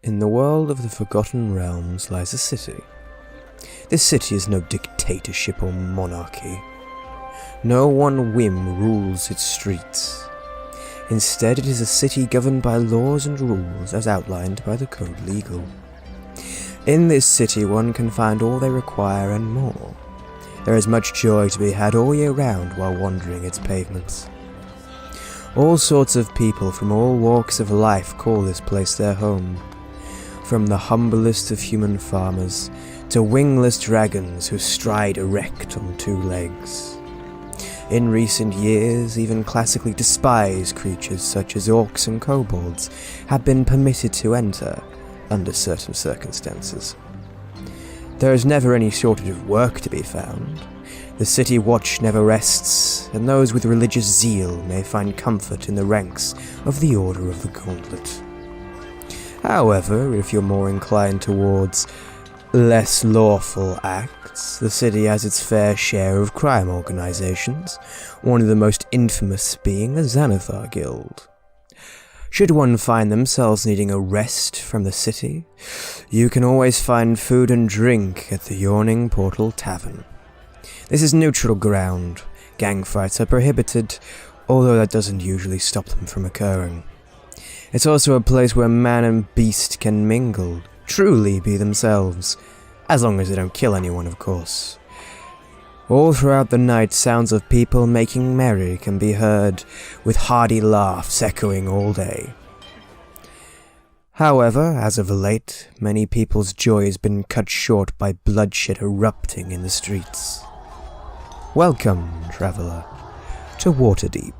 In the world of the Forgotten Realms lies a city. This city is no dictatorship or monarchy. No one whim rules its streets. Instead, it is a city governed by laws and rules as outlined by the Code Legal. In this city one can find all they require and more. There is much joy to be had all year round while wandering its pavements. All sorts of people from all walks of life call this place their home. From the humblest of human farmers to wingless dragons who stride erect on two legs. In recent years, even classically despised creatures such as orcs and kobolds have been permitted to enter under certain circumstances. There is never any shortage of work to be found. The city watch never rests, and those with religious zeal may find comfort in the ranks of the Order of the Gauntlet. However, if you're more inclined towards less lawful acts, the city has its fair share of crime organizations, one of the most infamous being the Xanathar Guild. Should one find themselves needing a rest from the city, you can always find food and drink at the Yawning Portal Tavern. This is neutral ground. Gang fights are prohibited, although that doesn't usually stop them from occurring. It's also a place where man and beast can mingle, truly be themselves, as long as they don't kill anyone, of course. All throughout the night, sounds of people making merry can be heard, with hearty laughs echoing all day. However, as of late, many people's joy has been cut short by bloodshed erupting in the streets. Welcome, traveller, to Waterdeep.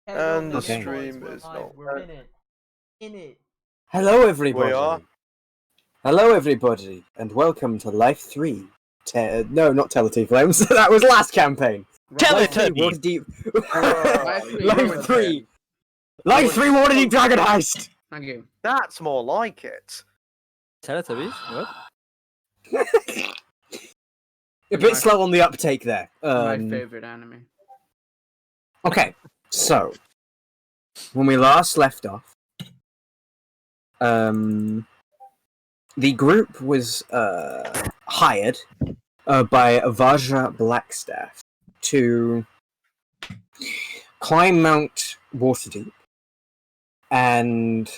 And the Okay. stream is not. We're in it. Hello, everybody. We are. Hello, everybody, and welcome to Life 3. No, not Teletubby Flames. That was last campaign. Life 3 Waterdeep. Life 3. Life 3 Waterdeep Dragon Heist. Thank you. That's more like it. Teletubbies? What? A bit slow on the uptake there. My favorite anime. Okay, so when we last left off, the group was hired by Vajra Blackstaff to climb Mount Waterdeep and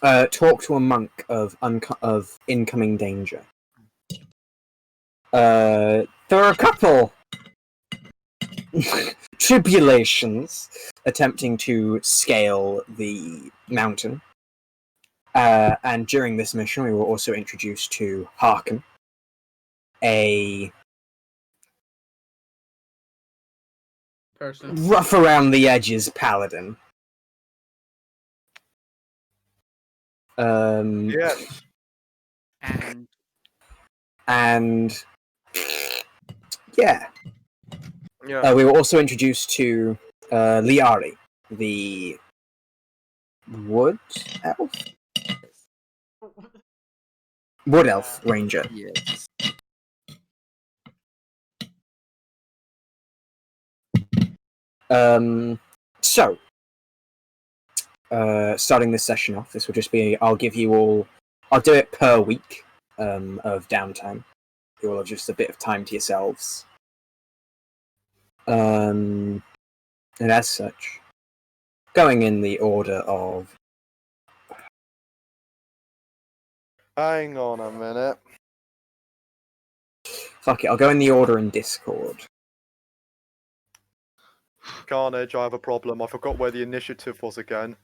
talk to a monk of incoming danger. There are a couple tribulations attempting to scale the mountain. And during this mission, we were also introduced to Harkin, a Person. rough around the edges paladin. Yes. And yeah. Yeah. We were also introduced to Liari, the wood elf? Wood elf ranger. Yes. So, starting this session off, this will just be, I'll do it per week of downtime. You will have just a bit of time to yourselves. And as such, going in the order of... Hang on a minute. Fuck it, I'll go in the order in Discord. Carnage, I have a problem. I forgot where the initiative was again.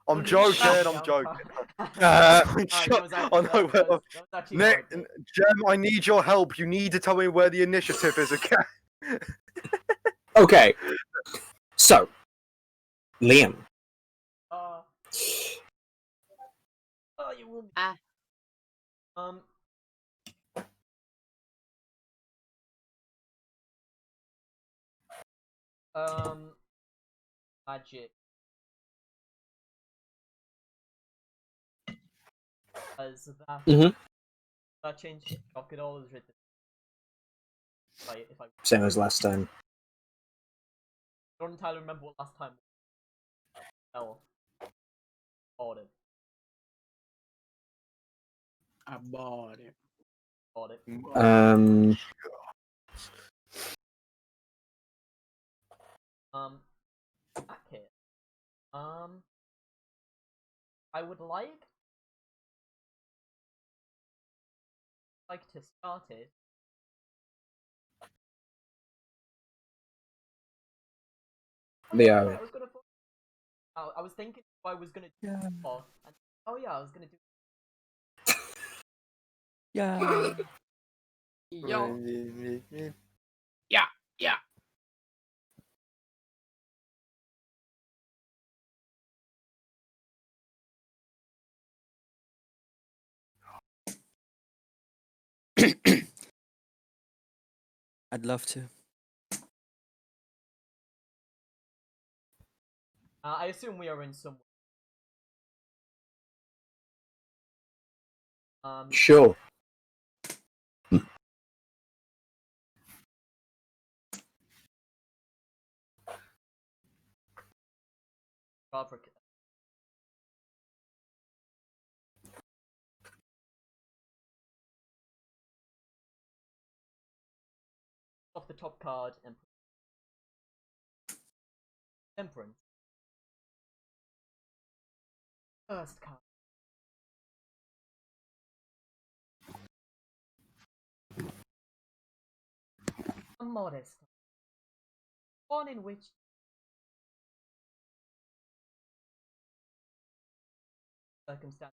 I'm joking, I'm joking. Nick, Jem, I need your help. You need to tell me where the initiative is again. Okay. So, Liam. You will. Magic. As that. Mhm. That changed. I could always read it. If I Same as last time. don't entirely remember what last time. Hell. Bought it. I bought it. Bought it. Okay. I would like to start it. Yeah. I was gonna. I was thinking I was gonna do more, and oh yeah, I was gonna do. Yeah. Yo. Yeah. Yeah. I'd love to. I assume we are in some. Sure. Africa. Off the top card and Temperance. First card. A modest. One in which circumstance.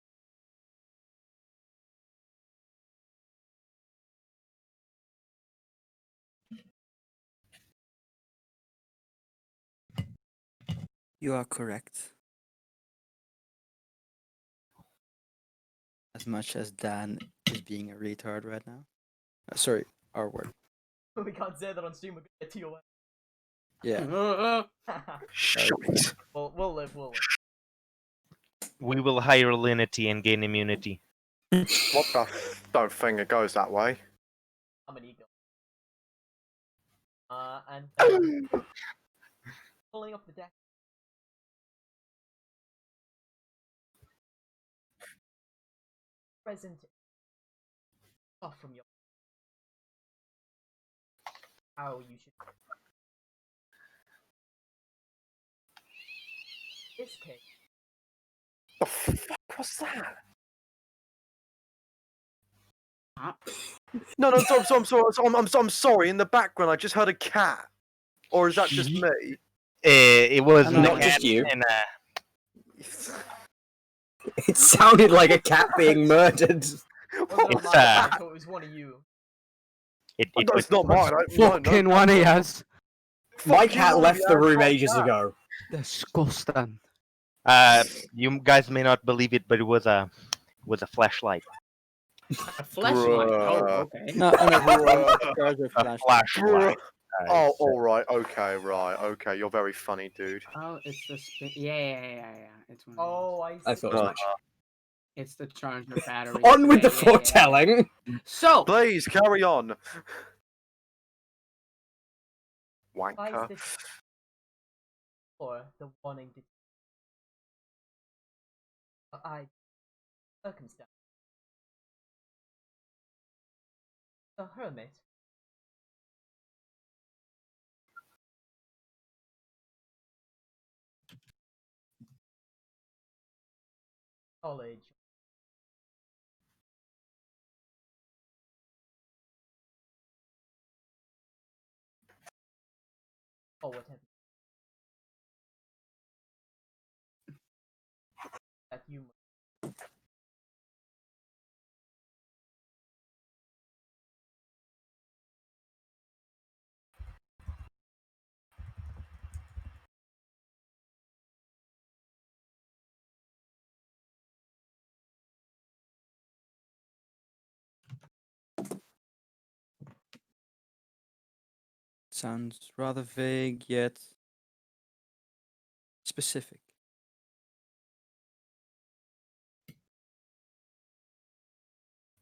You are correct. As much as Dan is being a retard right now. Sorry, our word. We can't say that on stream. We're gonna get TOS. Yeah. Shite. We'll live. We'll live. We will hire Linity and gain immunity. What the? Don't think it goes that way. I'm an ego. And then pulling up the deck. Present off from your how you should. This case. The fuck was that? No, I'm sorry. I'm sorry. In the background, I just heard a cat. Or is that just me? It was Not just you. And, It sounded like a cat being murdered. Wasn't It's, mine, I thought it was one of you. it No, was it's not mine. Fucking one he has. My cat left the room ages ago. Disgusting. you guys may not believe it, but it was a flashlight. A flashlight. Oh, okay. No, a A flashlight. Oh, all right. Okay, right. Okay, you're very funny, dude. Oh, it's the spin. Yeah. It's one. Oh, I see. I thought as much. It's the charger battery. On with the Yeah. foretelling. So, Please carry on. Why Wanker. is this or the wanting to circumstance? The hermit. College. Or whatever. That you Sounds rather vague yet specific.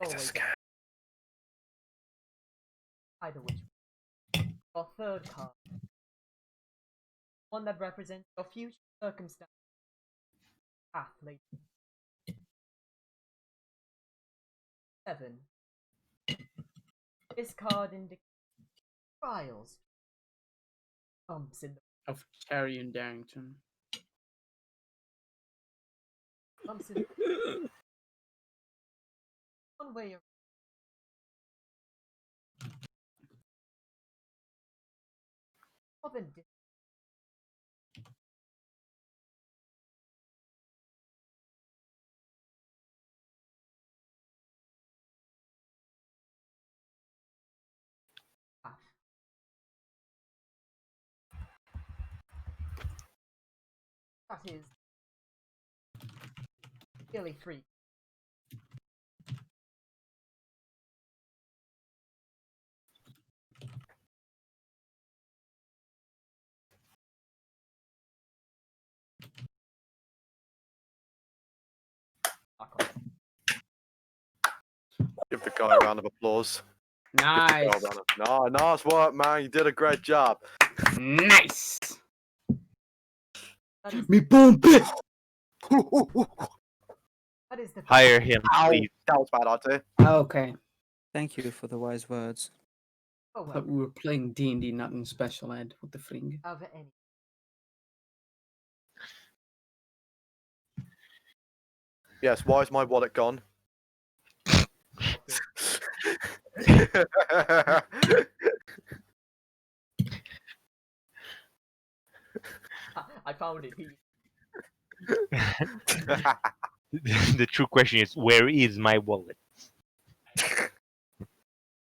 Oh, wait. Either which. Your third card. One that represents your future circumstance. Path later. 7. This card indicates trials. Bumps in the Of Terry and Darrington. bumps in one way or more than path. That is really free. Give the guy a round of applause. Nice. No, nice work, man. You did a great job. Nice. That is, Me boom bit. that is the Hire him, Ow, please. that was bad, Auntie. Okay. Thank you for the wise words. Oh, I well, thought we were playing D&D, not in special ed. What the fring? of any. Yes, why is my wallet gone? I found it. The true question is, where is my wallet?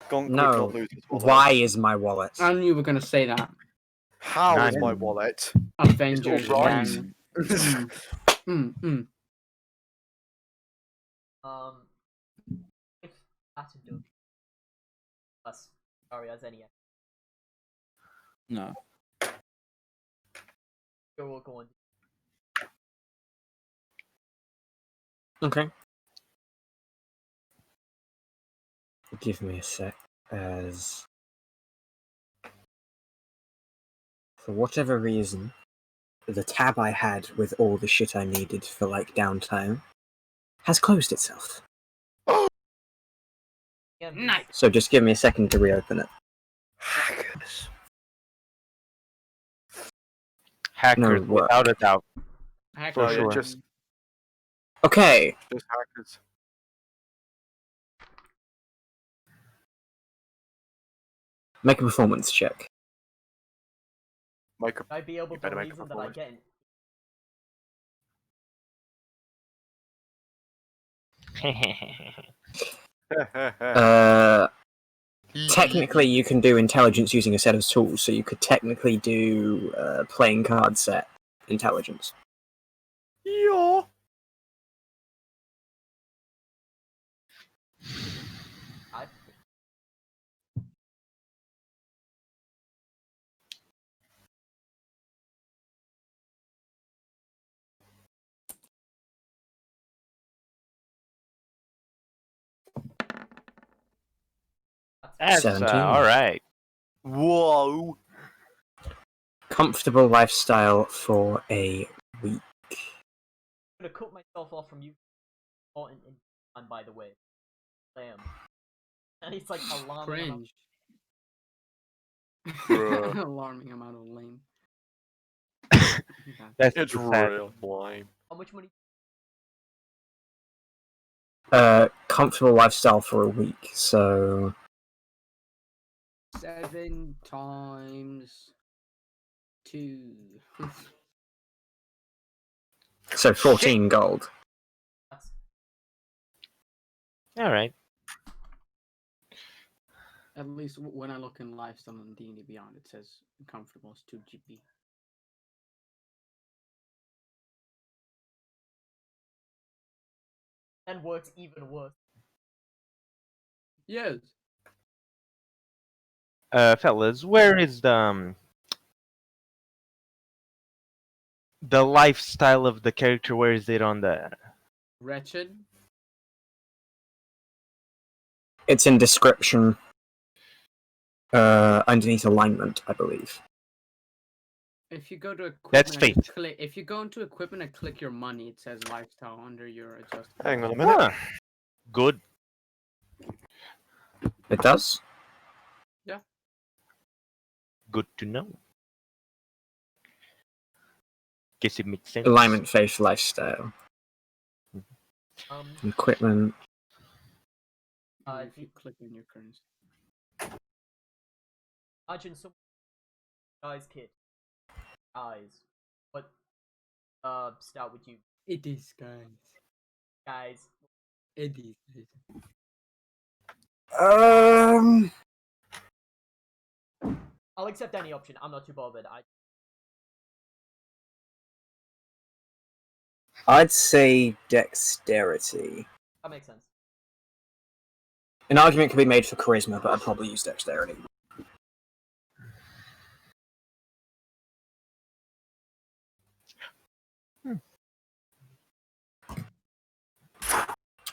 Gonk would No. not lose his wallet. Why is my wallet? I knew you were gonna say that. How is None. my wallet? Avengers all right. gang. Mm. If that's a joke. Plus, sorry, as any. No. You're all going. Okay. Give me a sec, as for whatever reason, the tab I had with all the shit I needed for like downtime has closed itself. Yeah, Nice. So just give me a second to reopen it. Hackers. Hackers, No, what? without a doubt. For sure. Just Okay, hackers. make a performance check. Make a I'd be able You to better make a reason that I performance. get in. Technically, you can do intelligence using a set of tools, so you could technically do playing card set intelligence. Yeah. I That's 17. all right. Whoa. Comfortable lifestyle for a week. I'm gonna cut myself off from you. Important and by the way, Sam. And he's like alarming. Cringe. Bruh. Alarming amount of lame. That's It's too sad. real lame. How much money? Comfortable lifestyle for a week, so 7 times 2. so 14 gold. That's All right. At least when I look in lifestyle and D&D Beyond, it says comfortable is 2 GP. and works even worse. Yes. Fellas, where is the lifestyle of the character? Where is it on the? Wretched. It's in description. Underneath alignment, I believe. If you go to equipment, That's and fate. if you go into equipment and click your money, it says lifestyle under your adjustment. Hang on a minute. Huh. Good. It does. Good to know. Guess it makes sense. Alignment, faith, lifestyle, Um, equipment. If you click on your currency. imagine some guy's kid. Eyes. But start with you It is, guys. guys. It is. I'll accept any option. I'm not too bothered. I'd say dexterity. That makes sense. An argument could be made for charisma, but I'd probably use dexterity.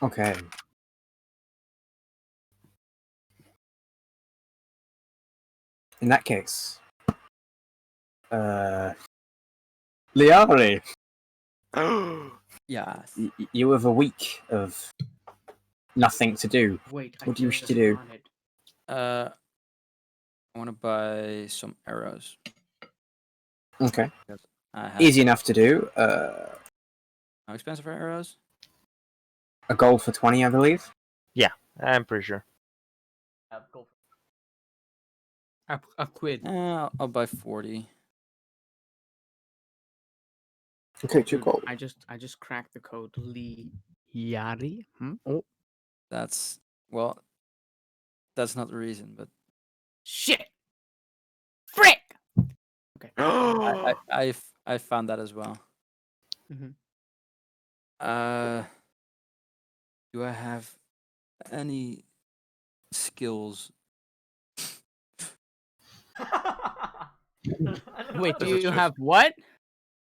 Okay. In that case, Liari, Yes. you have a week of nothing to do. Wait, What do you wish just to do? got it. I want to buy some arrows. Okay. I have Easy enough to do. How expensive are arrows? A gold for 20, I believe. I'm pretty sure. Go A quid. I'll buy 40. Okay, 2 gold. I just cracked the code. Yari. Oh That's not the reason, but shit! Frick! Okay. I found that as well. Mhm. Do I have any skills? Wait, do you have what?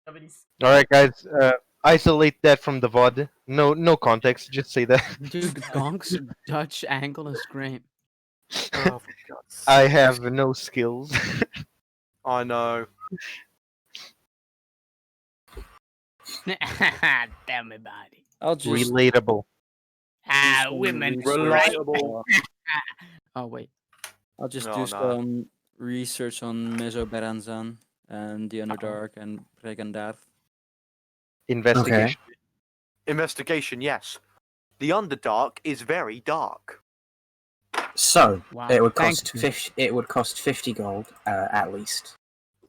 All right, guys. Isolate that from the VOD. No context. Just say that. Dude, Gonk's Dutch angle is great. Oh, for God's sake. I have no skills. I know. Tell me about it. I'll just Relatable. some Women. research. Relatable. Oh wait. I'll just No, do nah. some research on Mesoberanzan and the Underdark and Pregandath. Investigation. Investigation, yes. The Underdark is very dark. So Wow. it would Thank cost you. 50 gold at least,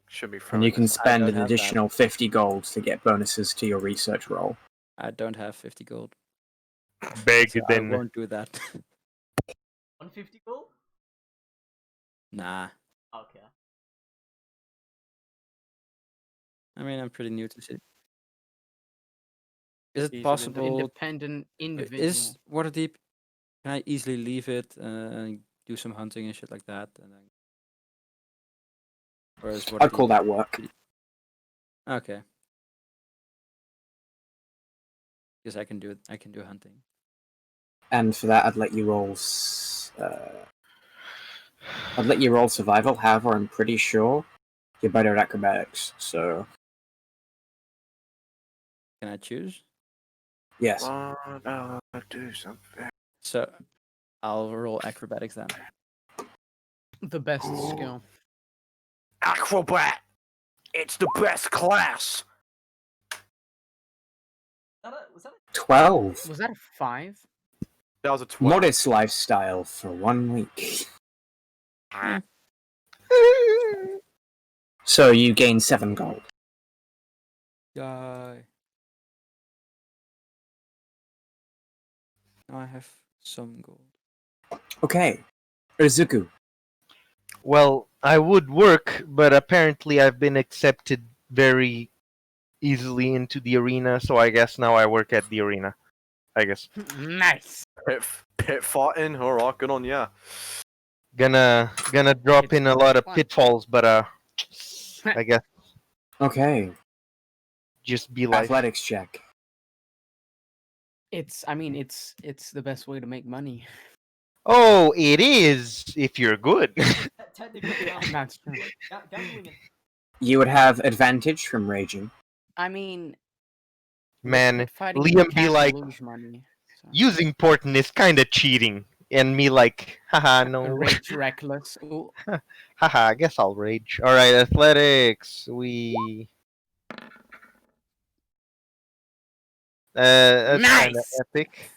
Should be and you can spend don't an have that. additional 50 gold to get bonuses to your research roll. I don't have 50 gold. Beg So I then. won't do that. 150 gold? Nah. Okay. I mean, I'm pretty new to city. Is it He's an possible? Independent individual. Is Waterdeep? Can I easily leave it and do some hunting and shit like that? And then... Or is I'd call Waterdeep- that work. Okay. Because I can do it. I can do hunting. And for that, I'd let you roll. I'd let you roll survival. However, I'm pretty sure you're better at acrobatics. So Can I choose? yes. Do something. So I'll roll acrobatics then. The best skill. Acrobat! It's the best class! Was that 12. Was that a 5? That was a 12. Modest lifestyle for 1 week. Yeah. So you gain 7 gold. Die. Now I have some gold. Okay. Urzuku. Well, I would work, but apparently I've been accepted very easily into the arena, so I guess now I work at the arena. I guess. Nice. Pit fighting? Alright, good on ya. Gonna drop It's in a lot of fun. pitfalls, but I guess Okay. just be life. Athletics check. I mean, it's the best way to make money. Oh, it is if you're good. Technically, That's true. gambling. You would have advantage from raging. I mean, Man, fighting Liam be can't like, lose money. So. using Porton is kind of cheating, and me like, haha, no, Rage reckless. Ooh. haha. I guess I'll rage. All right, athletics. That's kind of Nice! epic.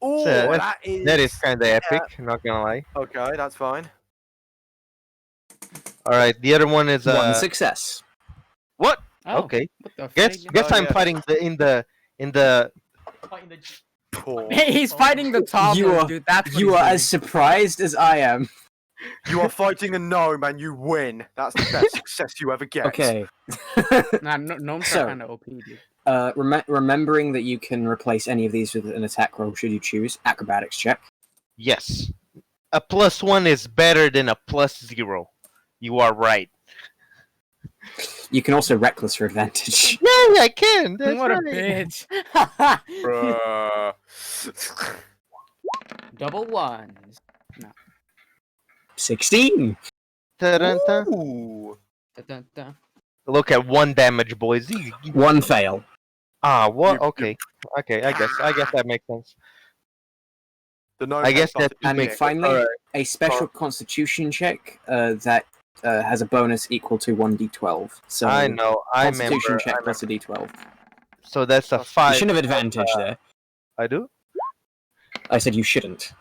Oh, that that is kind of epic. Not gonna lie. Okay, that's fine. All right, the other one is One success. what? Oh, Okay, what the guess frig? Oh, I'm yeah. fighting in the. Fighting the. Poor. He's fighting the toddler, dude. That's what You he's are doing. as surprised as I am. You are fighting a gnome and you win. That's the best success you ever get. Okay. Nah, gnomes So- are kind of OP, dude. Remembering that you can replace any of these with an attack roll should you choose. Acrobatics check. Yes, a +1 is better than a +0. You are right. You can also reckless for advantage. Yeah, I can. That's What right. a bitch! Bruh. Double ones. 16. Ta-dun-ta. Ooh. Da-da-da. Look at 1 damage, boys. One fail. What? You- Okay. Okay. I guess that makes sense. The gnome I guess has started that to And kick. finally, Alright. a special constitution check that has a bonus equal to 1d12. So I know. I constitution remember. check plus a d12. So that's a You 5. You shouldn't have advantage there. I do. I said you shouldn't.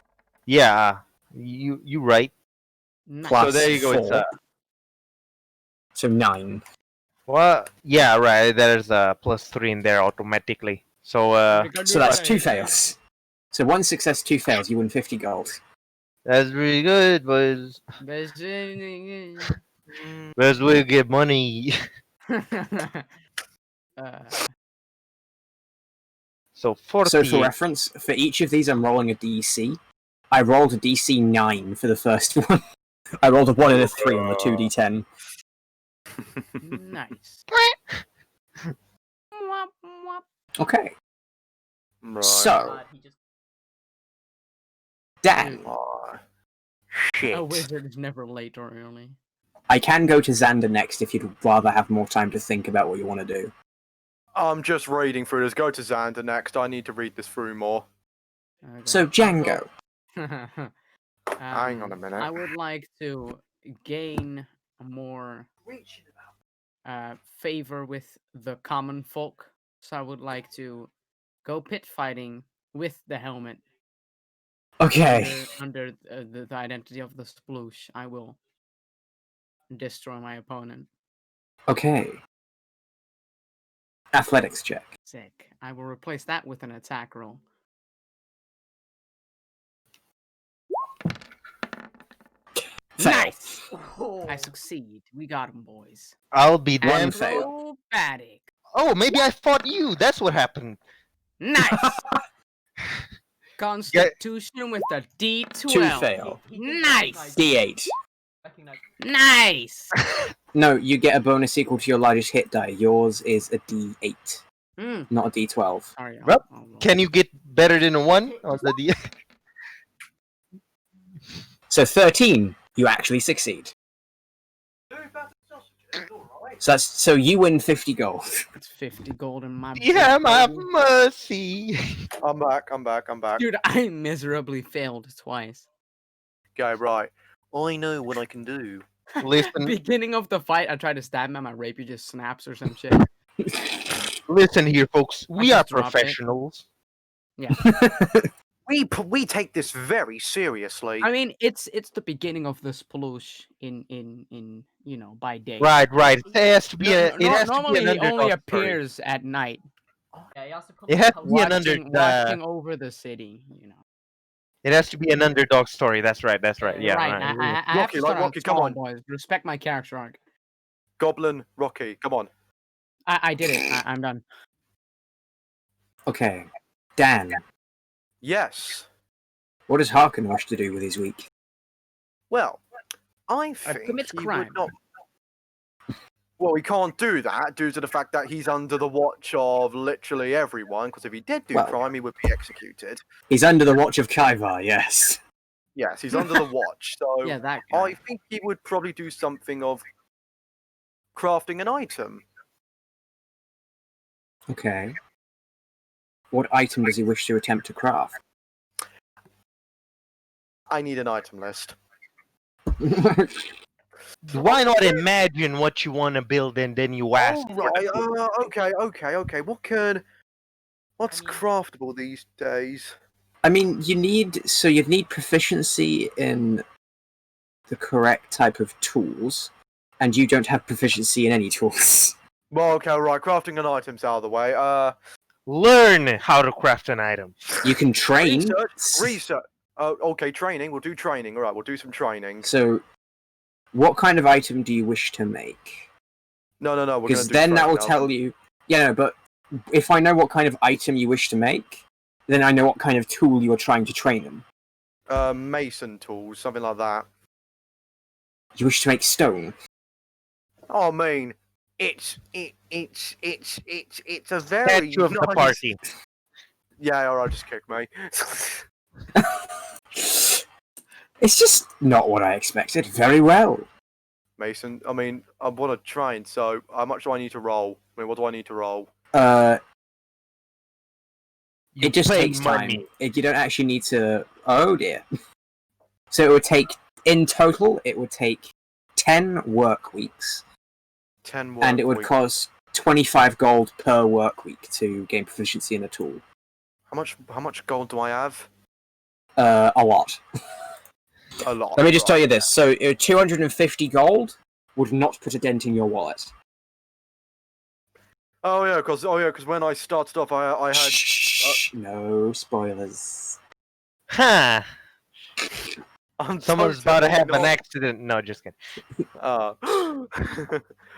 Yeah. You right. Nice. Plus So there you go. It's 4. So 9. well. Yeah. Right. There's a +3 in there automatically. So So that's 2 fails. So 1 success, 2 fails. You win 50 gold. that's really good, boys. Best- Where's we get money? uh, So 40. So for reference, for each of these I'm rolling a DC. I rolled a DC 9 for the first one. I rolled a 1 and a 3 on the 2d10. nice. Okay, Right. so, God, he just. Dan, Oh, shit. A wizard is never late or early. I can go to Xander next if you'd rather have more time to think about what you want to do. I'm just reading through this. Go to Xander next. I need to read this through more. Okay. So, Django. Hang on a minute. I would like to gain more favor with the common folk. So I would like to go pit fighting with the helmet Okay, under the identity of the sploosh. I will destroy my opponent. okay. Athletics check. Sick. I will replace that with an attack roll. Fail. Nice. Oh. I succeed. We got him, boys. I'll be damned. fail. Acrobatic. Oh, maybe I fought you. That's what happened. Nice. Constitution with a D12. 2 fail. He did Nice. D8. recognize- Nice. No, you get a bonus equal to your largest hit die. Yours is a D8, Mm. not a D12. Sorry. Well, I'll roll. Can you get better than a 1 on the D? So 13, you actually succeed. So you win 50 gold. It's 50 gold in my Yeah, book, my baby. mercy. I'm back. I'm back. I'm back. Dude, I miserably failed twice. Okay, right. I know what I can do. Listen, Beginning of the fight, I tried to stab him and my rapier just snaps or some shit. listen here, folks. We are just drop it. professionals. We take this very seriously. I mean, it's the beginning of the sploosh in by day. Right. It has to be No- a. no- It has to be normally an he underdog only story. appears at night, Yeah, he has to come It has to to be an watching over the city. It has to be an underdog story. That's right. Yeah. right. Right. I have Rocky, to like start Rocky, come small, on. boys. Respect my character arc. Goblin Rocky, come on. I did it. I'm done. Okay. Dan, Yes. what does Harkin wish to do with his week? Well, I think commits he crime. would not. Well, he can't do that due to the fact that he's under the watch of literally everyone. Because if he did do Well- crime, he would be executed. He's under the watch of Kaivar, yes. Yes, he's under the watch. So Yeah, that I guy. think he would probably do something of crafting an item. Okay. What item does he wish to attempt to craft? I need an item list. Why not imagine what you want to build and then you ask? Oh, right. Okay. What's mean- craftable these days? I mean, you'd need proficiency in the correct type of tools, and you don't have proficiency in any tools. Well, okay, right. Crafting an item's out of the way. Learn how to craft an item. You can train. Research. Okay, training. We'll do training. All right, we'll do some training. So, what kind of item do you wish to make? No. We're gonna Because do then that training will now. tell you. Yeah, no, but if I know what kind of item you wish to make, then I know what kind of tool you are trying to train in. Mason tools, something like that. You wish to make stone. Oh, I mean, it's a very Statue of the nice- party. Yeah, all right, just kick me. It's just not what I expected. Very well. Mason, I mean, I want to train. So, how much do I need to roll? I mean, what do I need to roll? You It just pay takes money. time. You don't actually need to. Oh dear. So it would take, in total, it would take 10 work weeks, 10 work and it would week. cost 25 gold per work week to gain proficiency in a tool. How much gold do I have? A lot. A lot. Let me just tell right. you this. So 250 gold would not put a dent in your wallet. Oh yeah, because when I started off, I had. Shh, no spoilers. Huh. I'm Someone's about to totally have an not- accident. No, just kidding.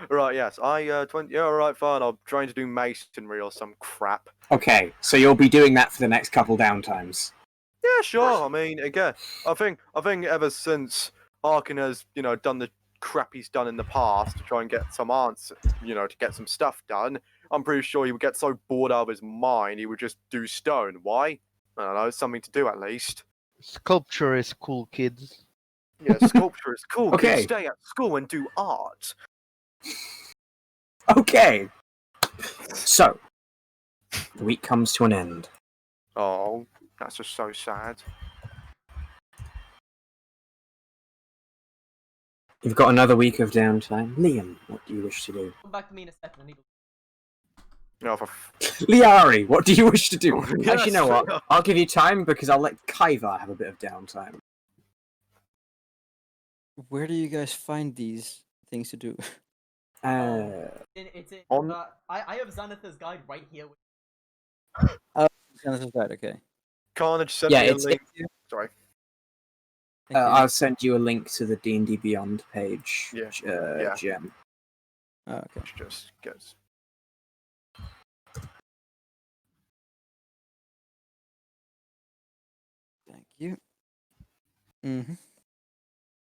Right. Yes. Yeah. All right. Fine. I'm trying to do masonry or some crap. Okay, so you'll be doing that for the next couple downtimes. Yeah. Sure. I mean, again, I think ever since Arkin has done the crap he's done in the past to try and get some answers, to get some stuff done, I'm pretty sure he would get so bored out of his mind he would just do stone. Why? I don't know. It's something to do at least. Sculpture is cool, kids. Yeah, sculpture is cool. Okay. Kids stay at school and do art. Okay. So, the week comes to an end. Oh, that's just so sad. You've got another week of downtime. Liam, what do you wish to do? Come back to me in a second. I need to... No, Liari, what do you wish to do? Yes. Actually, you know what? I'll give you time because I'll let Kaivar have a bit of downtime. Where do you guys find these things to do? It's in, On- I have Xanathar's guide right here. Okay. Carnage sent Yeah, me a it's. link. Sorry. Thank you. I'll send you a link to the D&D Beyond page. Yeah, Gem. Oh, okay. Just gets. Thank you. Mm-hmm.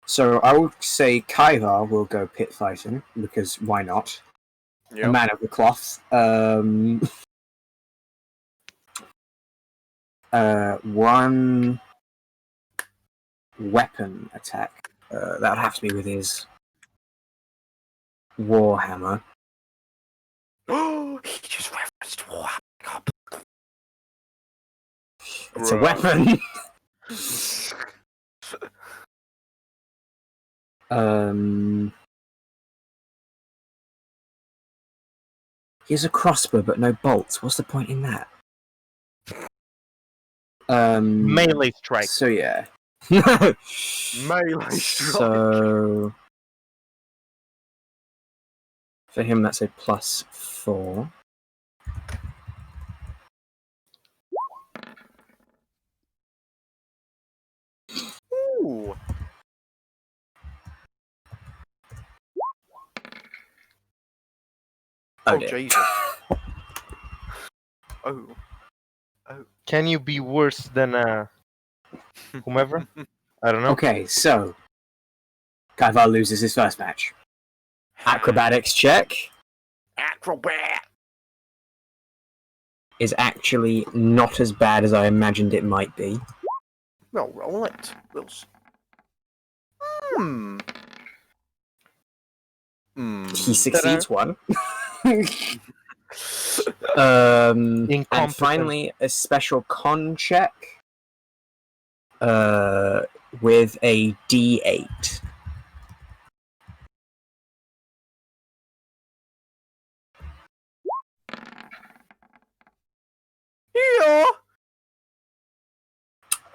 So I would say Kaivar will go pit fighting because why not? A Yep. man of the cloth. One weapon attack. That would have to be with his warhammer. Oh, he just referenced Warhammer. It's a Bruh. weapon. He has a crossbow but no bolts. What's the point in that? Melee strike. So yeah. Melee strike. So for him, that's a +4. Ooh. Oh, dear. Jesus. Oh. Can you be worse than whomever? I don't know. Okay, so Kaivar loses his first match. Acrobatics check Acrobat. is actually not as bad as I imagined it might be. Well, roll it. Hmm. He succeeds one. And Incompetent. finally, a special con check with a D8. Yeah.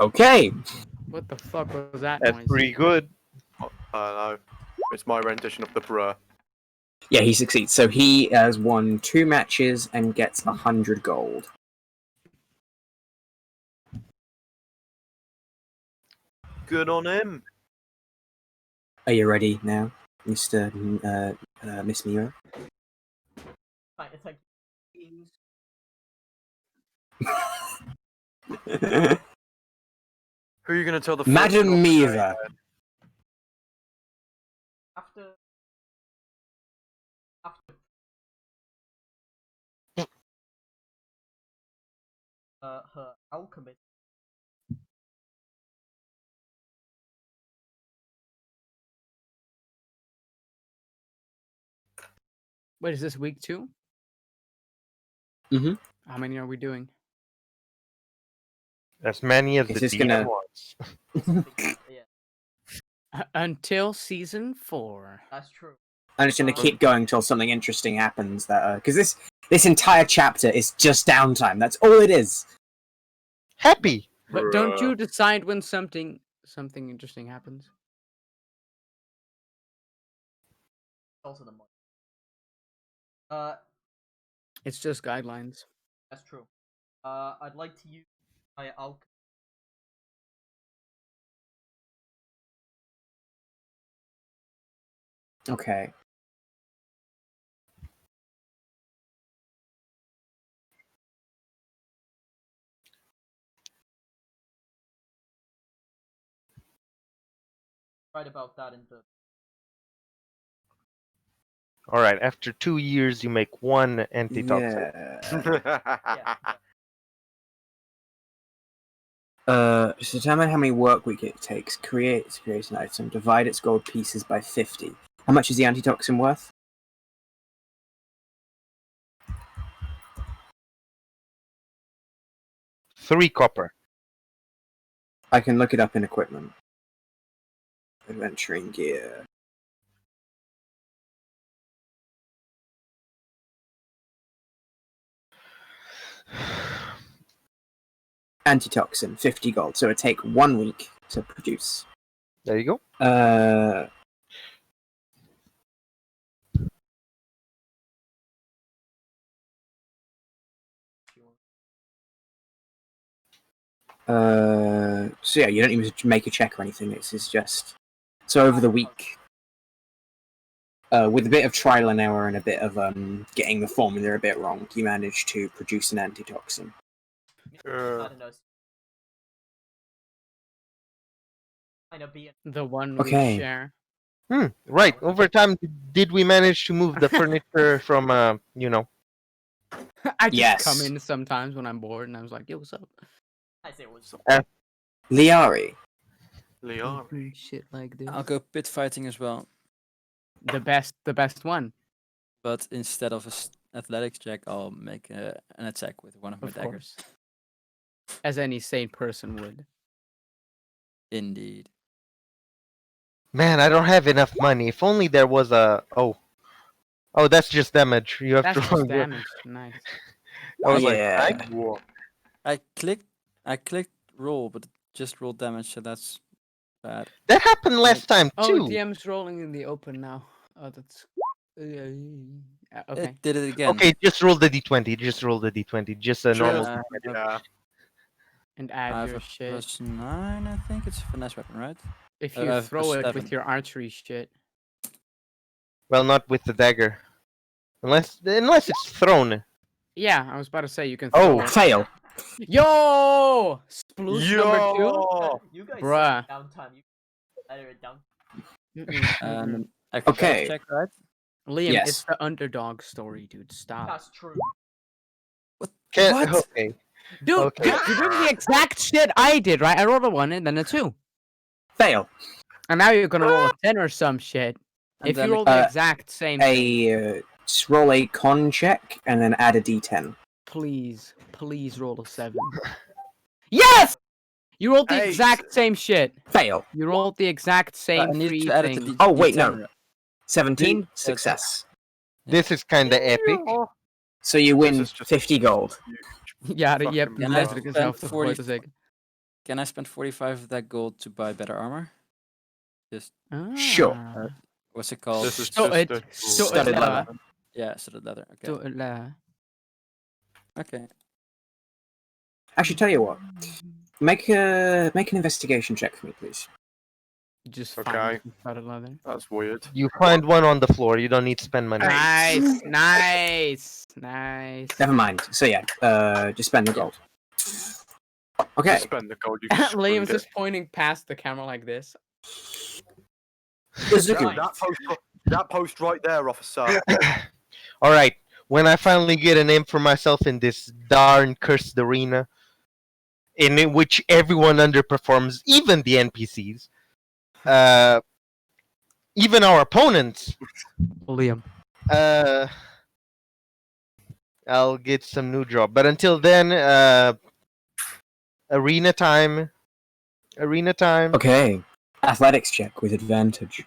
Okay. What the fuck was that That's noise? pretty good. No. It's my rendition of the bruh. Yeah, he succeeds. So he has won 2 matches and gets 100 gold. Good on him. Are you ready now, Mr. Miss Mira? Fine, it's like Who are you going to tell the Madam fortune of today, Mira. then? after her alchemist. Wait, is this week 2? Mhm. How many are we doing? As many as Is the this DM gonna- wants. Yeah, Until season 4. that's true. I'm just gonna keep going until something interesting happens. That because this entire chapter is just downtime. That's all it is. Happy. But don't you decide when something interesting happens? Also the money. It's just guidelines. That's true. I'd like to use my alchemy. Okay. Right about that in the. All right. After 2 years, you make 1 antitoxin. Yeah. Yeah. To determine how many work week it takes, create an item, divide its gold pieces by 50. How much is the antitoxin worth? Three copper. I can look it up in equipment. Adventuring gear. Antitoxin, 50 gold. So it take 1 week to produce. There you go. So yeah, you don't even make a check or anything. This is just so over the week, with a bit of trial and error and a bit of getting the formula a bit wrong, you manage to produce an antitoxin. I don't know. Kind of being. The one Okay. we share. Right. Over time, did we manage to move the furniture from, I just Yes. come in sometimes when I'm bored and I was like, yo, what's up? I say it was. Liari. Liari. Shit like this. I'll go pit fighting as well, The best one. but instead of athletics check, I'll make an attack with one of my Of daggers. course. As any sane person would. Indeed. Man, I don't have enough money. If only there was a... Oh, that's just damage. You have That's to... just damage. Nice. I was Yeah. like, "Whoa." I clicked roll, but it just rolled damage, so that's bad. That happened last time, Oh, too. DM's rolling in the open now. Oh, that's. Okay. It did it again. Okay, just roll the d20. Just roll the d20. Just a normal... Uh, Yeah. And I add have your a shit. +9, I think. It's a finesse weapon, right? If I you have throw it +7. with your archery shit. Well, not with the dagger. Unless it's thrown. Yeah, I was about to say you can throw Oh, it. Fail. Yo! Sploosh number 2? Yo! You guys Bruh. say downtime. You better down. Acrobatics Okay. check, right? Liam, Yes. it's the underdog story, dude. Stop. That's true. What? Okay. Dude, Okay. you're doing the exact shit I did, right? I rolled a 1 and then a 2. Fail. And now you're gonna roll a 10 or some shit. And If then you roll the exact same thing. Just roll a con check and then add a d10. Please roll a 7. Yes! You rolled the Eight. exact same shit. Fail. You rolled the exact I same need three to add it to things. the Oh, wait, D10, no. right? 17? D- Success. This is kind of epic. So you win This is just 50 gold. Yeah, yep. Fucking Can I Let's bastard. yourself spend the 40 for the sake. Can I spend 45 of that gold to buy better armor? Just Sure. Ah. what's it called? This is Studded- just a studded leather. Yeah, studded leather. Okay. Tulla. Okay. Actually, tell you what. Make an investigation check for me, please. Just Okay. fine. Studded leather. That's weird. You find one on the floor. You don't need to spend money. Nice. Never mind. So yeah, just spend the gold. Okay. Just spend the gold. You can Liam's screwed it. just pointing past the camera like this. Izuku. That post right there, officer. All right. When I finally get a name for myself in this darn cursed arena, in which everyone underperforms, even the NPCs, even our opponents, Liam. I'll get some new job. But until then, arena time. Arena time. Okay. Athletics check with advantage.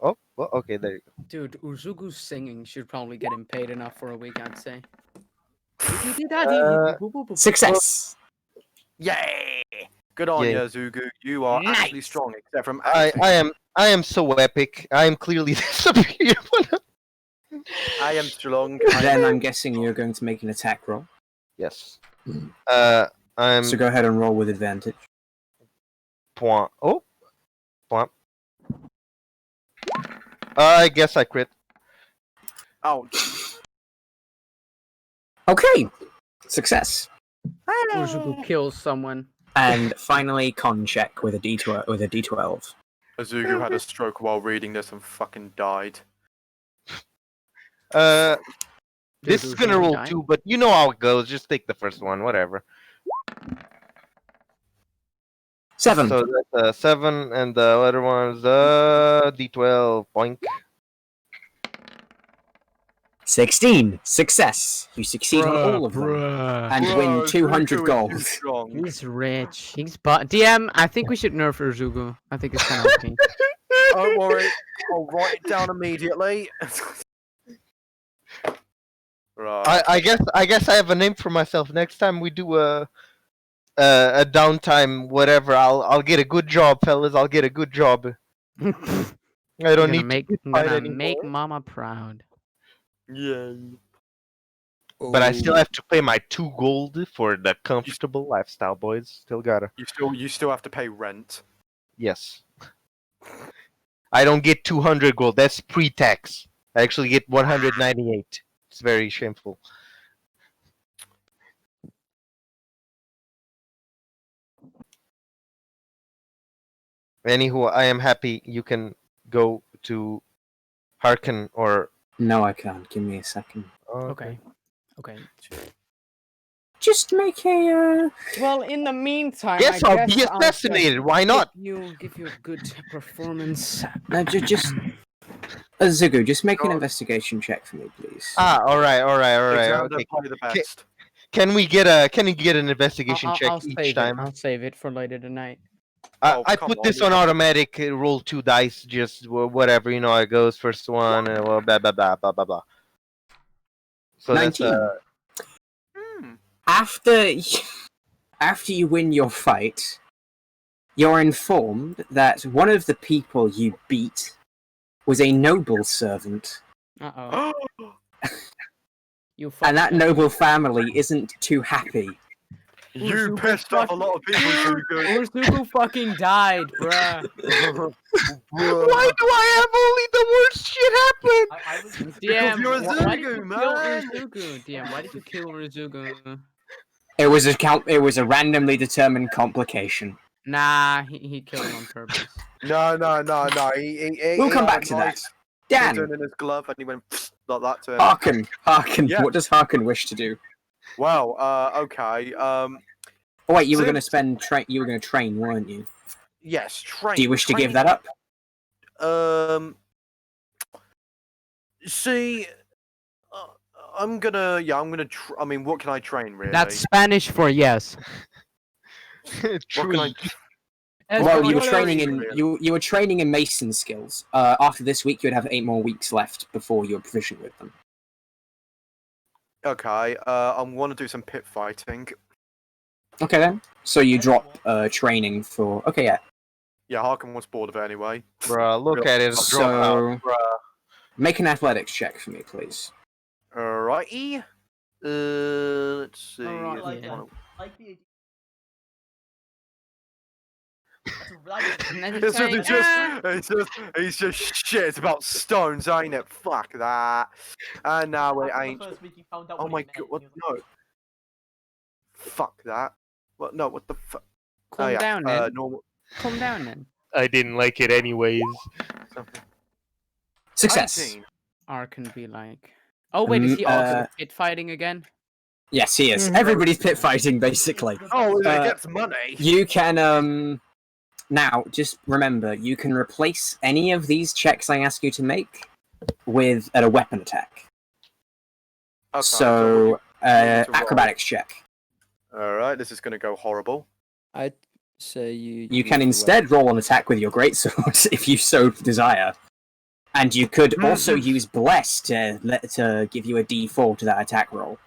Oh, well, okay, there you go. Dude, Uzugu's singing should probably get him paid enough for a week, I'd say. Success. Yay! Good on Yay. you, Zugu. You are actually strong, except from I am so epic. I am clearly the superior one. I am strong. Then I'm guessing you're going to make an attack roll. Yes. Mm. I'm So go ahead and roll with advantage. point. Oh, point. I guess I crit. Ouch. Okay. Success. Uzugu kills someone. And finally, con check with a d12. With a d12. Zugu had a stroke while reading this and fucking died. This is gonna roll 2, but you know how it goes. Just take the first one, whatever. 7. So that's 7, and the other one's D12. Boink. 16. Success. You succeed on all of them. And win 200 Zugu is gold. too strong. He's rich. He's DM, I think we should nerf Uzugu. I think it's kind of okay. Don't worry, I'll write it down immediately. Right. I guess I have a name for myself. Next time we do a downtime, whatever. I'll get a good job, fellas. I'll get a good job. I don't need to fight anymore. make Mama proud. Yeah. But I still have to pay my 2 gold for the comfortable lifestyle, boys. Still gotta. You still have to pay rent. Yes. I don't get 200 gold. That's pre-tax. I actually get 198. It's very shameful. Anywho, I am happy you can go to Harkin or. No, I can't. Give me a second. Okay. Just make a. Well, in the meantime, Yes, I'll be assassinated. Why not? Give you a good performance. No, just. Zugu, just make an investigation check for me, please. All right. Examiner, Okay. play the best. Can we get an investigation check I'll each save time? I'll save it for later tonight. Oh, I come put on, this you- on automatic. Roll 2 dice, just whatever, you know how it goes. First one, well, blah blah blah blah blah blah. So 19. that's After you win your fight, you're informed that one of the people you beat was a noble servant, Uh oh. and that noble family isn't too happy. You Uzugu pissed off a fucking- lot of people, Zugu. Uzugu fucking died, bruh. Why do I have only the worst shit happen? I was DM, you're a why did Zugu, you man. kill Uzugu? DM, why did you kill Uzugu? It was a randomly determined complication. Nah, he killed him on purpose. No. We'll he come had back a to that. nice Dan, button in his glove, and he went like that to him. Hearken. Yeah. What does Hearken wish to do? Well, okay. Oh wait, you were going to Since- You were going to train, weren't you? Yes, train. Do you wish to give that up? See, I'm gonna. I mean, what can I train really? That's Spanish for yes. What can I? Tree. Well, you were Well, training really. in you were training in Mason skills. After this week, you'd have 8 more weeks left before you're proficient with them. Okay. I want to do some pit fighting. Okay then. So you drop training for. Okay, yeah. Yeah, Harkin was bored of it anyway. Bruh, look at it. So- Drop out, bruh. Make an athletics check for me, please. Alrighty. Let's see. Alright, if like I yeah. wanna- Like the. That's Another It's saying, just, he's just shit about stones, ain't it? Fuck that. And now it ain't. Oh my god, what? No. Fuck that. What? No, what the fuck? Calm down, then. Normal. Calm down, then. I didn't like it anyways. Success. 18. R can be like. Oh wait, is he also pit fighting again? Yes, he is. Everybody's pit fighting, basically. Oh, it Uh, gets money. You can now just remember you can replace any of these checks I ask you to make with a weapon attack. Okay, So we need to roll. acrobatics check. Alright, this is gonna go horrible. I'd say you. You use can the instead roll an attack with your greatsword if you so desire. And you could also use Bless to give you a D4 to that attack roll.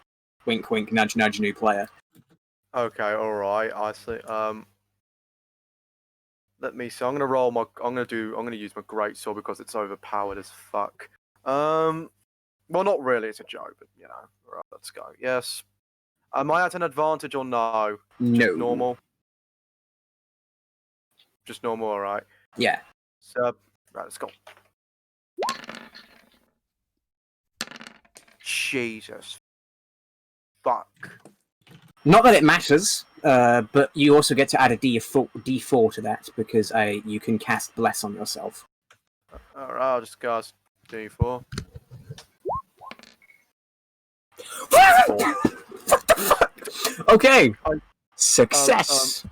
Wink, wink, nudge, nudge, new player. Okay, alright, I see. Let me see. I'm gonna roll my. I'm gonna use my greatsword because it's overpowered as fuck. Well, not really. It's a joke, but you know. Right, let's go. Yes. Am I at an advantage or no? No. Normal. Just normal. All right. Yeah. So, right, let's go. Jesus. Fuck. Not that it matters, but you also get to add a D4 to that because you can cast Bless on yourself. All right, I'll just cast D4. Okay. I- Success.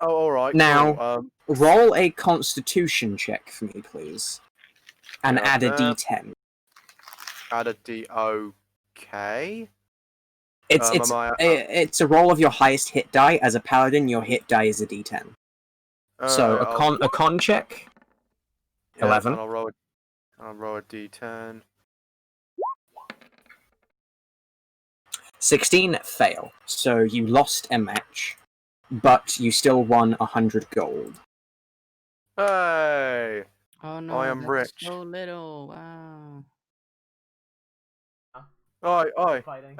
Oh, all right. Now- cool. Roll a Constitution check for me, please, and Yeah, add a D10. Add a D. Okay. It's it's a roll of your highest hit die. As a paladin, your hit die is a D10. So Alright, a con check. yeah, 11. And I'll roll a D10. 16 fail. So you lost a match, but you still won 100 gold. Hey. Oh no, I am that's rich. so little. Wow. Oi. Fighting.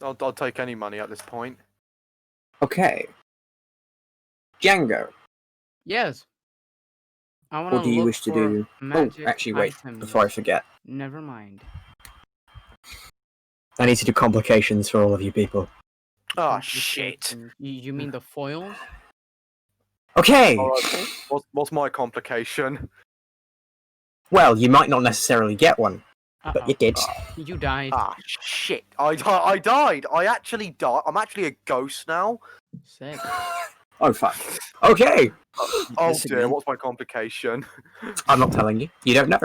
I'll take any money at this point. Okay. Django, Yes. I want what do you wish to do? Oh, Magic actually, wait. items. Before I forget, Never mind. I need to do complications for all of you people. Ah, shit. Complications. You mean the foils? Okay. Alright, what's my complication? Well, you might not necessarily get one, but Uh-oh. you did. You died. Ah, shit. I died. I actually died. I'm actually a ghost now. Sick. Oh, fuck. Okay. Oh Disagree. dear, what's my complication? I'm not telling you. You don't know.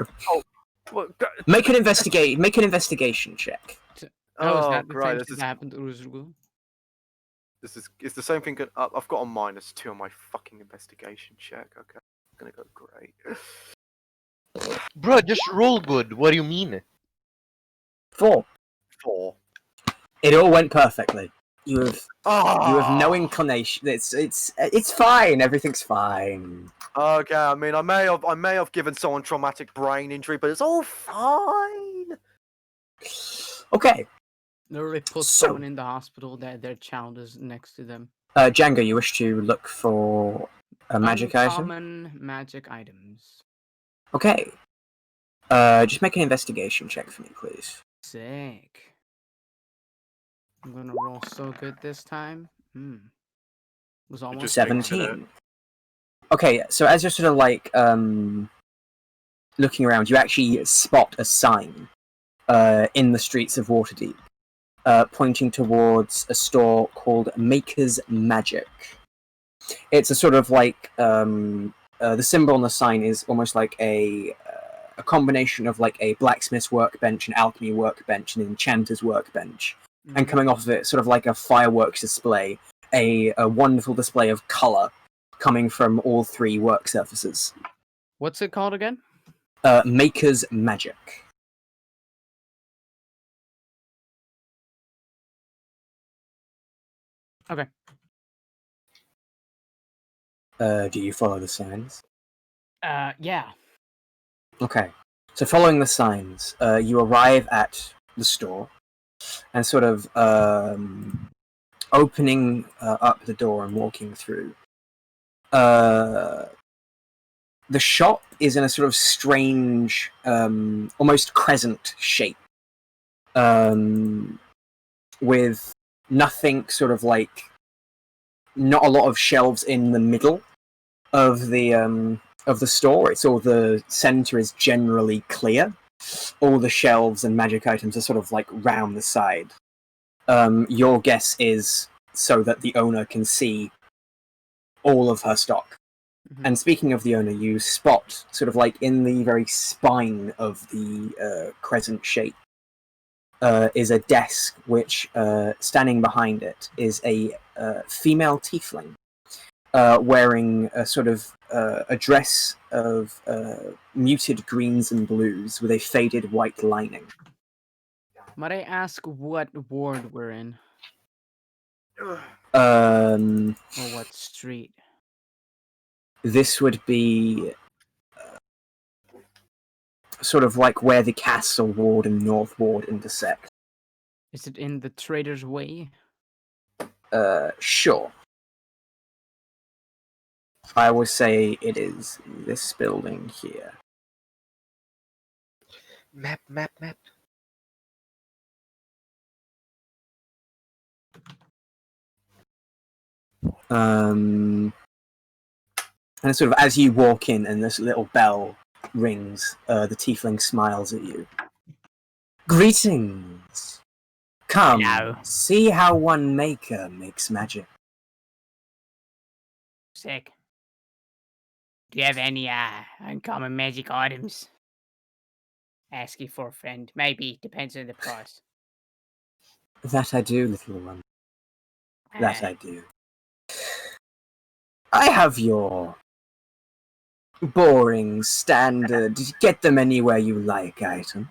What? Make an investigation check. Oh, is Oh, that the great. same This thing is that happened to Uruzuru? it's the same thing. I've got a -2 on my fucking investigation check. Okay, it's gonna go great. Bruh, just roll good. What do you mean? 4. 4. It all went perfectly. You have no Ah. inclination. It's fine. Everything's fine. Okay, I mean, I may have given someone traumatic brain injury, but it's all fine. Okay. Literally put So- someone in the hospital that their child is next to them. Django, you wish to look for a magic item? Uncommon magic items. Okay. Just make an investigation check for me, please. Sick. I'm gonna roll so good this time. Was almost just jinxing it. 17. Okay, so as you're sort of like looking around, you actually spot a sign in the streets of Waterdeep, pointing towards a store called Maker's Magic. It's a sort of like the symbol on the sign is almost like a combination of like a blacksmith's workbench, an alchemy workbench, and an enchanter's workbench. And coming off of it, sort of like a fireworks display, a wonderful display of color coming from all three work surfaces. What's it called again? Maker's Magic. Okay. Do you follow the signs? Yeah. Okay. So following the signs, you arrive at the store and sort of opening up the door and walking through. The shop is in a sort of strange, almost crescent shape, with nothing sort of like, not a lot of shelves in the middle of the store. It's all the center is generally clear. All the shelves and magic items are sort of like round the side. Your guess is so that the owner can see all of her stock. And speaking of the owner, you spot sort of like in the very spine of the crescent shape is a desk which, standing behind it, is a female tiefling wearing a sort of a dress of muted greens and blues with a faded white lining. Might I ask what ward we're in? Or what street? This would be sort of like where the Castle Ward and North Ward intersect. Is it in the Trader's Way? Sure. I would say it is this building here. Map. And sort of as you walk in and this little bell rings, the tiefling smiles at you. Greetings! Come, Hello. see how one maker makes magic. Sick. Do you have any uncommon magic items? Asking for a friend. Maybe. Depends on the price. That I do, little one. That I do. I have your boring, standard, get them anywhere you like item.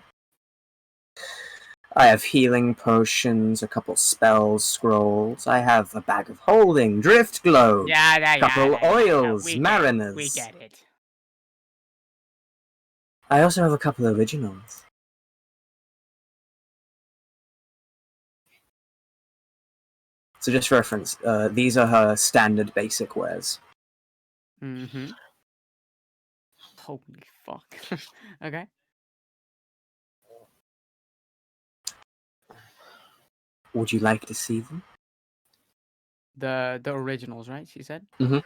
I have healing potions, a couple spells, scrolls. I have a bag of holding, drift globe, couple oils, mariners. We get it. I also have a couple of originals. So just for reference, these are her standard basic wares. Mm-hmm. Holy fuck. Okay. Would you like to see them? The originals, right? She said? Mhm.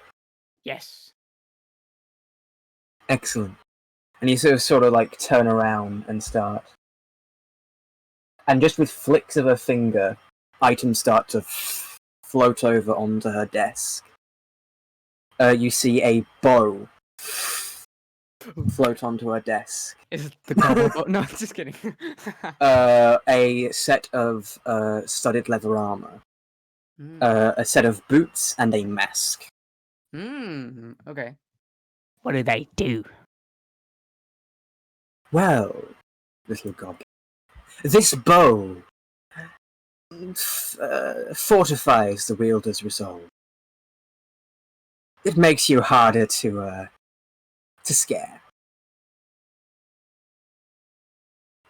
Yes. Excellent. And you sort of like turn around and start. And just with flicks of her finger, items start to float over onto her desk. You see a bow float onto her desk. Is it the gobble bow? No, just kidding. A set of studded leather armor. A set of boots and a mask. Okay. What do they do? Well, little goblin, this bow fortifies the wielder's resolve. It makes you harder to scare.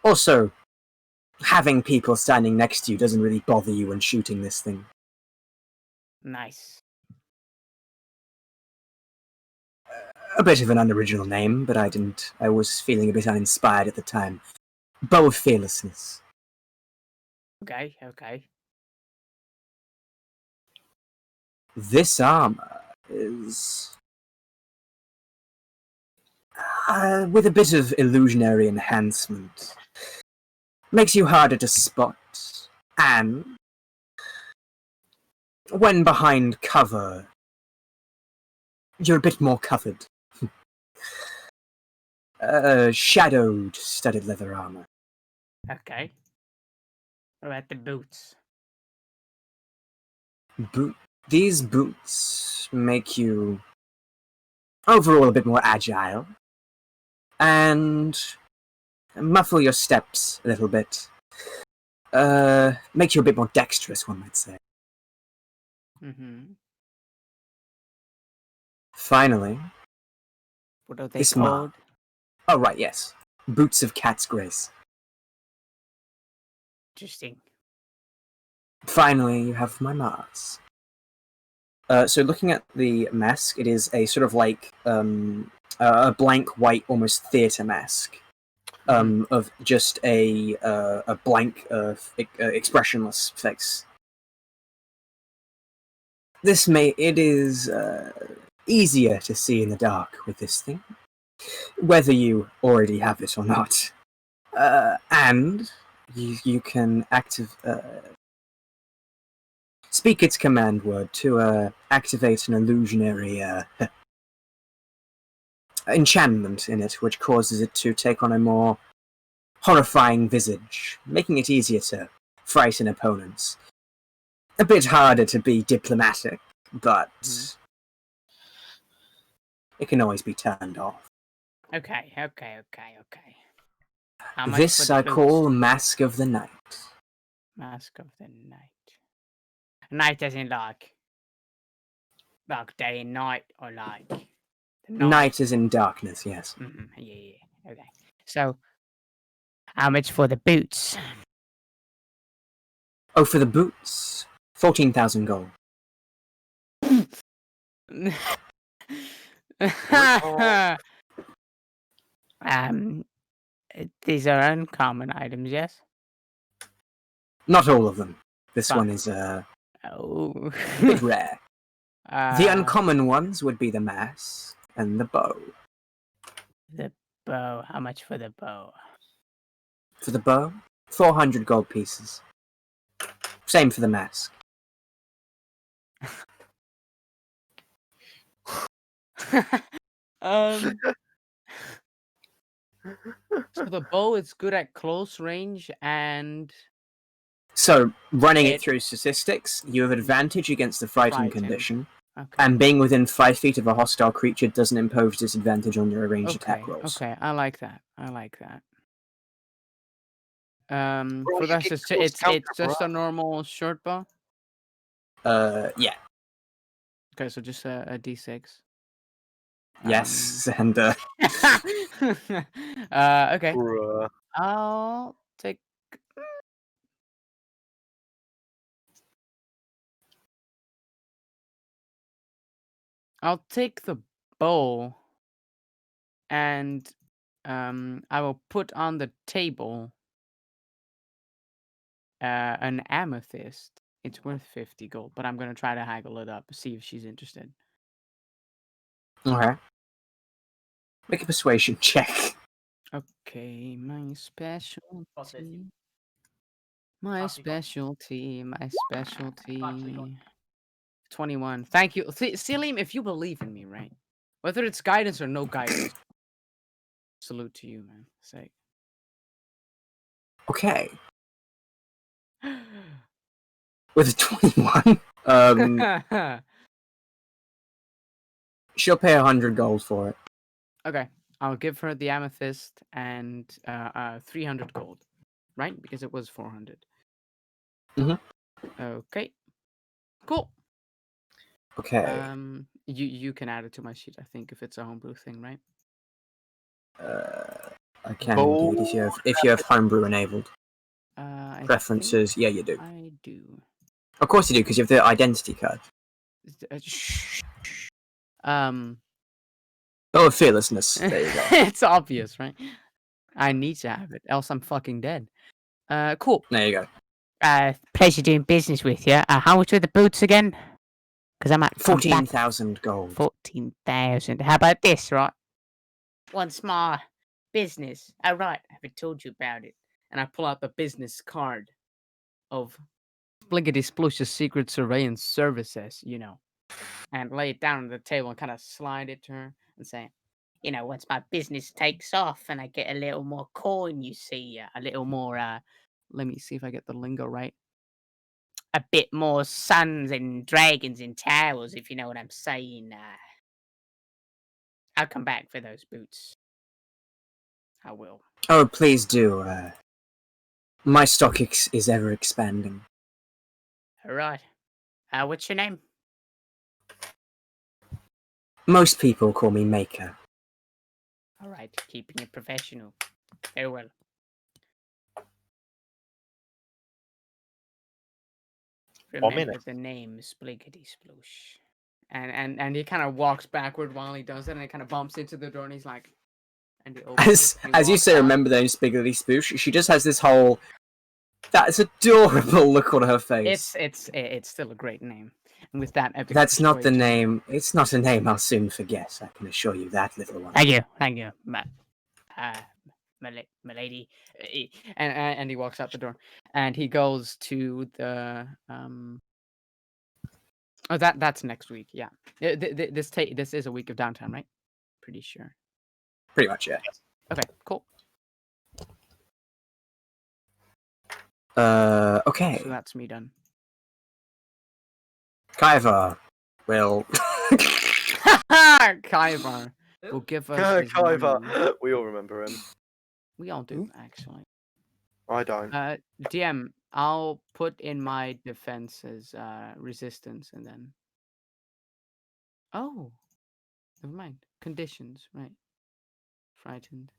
Also, having people standing next to you doesn't really bother you when shooting this thing. Nice. A bit of an unoriginal name, but I was feeling a bit uninspired at the time. Bow of Fearlessness. Okay. this armor is with a bit of illusionary enhancement. Makes you harder to spot, and when behind cover, you're a bit more covered. Shadowed studded leather armor. Okay. What about the boots? These boots make you overall a bit more agile and muffle your steps a little bit. Make you a bit more dexterous, one might say. Mm-hmm. Finally, What are they this called? oh right, yes, boots of cat's grace. Interesting. Finally, you have my Mars. So looking at the mask, it is a sort of like a blank white, almost theatre mask of just a blank, expressionless face. It is easier to see in the dark with this thing, whether you already have it or not, and you can speak its command word to activate an illusionary enchantment in it, which causes it to take on a more horrifying visage, making it easier to frighten opponents. A bit harder to be diplomatic, but it can always be turned off. Okay. How much This for the I boots? call Mask of the Night. Mask of the Night. Night as in like day and night, or like the Night is in darkness, yes. Yeah. Okay. So, how much for the boots? Oh, for the boots, 14,000 gold. These are uncommon items, yes? Not all of them. This Fuck. one is Oh. a bit rare. The uncommon ones would be the mask and the bow. The bow. How much for the bow? For the bow, 400 gold pieces. Same for the mask. So the bow is good at close range and So, running it It- through statistics, you have advantage against the frightened Frightened. condition, okay. and being within 5 feet of a hostile creature doesn't impose disadvantage on your ranged attack rolls. Okay, I like that. Bro, For you that, get it's close it's counter, just bro. a normal short bow. Yeah. Okay, so just a d6. Yes, and Okay. Bruh. I'll take. I'll take the bow, and I will put on the table an amethyst. It's worth 50 gold, but I'm gonna try to haggle it up, see if she's interested. okay. Make a persuasion check. Okay, my specialty. Actually My gone. specialty. Actually gone. 21. Thank you. Selim, if you believe in me, right? Whether it's guidance or no guidance, salute to you, man. Say. Okay. With a 21, she'll pay 100 gold for it. Okay, I'll give her the amethyst and 300 gold, right? Because it was 400. Mhm. Okay. Cool. Okay. You can add it to my sheet, I think, if it's a homebrew thing, right? I can indeed if you have homebrew enabled. I Preferences, think yeah, you do. I do. Of course you do, because you have the identity card. Oh, fearlessness. There you go. It's obvious, right? I need to have it, else I'm fucking dead. Cool. There you go. Pleasure doing business with you. How much were the boots again? Because I might come back 14,000 gold. 14,000. How about this, right? One small business. Oh, right. I haven't told you about it. And I pull out the business card of Blinkety Splosh's Secret Surveillance Services, and lay it down on the table and kind of slide it to her and say, Once my business takes off and I get a little more coin, you see, a little more, let me see if I get the lingo right. a bit more suns and dragons and towers, if you know what I'm saying. I'll come back for those boots. I will. Oh, please do. My stock is ever expanding. All right. What's your name? Most people call me Maker. All right. Keeping it professional. Very well. Remember minutes. the name Spliggity Sploosh. And he kind of walks backward while he does it, and he kind of bumps into the door, and he's like, and he opens it, and he As you walks say, out. remember the name Spiggly Spoosh? She just has this whole... That's adorable look on her face. It's still a great name. And with that epic That's not the persuasion- name. It's not a name I'll soon forget, I can assure you that, little one. Thank you. My lady. And he walks out the door, and he goes to the Oh, that's next week. Yeah, this is a week of downtime, right? Pretty sure. Pretty much, yeah. Okay, cool. Okay. So that's me done. Kaiva will... Kaivar will give us his money. Kaiva. We all remember him. We all do, actually. I don't. DM, I'll put in my defense as resistance, and then. Oh, never mind. Conditions, right? Frightened.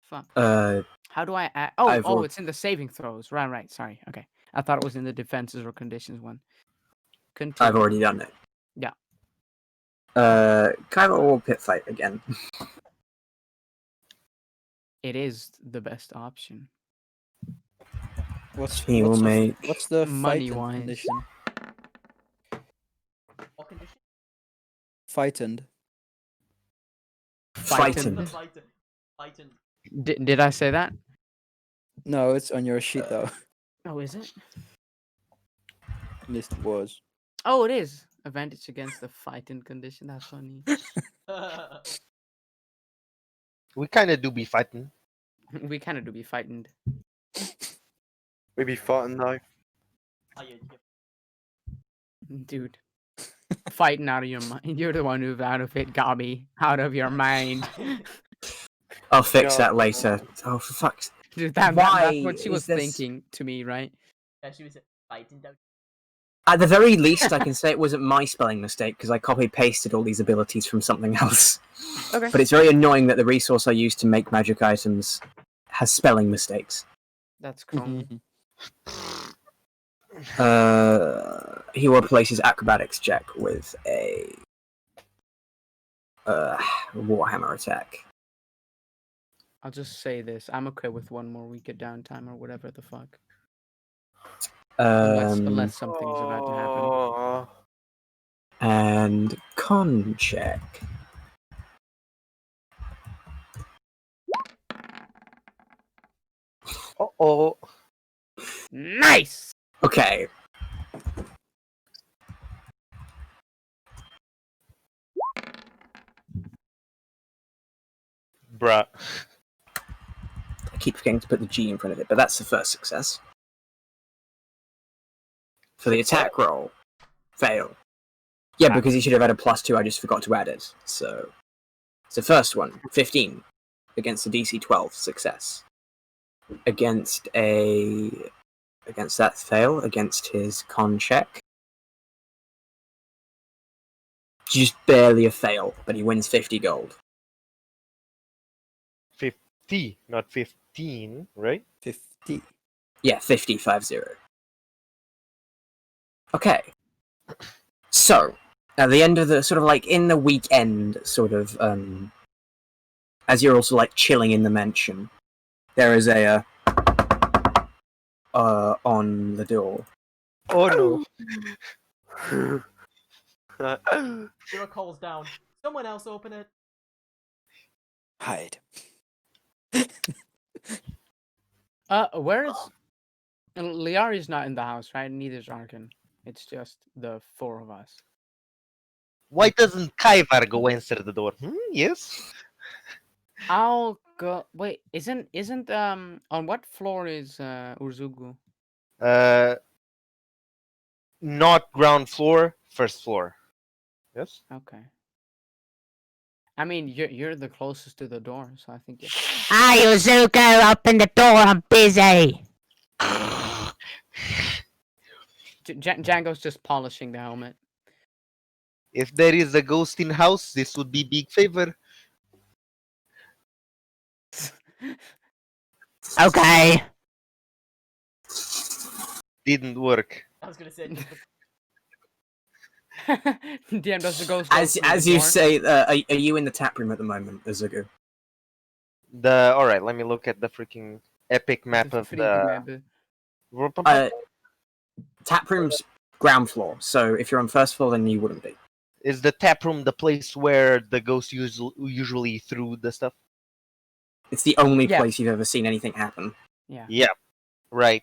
Fuck. How do I add? Oh, it's in the saving throws. Right. Sorry. Okay. I thought it was in the defenses or conditions one. Continue. I've already done it. Yeah. Kaiva will pit fight again. It is the best option. What's He will what's the- make... What's the Money-wise. condition? What condition? Frightened. Frightened. Frightened. Did I say that? No, it's on your sheet though. Oh, is it? At least it was. Oh, it is. Advantage against the fighting condition. That's funny. We kind of do be fighting. We kind of do be fighting. We be fighting though. Dude. Fighting out of your mind. You're the one who's out of it, Gobby. Out of your mind. I'll fix Yeah. that later. Oh, for fuck's... Dude, that's Why what she is was this- thinking to me, right? Yeah, she was fighting down. At the very least, I can say it wasn't my spelling mistake, because I copy-pasted all these abilities from something else. Okay. But it's very annoying that the resource I use to make magic items has spelling mistakes. That's cool. He will replace his acrobatics check with a Warhammer attack. I'll just say this. I'm okay with one more week of downtime or whatever the fuck. Unless something's about to happen. Oh, And con check. Uh-oh. Nice! Okay. Bruh. I keep forgetting to put the G in front of it, but that's the first success. For the attack roll, fail. Yeah, because he should have had a +2, I just forgot to add it. So, it's the first one, 15, against a DC 12, success. Against that fail, against his con check. Just barely a fail, but he wins 50 gold. 50, not 15, right? 50. Yeah, 50, 50. Okay. So, at the end of the, sort of like, in the weekend, sort of, as you're also, like, chilling in the mansion, there is a, on the door. Oh no. Zero calls down. Someone else open it. Hide. Where is... Liari's not in the house, right? Neither is Arkin. It's just the four of us. Why doesn't Kaivar go answer the door? Yes. I'll go... Wait, isn't on what floor is Urzugu? Not ground floor, first floor. Yes. Okay. I mean, you're the closest to the door, so I think... Hi, Uzuko, open the door, I'm busy. Django's just polishing the helmet. If there is a ghost in house, this would be big favor. Okay. Didn't work. I was gonna say. DM, does the ghost go As through the you door? say, are you in the tap room at the moment, Uzuku? All right. Let me look at the freaking epic map of the. Tap room's ground floor, so if you're on first floor, then you wouldn't be. Is the tap room the place where the ghost usually threw the stuff? It's the only Yeah. place you've ever seen anything happen. Yeah. Yeah. Right.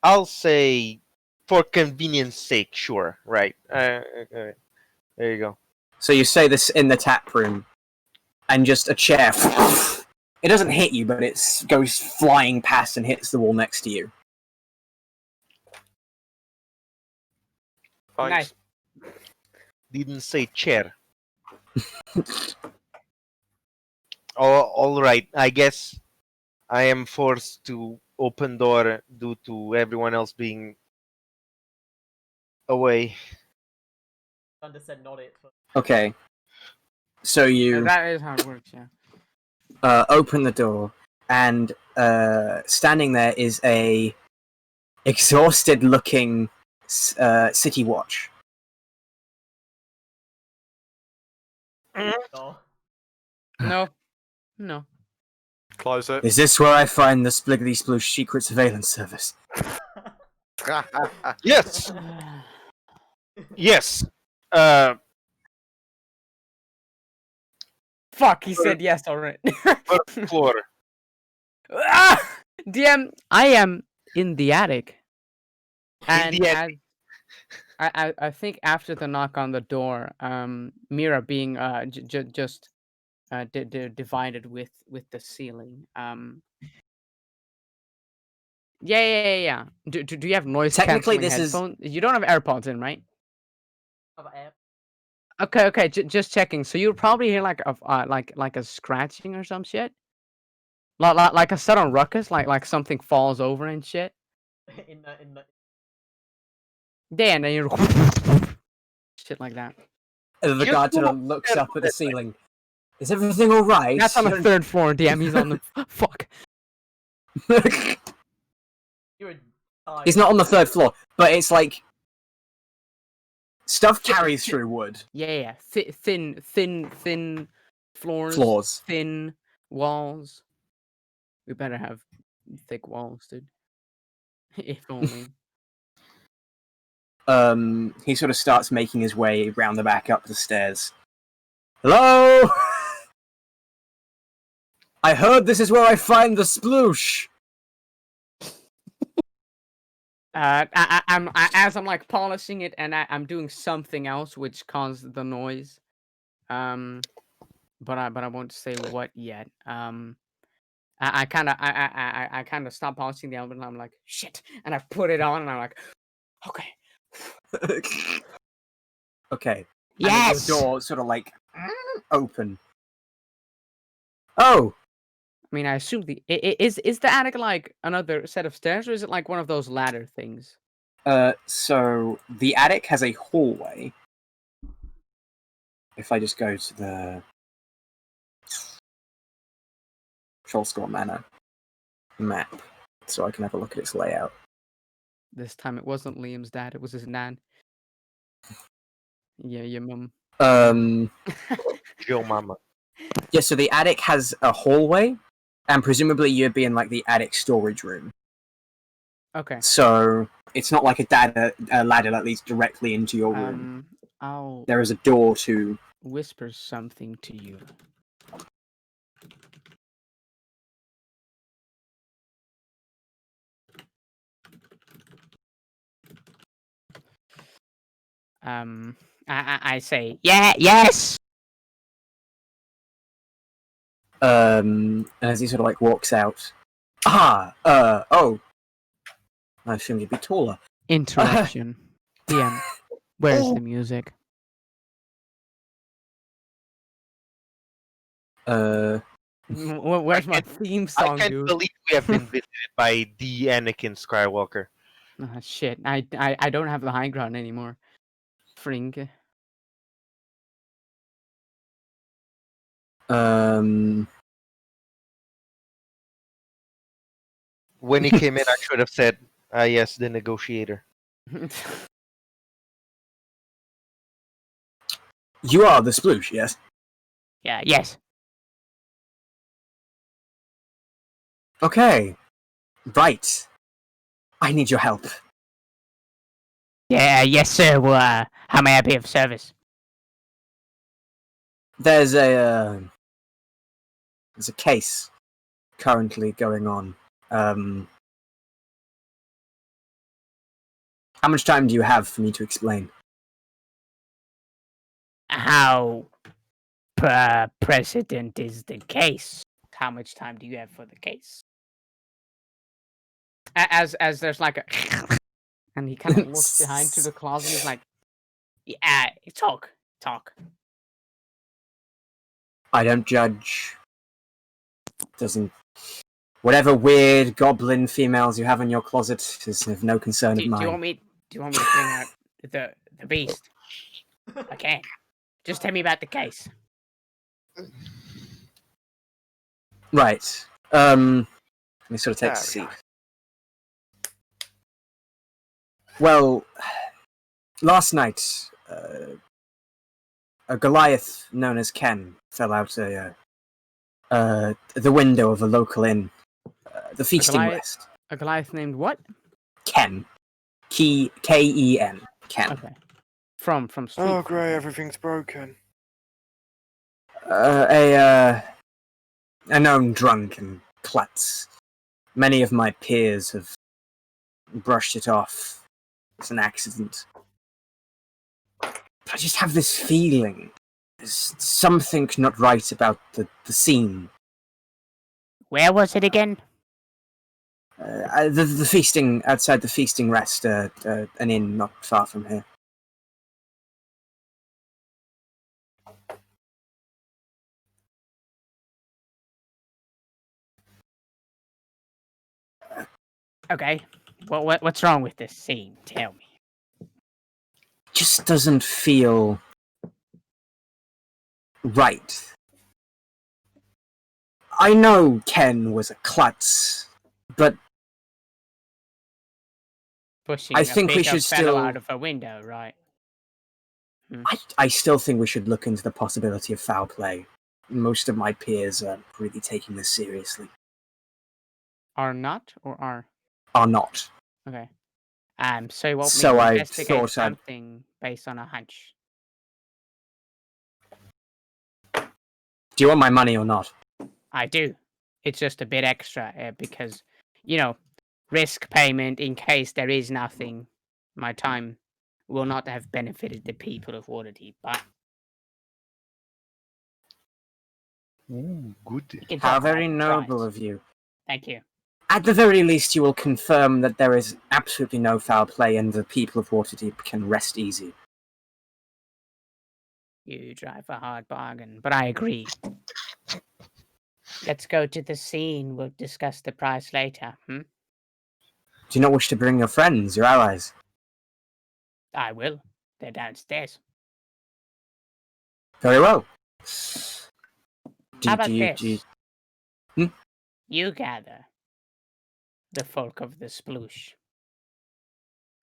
I'll say, for convenience sake, sure. Right. Okay. There you go. So you say this in the tap room, and just a chair. It doesn't hit you, but it goes flying past and hits the wall next to you. Thanks. Nice. Didn't say chair. Oh, all right. I guess I am forced to open door due to everyone else being away. Thunder said not it. Okay. So you That is how it works, yeah. open the door, and standing there is a exhausted-looking city watch. Oh. No. No. Close it. Is this where I find the Spliggity Sploosh Secret Surveillance Service? Yes. Yes. Fuck, he said yes already. First floor. DM, I am in the attic. And the attic. I think after the knock on the door, Mira being just divided with the ceiling. Yeah. Do you have noise Technically, canceling this is- headphones? You don't have AirPods in, right? Have an app. Okay. Just checking. So you'll probably hear like a scratching or some shit, like a sudden ruckus, like something falls over and shit. in the. Yeah, and then you're shit like that. The guard sort of looks up at the ceiling. Is everything all right? That's on the third floor. DM, he's on the fuck. You're tired. He's not on the third floor, but it's like stuff carries through wood. Yeah. Thin floors. Floors. Thin walls. We better have thick walls, dude. If only. He sort of starts making his way round the back up the stairs. Hello? I heard this is where I find the sploosh. I'm as I'm like polishing it, and I'm doing something else which caused the noise. But I won't say what yet. I kind of stop polishing the element, and I'm like, shit, and I put it on, and I'm like, okay. Okay. Yes. And the door sort of like open. Oh, I mean, I assume is the attic like another set of stairs, or is it like one of those ladder things? so the attic has a hallway. If I just go to the Trollscore Manor map, so I can have a look at its layout. This time it wasn't Liam's dad; it was his nan. Yeah, your mum. Joe Mama. Yeah, so the attic has a hallway, and presumably you'd be in like the attic storage room. Okay. So it's not like a ladder that leads directly into your room. I'll There is a door to. whisper something to you. I say, Yeah, yes. And as he sort of like walks out, oh, I assumed you'd be taller. interruption. DM, where's the music? Where's my theme I song, can't dude? believe we have been visited by the Anakin Skywalker. Ah, shit, I don't have the high ground anymore. Frink. When he came in, I should have said, yes, the negotiator. You are the sploosh, yes? Yeah, yes. Okay. Right. I need your help. Yeah, yes, sir. Well, how may I be of service? There's a case currently going on. How much time do you have for me to explain? How precedent is the case? How much time do you have for the case? As there's like a, and he kind of looks behind to the closet. He's like, Yeah, talk. I don't judge. Doesn't. Whatever weird goblin females you have in your closet is of no concern of Do mine. you want me to bring out the beast? Okay. Just tell me about the case. Right. Let me sort of take a seat. Well, last night, a Goliath known as Ken fell out the window of a local inn. The Feasting Rest. a Goliath named what? Ken. K-E-N. Ken. Okay. From Street. Oh, great, everything's broken. A known drunk and klutz. Many of my peers have brushed it off. It's an accident. But I just have this feeling. There's something not right about the scene. Where was it again? The feasting, outside the Feasting Rest, an inn not far from here. Okay. What's wrong with this scene? Tell me. Just doesn't feel right. I know Ken was a klutz, but Pushing I think a we bigger should fellow still. out of a window, right? I still think we should look into the possibility of foul play. Most of my peers are really taking this seriously. Are not or are? Are not. Okay. So you want me So to I investigate thought I'd- something based on a hunch? Do you want my money or not? I do. It's just a bit extra because, risk payment in case there is nothing. My time will not have benefited the people of Waterdeep, but Ooh, good. we can How talk about very the noble price. of you. Thank you. At the very least, you will confirm that there is absolutely no foul play and the people of Waterdeep can rest easy. You drive a hard bargain, but I agree. Let's go to the scene. We'll discuss the price later. Do you not wish to bring your friends, your allies? I will. They're downstairs. Very well. How about this? Hmm? You gather the folk of the sploosh.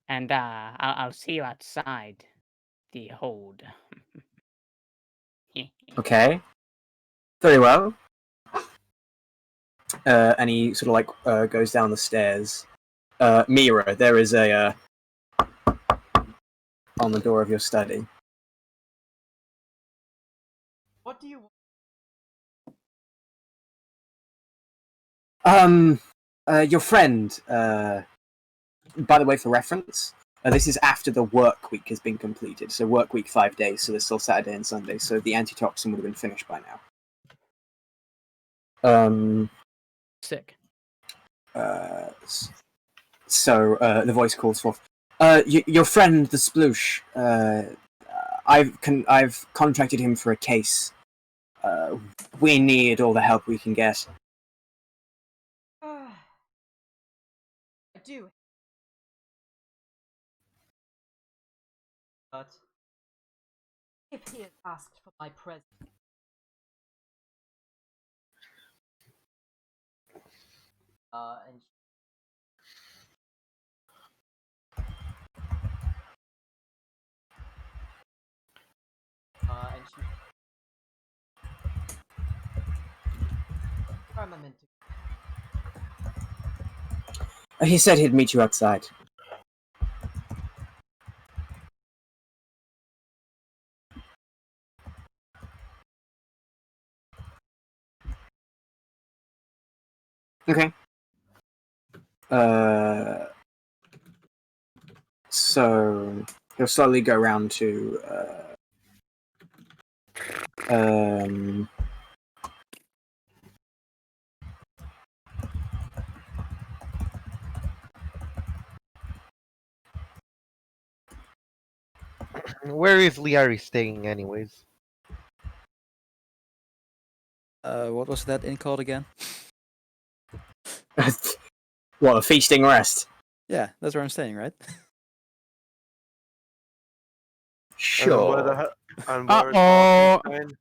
And I'll see you outside the hold. Okay. Very well. And he sort of like goes down the stairs Mira, there is a on the door of your study. What do you want? Your friend, by the way, for reference, this is after the work week has been completed. So work week 5 days, so there's still Saturday and Sunday, so the antitoxin would have been finished by now. Sick. So the voice calls forth. Your friend, the Sploosh, I've contracted him for a case. We need all the help we can get. I do. But if he had asked for my presence, and she, where am I meant to? He said he'd meet you outside. Okay. So he'll slowly go around to Where is Liari staying, anyways? What was that inn called again? what, a feasting rest? Yeah, that's where I'm staying, right? Sure. And where is Harkin staying?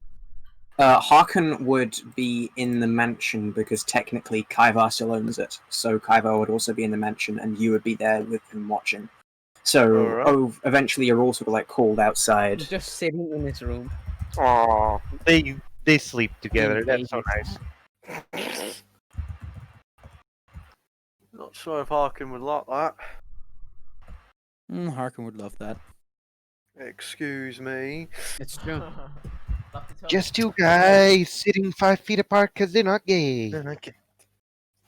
Harkin would be in the mansion because technically Kaivar still owns it. So Kaivar would also be in the mansion, and you would be there with him watching. So Alright. eventually you're all sort of like called outside. Just sitting in his room. Oh, they sleep together. Being That's so babies. nice. Not sure if Harkin would like that. Harkin would love that. Excuse me. It's true. Love to tell Just two guys sitting 5 feet apart because they're not gay. Okay.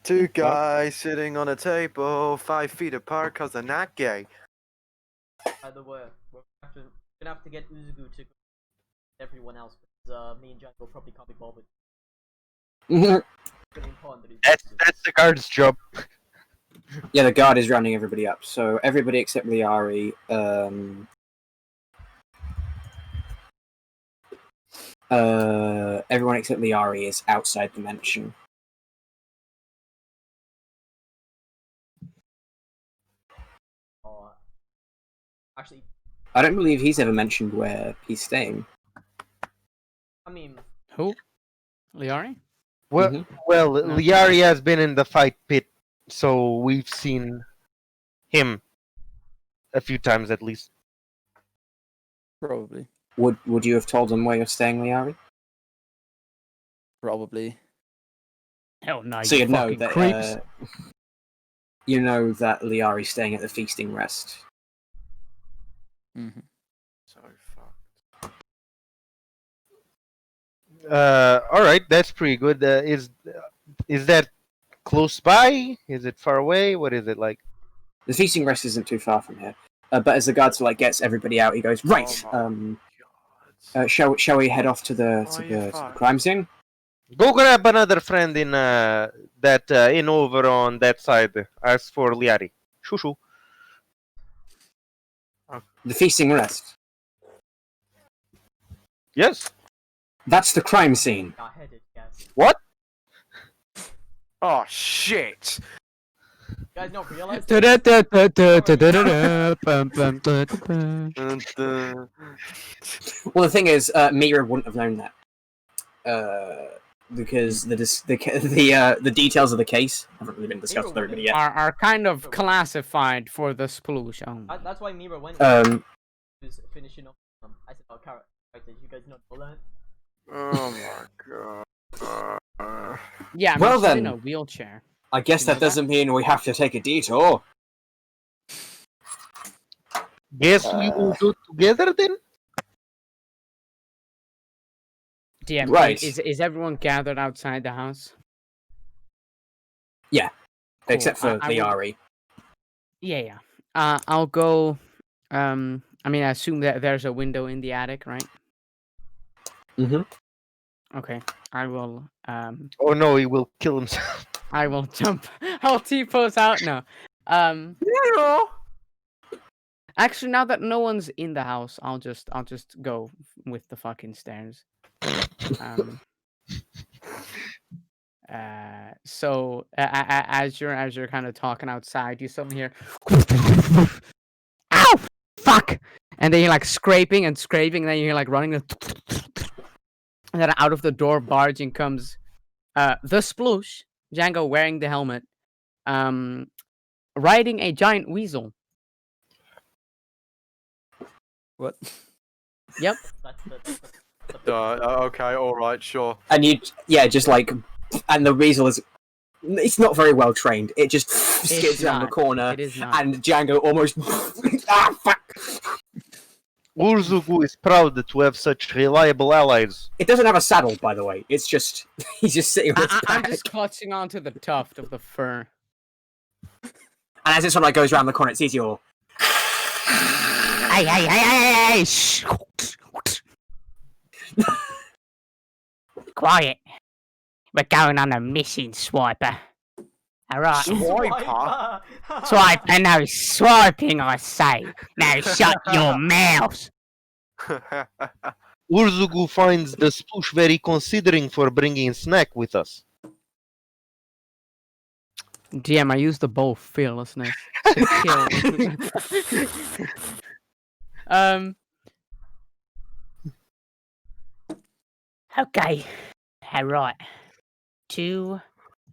Two guys sitting on a table 5 feet apart because they're not gay. By the way, we're gonna have to get Uzugu to everyone else because me and Django probably can't be bothered. It's really important that he's That's the guard's job. Yeah, the guard is rounding everybody up. So everybody except Liari, everyone except Liari is outside the mansion. actually, I don't believe he's ever mentioned where he's staying. I mean, Who? Liari? Well, Liari has been in the fight pit, so we've seen him a few times at least. Probably. Would you have told him where you're staying, Liari? Probably. Hell no, So you you'd know fucking that creeps. you know that Liari's staying at the feasting rest. Mm-hmm. So fucked. All right, that's pretty good. Is that close by? Is it far away? What is it like? The feasting rest isn't too far from here. But as the guard sort of like gets everybody out, he goes, right. Shall we head off to the crime scene? Go grab another friend in that inn over on that side. As for Liari, shoo. The feasting rest. Yes. That's the crime scene. got headed, yes. What? Oh shit! You guys not realize Well, the thing is, Mira wouldn't have known that. Because the details of the case haven't really been discussed with everybody yet. Are kind of classified for the sploosh only. That's why Mira went. Was finishing off. I said, "Oh, carrot, you guys not know that." Oh my god. Yeah, I mean, Well she's then. in a wheelchair. I guess You know that doesn't mean we have to take a detour. Guess we will do together then. DM, Right. is everyone gathered outside the house? Yeah, Cool. except for I the will- RE. Yeah. I'll go. I mean, I assume that there's a window in the attic, right? Mhm. Okay. I will. Oh no, he will kill himself. I will jump. I'll T-pose out. No. Actually, now that no one's in the house, I'll just go with the fucking stairs. So as you're kind of talking outside, you suddenly hear, "Ow, fuck!" And then you're like scraping, and then you're like running, and then out of the door barging comes the Sploosh, Django wearing the helmet, riding a giant weasel. What? Yep. Okay, all right, sure. And just like, and the weasel is, it's not very well trained. It just skids around the corner, It is not. and Django almost, fuck! Urzugu is proud to have such reliable allies. It doesn't have a saddle, by the way. It's just, he's just sitting on its I'm back. just clutching onto the tuft of the fur. And as it sort of like goes around the corner, it sees you all. Hey, shh. Quiet. We're going on a mission, Swiper. Alright. Swiper? Swiper, no swiping, I say. Now shut your mouth. Urzugu finds the Sploosh very considering for bringing snack with us. DM, I use the bow of fearlessness to kill. Okay. Alright. To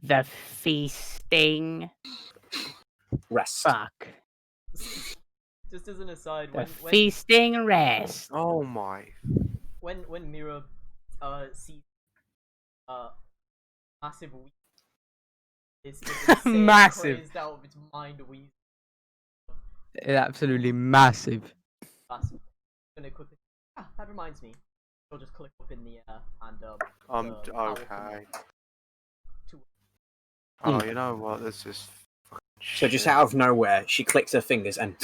the feasting. Rest. Fuck. Just as an aside, The feasting rest. Oh my. when Mira sees massive weasel, it's Massive. crazed out of its mind weasel. Absolutely massive. Massive. Gonna quickly. That reminds me. I'll just click up in the air and Okay. Two. Oh, you know what? This is. So just out of nowhere, she clicks her fingers, and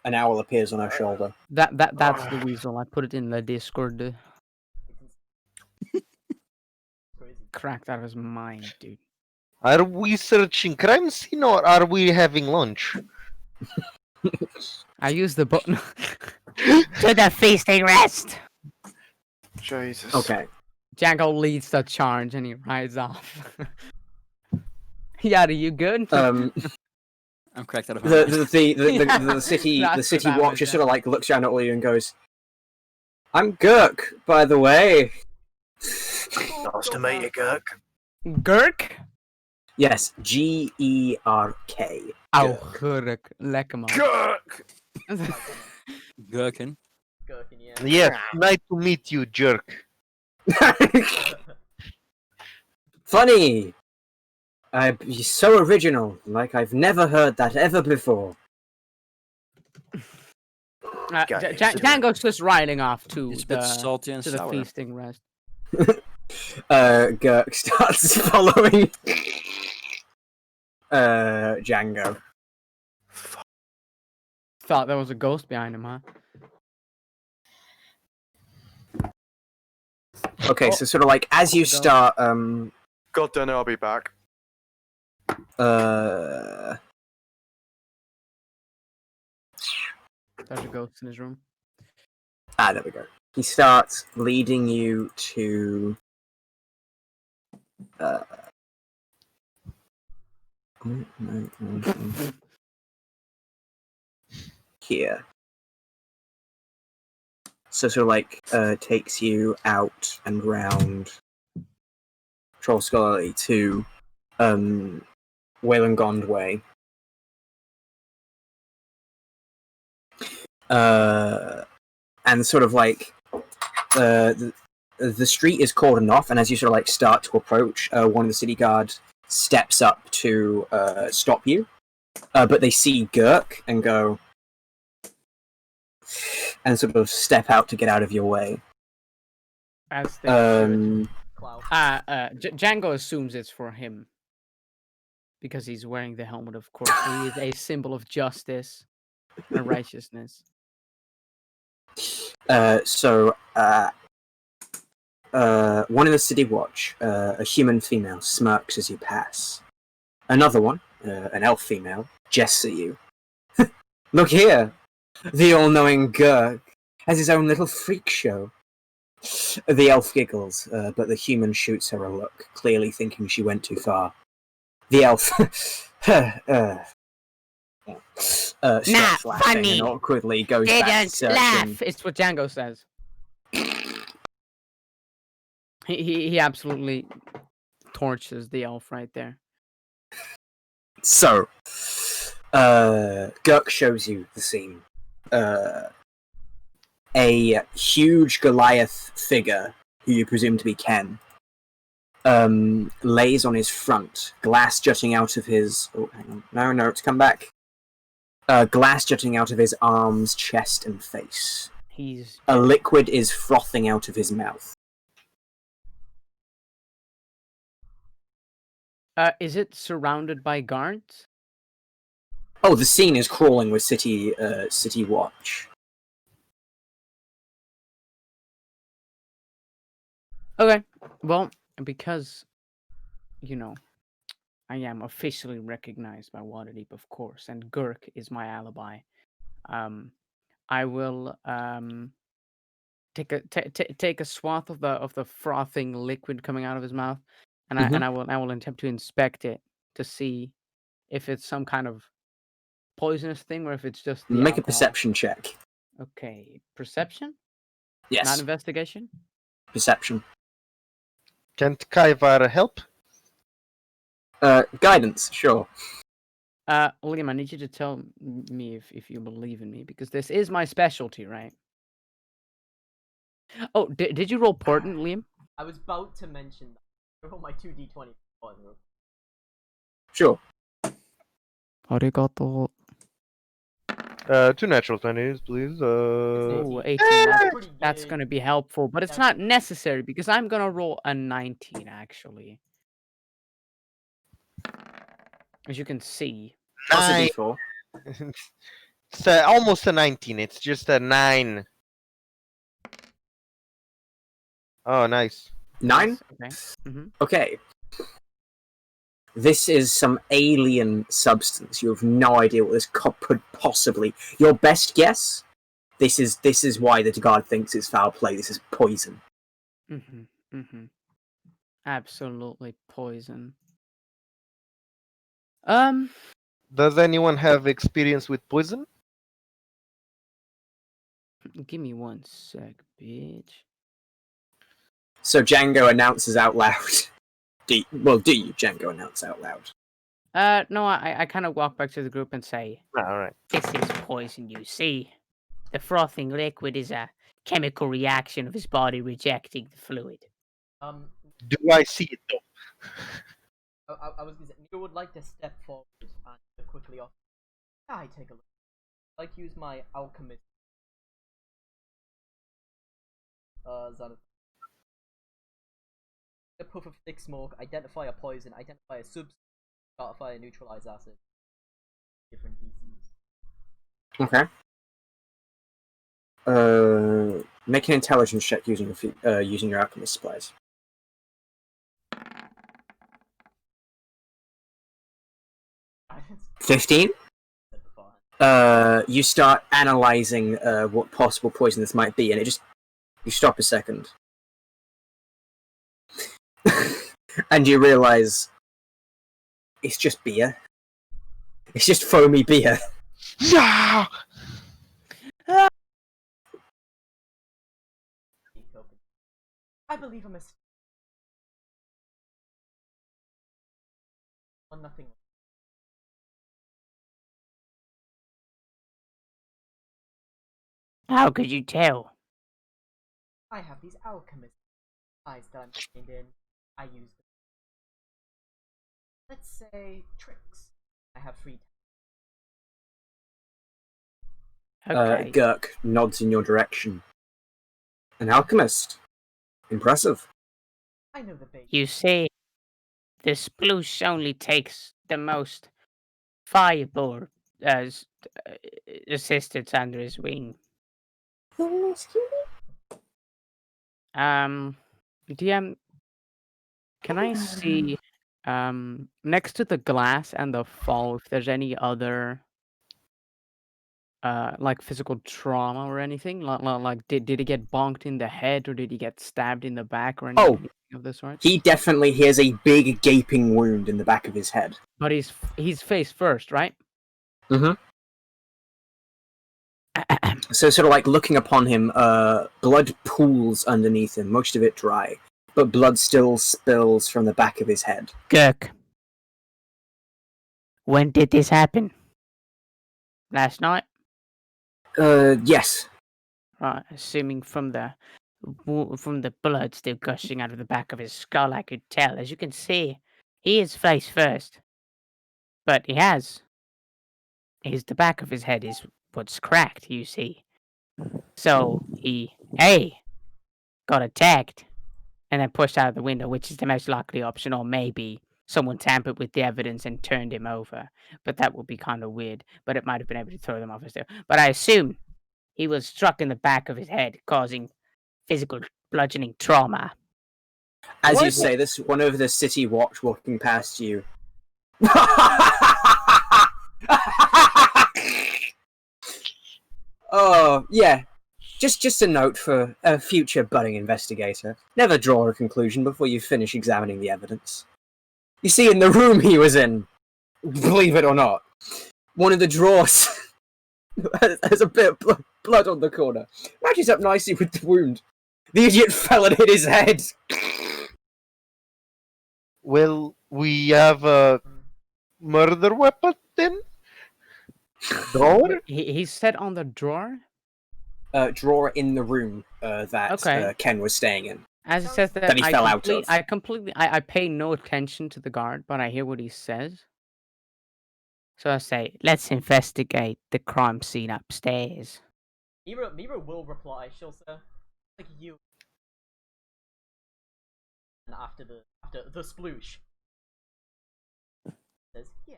an owl appears on her shoulder. That's the weasel. I put it in the Discord. Crazy. Cracked out of his mind, dude. Are we searching crime scene or are we having lunch? I used the button. To the feasting rest. Jesus. Okay. Django leads the charge and he rides off. Yada, you good? I'm cracked out of my The mind. the city That's the city what that watcher was, sort of like looks around at all you and goes, "I'm Gurk, by the way." Nice to meet you, Kirk. Gurk? Yes, Gerk. Oh, Gurk. Lekker man. Kirk! Gherkin. Gherkin, yeah. Yes, nice to meet you, jerk. Funny. You're so original. Like I've never heard that ever before. Django's just riding off to It's a bit salty and to the sour. feasting rest. Gurk starts following Django. Thought there was a ghost behind him, huh? Okay, so sort of like as you start God damn it, I'll be back. uh There's a ghost in his room. there we go. He starts leading you to here. So sort of like takes you out and round Troll Scholarly to Wayland Way. And sort of like the street is cordoned off, and as you sort of like start to approach, one of the city guards steps up to stop you. But they see Gurk and go, and sort of step out to get out of your way. As they should. Cloud. Django assumes it's for him. Because he's wearing the helmet, of course. He is a symbol of justice and righteousness. One in the city watch, a human female, smirks as you pass. Another one, an elf female, jests at you. Look here! The all-knowing Gurk has his own little freak show. The elf giggles, but the human shoots her a look, clearly thinking she went too far. The elf stops laughing funny. and awkwardly goes back to Didn't searching. laugh. It's what Django says. He absolutely torches the elf right there. So, Gurk shows you the scene. A huge Goliath figure, who you presume to be Ken, lays on his front, glass jutting out of his... Oh, hang on. No, it's come back. Glass jutting out of his arms, chest, and face. A liquid is frothing out of his mouth. Is it surrounded by guards? Oh, the scene is crawling with city watch. Okay, well, because, you know, I am officially recognized by Waterdeep, of course, and Gurk is my alibi. I will take a swath of the frothing liquid coming out of his mouth, and I will attempt to inspect it to see if it's some kind of poisonous thing or if it's just the Make alcohol. a perception check. Okay, perception? Yes. Not investigation? Perception. Can't Kaivar help? Guidance, sure. Liam, I need you to tell me if you believe in me, because this is my specialty, right? Oh, did you roll Portent, Liam? I was about to mention that. I rolled my 2d20. Sure. Arigato. 2 natural 20s, please. Ooh, 18. That's going to be helpful, but it's not necessary because I'm going to roll a 19, actually. As you can see. Plus a d4. It's almost a 19. It's just a 9. Oh, nice. 9? Okay. Mm-hmm. Okay. This is some alien substance. You have no idea what this could possibly... Your best guess? This is why the guard thinks it's foul play. This is poison. Mm-hmm. Mm-hmm. Absolutely poison. Does anyone have experience with poison? Give me one sec, bitch. So Django announces out loud. Do you, Django, announce out loud? No, I kind of walk back to the group and say, Alright. This is poison, you see. The frothing liquid is a chemical reaction of his body rejecting the fluid. Do I see it though? I was gonna say, you would like to step forward and quickly off. I take a look. I'd like to use my alchemist. Zana. A puff of thick smoke, identify a poison, identify a substance, identify a neutralize acid. Different DCs. Okay. Make an intelligence check using your alchemist supplies. Guidance. 15? You start analyzing what possible poison this might be, and you stop a second. And you realize it's just beer. It's just foamy beer. Yeah! I believe I'm a... One nothing. How could you tell? I have these alchemist eyes that I'm trained in. I use them. Let's say tricks. I have free. Okay. Gurk nods in your direction. An alchemist. Impressive. I know the bait. You see, the sploosh only takes the most fireball as assistants under his wing. DM, can I see next to the glass and the fall if there's any other like physical trauma or anything? Like did he get bonked in the head or did he get stabbed in the back or anything of the sort? He definitely has a big gaping wound in the back of his head. But he's face first, right? Mm-hmm. So sort of like looking upon him, blood pools underneath him, most of it dry, but blood still spills from the back of his head. Gurk. When did this happen? Last night? Yes. Right, assuming from the blood still gushing out of the back of his skull, I could tell. As you can see, he is face first. But the back of his head is what's cracked, you see. So he, got attacked and then pushed out of the window, which is the most likely option, or maybe someone tampered with the evidence and turned him over. But that would be kind of weird, but it might have been able to throw them off still. But I assume he was struck in the back of his head, causing physical bludgeoning trauma. As you say this, one of the city watch walking past you. Oh, yeah. Just a note for a future budding investigator. Never draw a conclusion before you finish examining the evidence. You see, in the room he was in, believe it or not, one of the drawers has a bit of blood on the corner. Matches up nicely with the wound. The idiot fell and hit his head. Well, we have a murder weapon then? Drawer? He said on the drawer? Drawer in the room that Ken was staying in. As it says that he fell out of. I pay no attention to the guard, but I hear what he says. So I say, let's investigate the crime scene upstairs. Mira will reply. She'll say, like you. And after the sploosh. Says, yeah.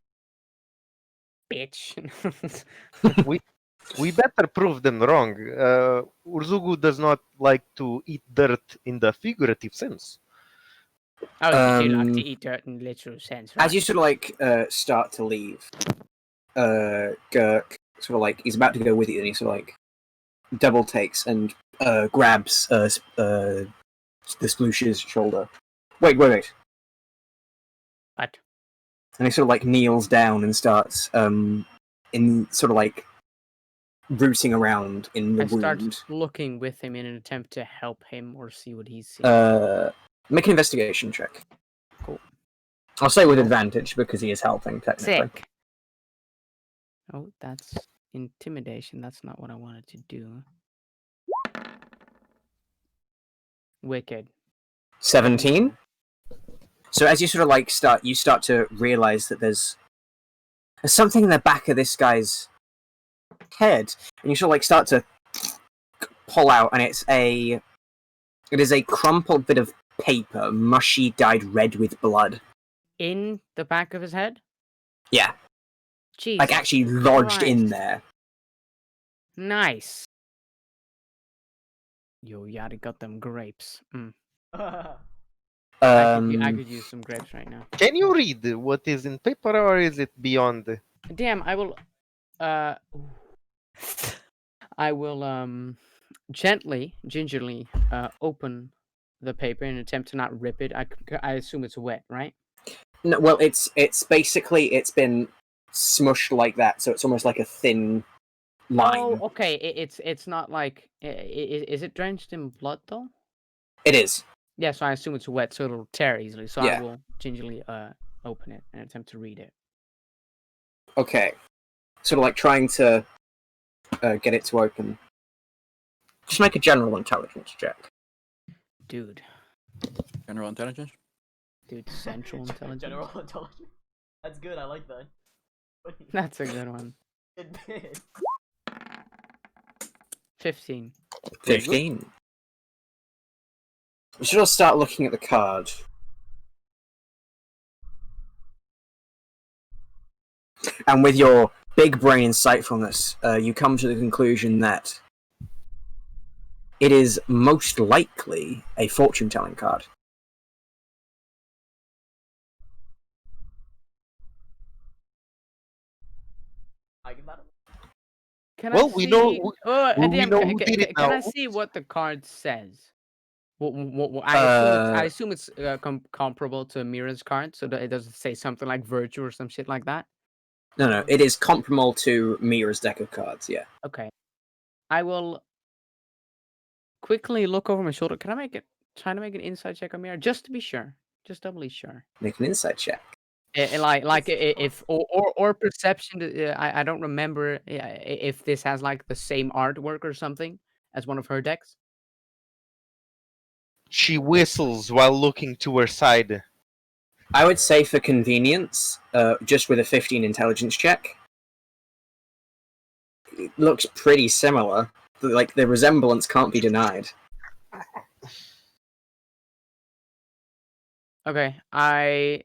Bitch. We better prove them wrong. Urzugu does not like to eat dirt in the figurative sense. Oh, you do like to eat dirt in literal sense, right? As you sort of like start to leave, Gurk sort of like he's about to go with you, and he sort of like double takes and grabs the sploosh's shoulder. Wait. What? And he sort of like kneels down and starts in sort of like rooting around in the wound. I start looking with him in an attempt to help him or see what he's seeing. Make an investigation check. Cool. I'll say with advantage because he is helping technically. Sick. Oh, that's intimidation. That's not what I wanted to do. Wicked. 17. So as you sort of like start to realize that there's something in the back of this guy's head, and you sort of like start to pull out, and it is a crumpled bit of paper, mushy, dyed red with blood. In the back of his head? Yeah. Jesus like actually lodged Christ. in there. Nice. Yo, Yadi got them grapes. I could use some grapes right now. Can you read what is in paper, or is it beyond? Damn, I will gently, gingerly open the paper in an attempt to not rip it. I assume it's wet, right? No, well, it's basically it's been smushed like that, so it's almost like a thin line. Oh, okay. It's not like is it drenched in blood though? It is. Yeah, so I assume it's wet, so it'll tear easily. So Yeah. I will gingerly open it and attempt to read it. Okay. Sort of like trying to get it to open. Just make a general intelligence check. Dude. General intelligence? Dude, central intelligence. General intelligence. That's good. I like that. That's a good one. It did. 15. 15. We should all start looking at the card. And with your big brain insightfulness, you come to the conclusion that it is most likely a fortune-telling card. I give that a... Can Well, I see... we know. Oh, we DM, know who did it can now. I see what the card says? I assume it's comparable to Mira's card, so that it doesn't say something like virtue or some shit like that. No, it is comparable to Mira's deck of cards, yeah. Okay. I will quickly look over my shoulder. Can I try to make an insight check on Mira, just to be sure, just doubly sure. Make an insight check. If or perception. I don't remember if this has like the same artwork or something as one of her decks. She whistles while looking to her side. I would say for convenience, just with a 15 intelligence check, it looks pretty similar. Like, the resemblance can't be denied. Okay, I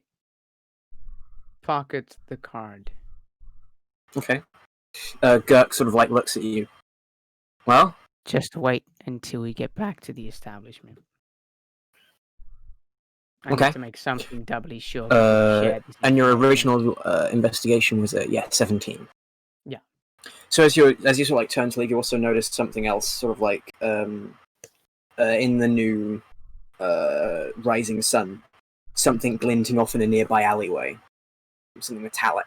pocket the card. Okay. Gurk sort of like looks at you. Well? Just wait until we get back to the establishment. I Okay. need to make something doubly sure. And your original investigation was 17. Yeah. So as you sort of like turn to leave, you also noticed something else, sort of like in the new rising sun, something glinting off in a nearby alleyway, something metallic.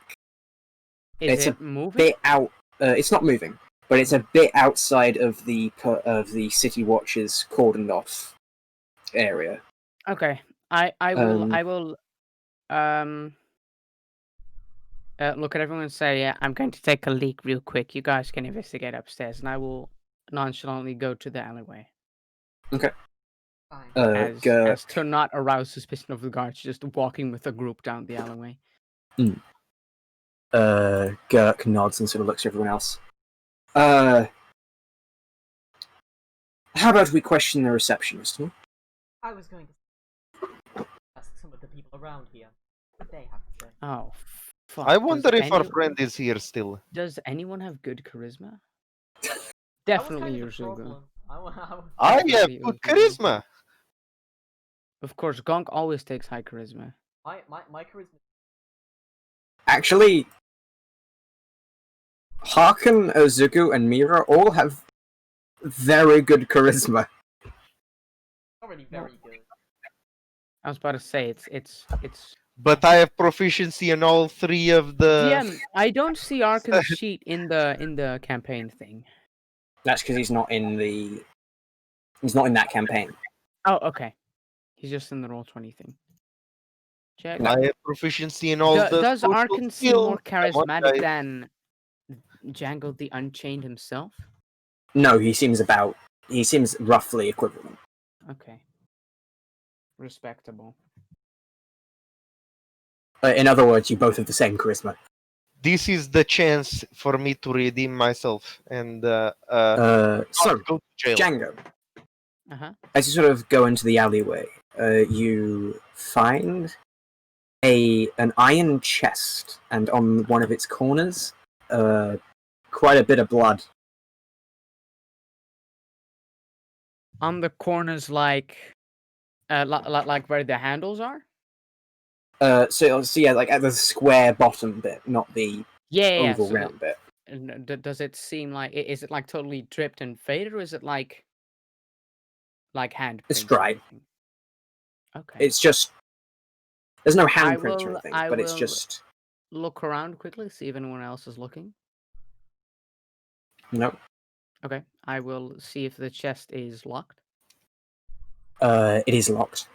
Is it moving? Bit out. It's not moving, but it's a bit outside of the City Watch's cordoned off area. Okay. I will look at everyone and say, yeah, I'm going to take a leak real quick. You guys can investigate upstairs, and I will nonchalantly go to the alleyway. Okay. Fine. As to not arouse suspicion of the guards, just walking with a group down the alleyway. Gurk nods and sort of looks at everyone else. How about we question the receptionist? Huh? I was going to ask some of the people around here what they have to say. Oh, fuck. I wonder if our friend is here still. Does anyone have good charisma? That was Definitely kind of the yours, Ugo. problem. I have Definitely good Ugo. charisma. Of course, Gonk always takes high charisma. My charisma. Actually, Harken, Ozugu, and Mira all have very good charisma. Already very good. I was about to say it's. But I have proficiency in all three of the. DM, I don't see Arkan's sheet in the campaign thing. That's because he's not in that campaign. Oh, okay. He's just in the Roll20 thing. Check. I have proficiency in all the. Does social Arkan seem skills. more Come on, charismatic guys. than Django the Unchained himself? No, he seems roughly equivalent. Okay. Respectable. In other words, you both have the same charisma. This is the chance for me to redeem myself and So, go to jail. Django, Uh-huh. as you sort of go into the alleyway, you find an iron chest, and on one of its corners, quite a bit of blood. On the corners, like where the handles are? So yeah, like at the square bottom bit, not the Yeah. oval So round bit. does it seem like is it like totally dripped and faded, or is it like hand? It's dry. Okay. It's just there's no I handprint or will- anything, I but it's will- just Look around quickly, see if anyone else is looking. no. Okay. I will see if the chest is locked. It is locked.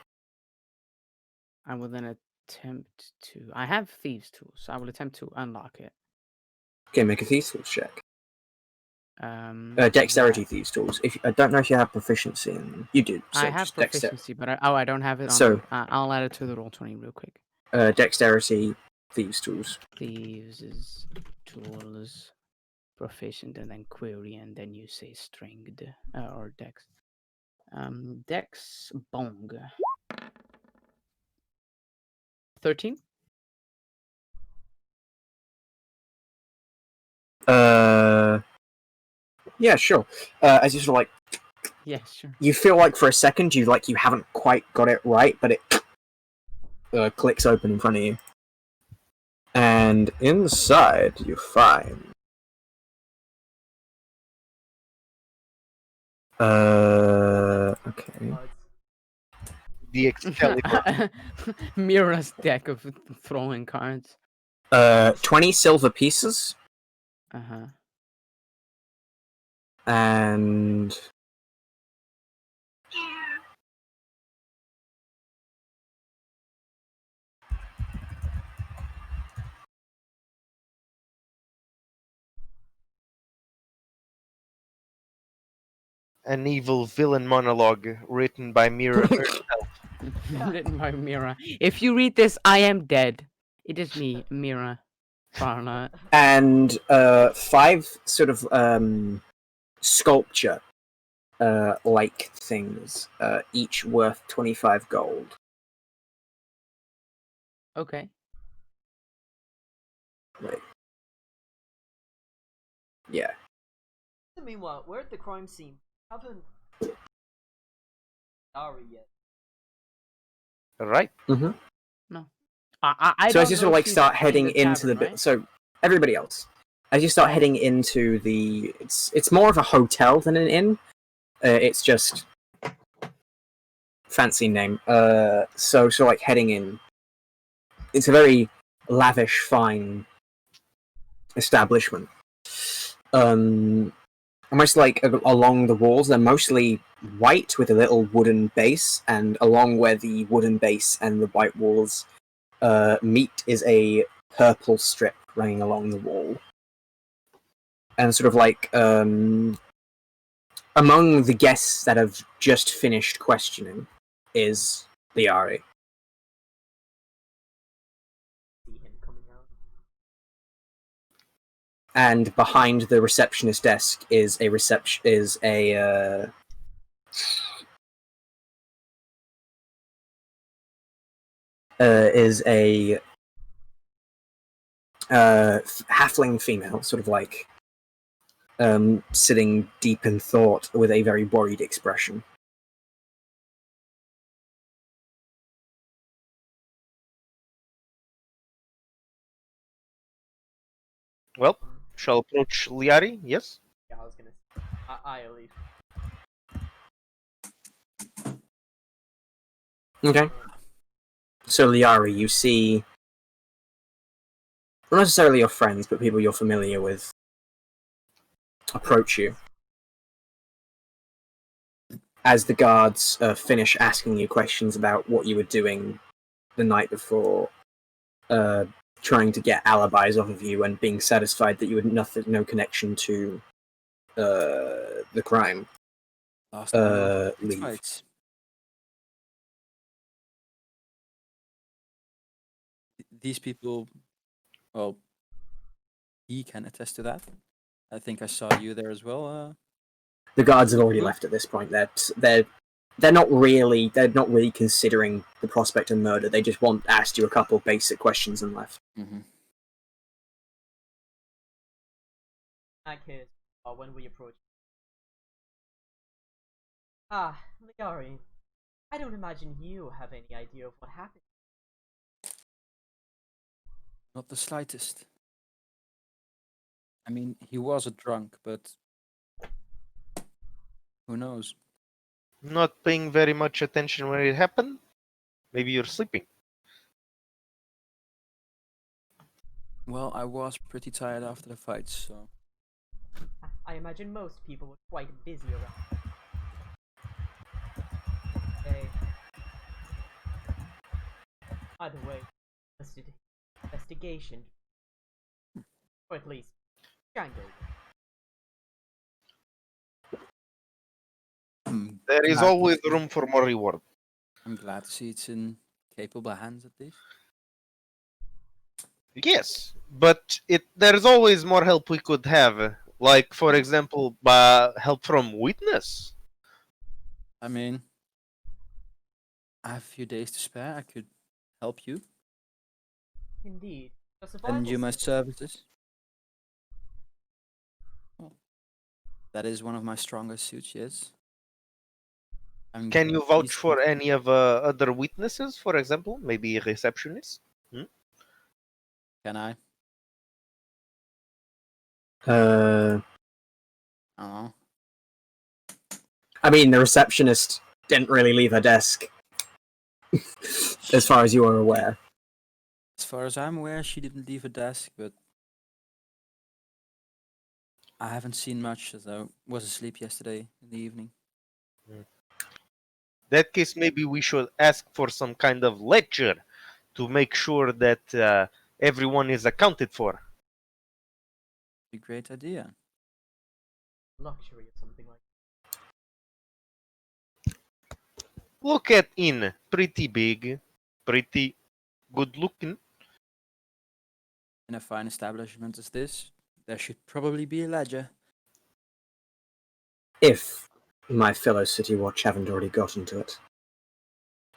I will then attempt to. I have thieves' tools, so I will attempt to unlock it. Okay, make a thieves tools check. yeah. Dexterity thieves tools. I don't know if you have proficiency in them. You do. So I have just dexterity. proficiency, but I don't have it on. So- I'll add it to the Roll20 real quick. Dexterity thieves tools. Thieves' tools. proficient, and then query, and then you say stringed or dex. Dex bong. 13. Yeah, sure. As you sort of like, Yeah, sure. you feel like for a second you haven't quite got it right, but it clicks open in front of you, and inside you find okay. The Excalibur. Mira's deck of throwing cards. 20 silver pieces Uh-huh. and An evil villain monologue written by Mira herself. Written by Mira. If you read this, I am dead. It is me, Mira Farnat. and 5 sort of sculpture like things, each worth 25 gold. Okay. Right. Yeah. Meanwhile, we're at the crime scene. Haven't Ari yet. Right. Mm-hmm. No. I So don't as you sort of know like she's start in heading into the tavern, right? so everybody else, as you start heading into the, it's more of a hotel than an inn. It's just fancy name. So like heading in, it's a very lavish, fine establishment. Almost like along the walls, they're mostly white with a little wooden base, and along where the wooden base and the white walls meet is a purple strip running along the wall. And sort of like among the guests that have just finished questioning is Liari. See him coming out. And behind the receptionist desk is a halfling female, sort of like sitting deep in thought with a very worried expression. Well, shall approach Liari, yes? Yeah, I was gonna say. I leave. Okay. So Liari, you see not necessarily your friends, but people you're familiar with approach you. As the guards finish asking you questions about what you were doing the night before, trying to get alibis off of you and being satisfied that you had no connection to the crime, Last time leave. fights. These people, well, he can attest to that. I think I saw you there as well. The guards have already left at this point. They're not really considering the prospect of murder. They just asked you a couple basic questions and left. Mm-hmm. In that case, when we approach. Ah, Liari. I don't imagine you have any idea of what happened. Not the slightest. I mean, he was a drunk, but who knows? Not paying very much attention when it happened? Maybe you're sleeping. Well, I was pretty tired after the fight, so... I imagine most people were quite busy around. Okay. Either way, investigation. Or at least, Django. There is always room for more reward. I'm glad to see it's in capable hands at least. Yes, but there's always more help we could have Like, for example, help from witness. I mean, I have a few days to spare. I could help you. Indeed. A Lend you my survival skill. services. Well, that is one of my strongest suits, yes. Can you vouch decent. for any of other witnesses, for example? Maybe a receptionist? Can I? Oh. I mean, the receptionist didn't really leave her desk, as far as you are aware. As far as I'm aware, she didn't leave her desk, but I haven't seen much as I was asleep yesterday in the evening. That case, maybe we should ask for some kind of ledger to make sure that everyone is accounted for. A great idea. Luxury or something like Look at Inn. Pretty big, pretty good looking. In a fine establishment as this, there should probably be a ledger. If my fellow City Watch haven't already gotten to it.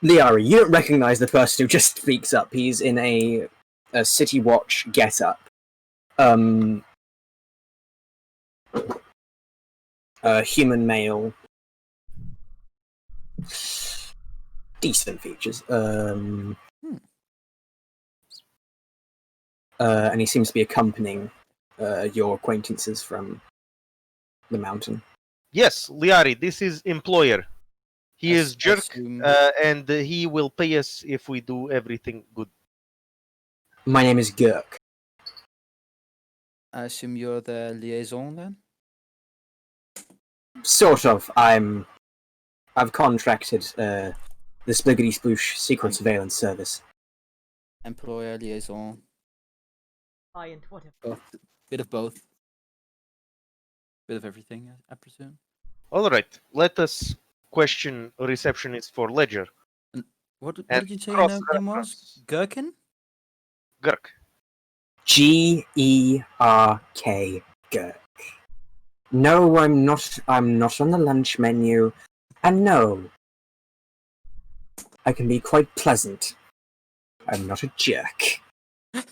Liari, you don't recognize the person who just speaks up. He's in a City Watch get-up. Human male. Decent features. And he seems to be accompanying your acquaintances from the mountain. Yes, Liari, this is employer. He is jerk, assume- and he will pay us if we do everything good. My name is Gurk. I assume you're the liaison then? Sort of. I've contracted the Spliggity Sploosh Secret Surveillance Service. Employer, liaison, client, whatever. bit of both. Bit of everything, I presume. All right, let us question a receptionist for ledger. What And did you say your name was? cross-reference. Gherkin? Gurk. G-E-R-K. Gurk. No, I'm not on the lunch menu. And no, I can be quite pleasant. I'm not a jerk. That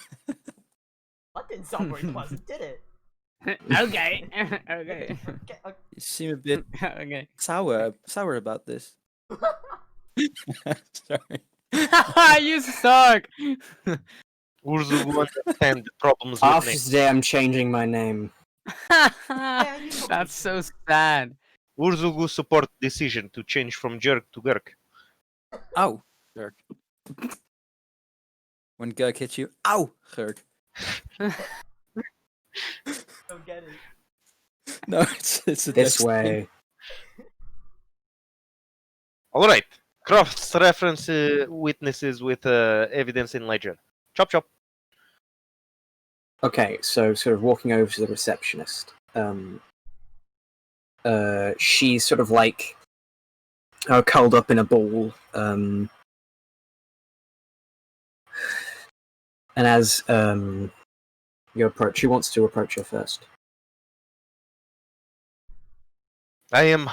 didn't sound very pleasant, did it? Okay. Okay. You seem a bit Okay. sour about this. Sorry. You suck. Urzu will understand the problems with After names. today, I'm changing my name. That's so sad. Urzugu support decision to change from jerk to Gurk. Ow, Gurk. When Gurk hits you, ow, Gurk. Don't get it. No, it's a This Dutch thing. way. All right, cross-reference witnesses with evidence in ledger. Chop chop. Okay, so sort of walking over to the receptionist. She's sort of like curled up in a ball. And as you approach, she wants to approach her first. I am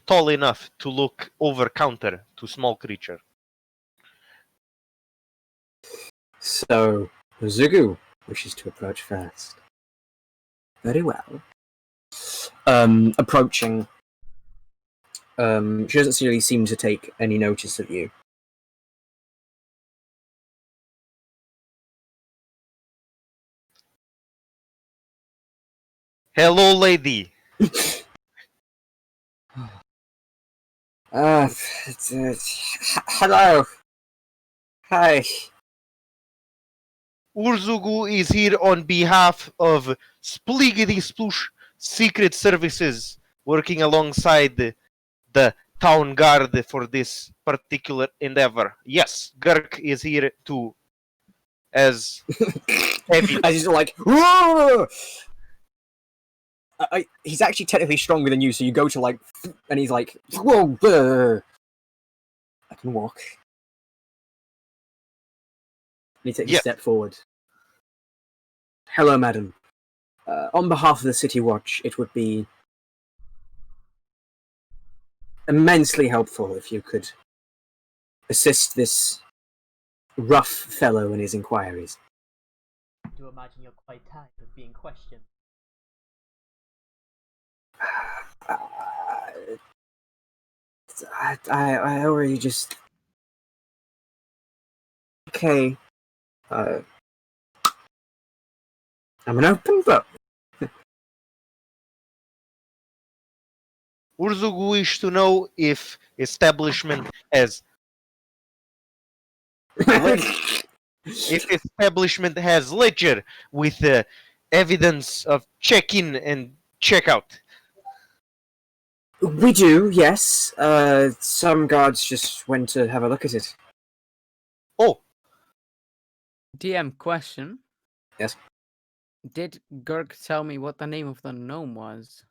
tall enough to look over counter to small creature. So, Zugu wishes to approach first. Very well. Approaching. She doesn't really seem to take any notice of you. Hello, lady. Hello. Hi. Urzugu is here on behalf of Spliggity Sploosh Secret Services, working alongside the town guard for this particular endeavor. Yes, Gurk is here too, as heavy. As he's like, whoa! He's actually technically stronger than you, so you go to like, and he's like, whoa! I can walk. And he takes a step forward. Hello, madam. On behalf of the City Watch, it would be immensely helpful if you could assist this rough fellow in his inquiries. I do imagine you're quite tired of being questioned. I already just... Okay. I'm an open book. Urzug wish to know if establishment has ledger with evidence of check-in and check-out. We do, yes. Some guards just went to have a look at it. Oh, DM question. Yes. Did Gurk tell me what the name of the gnome was?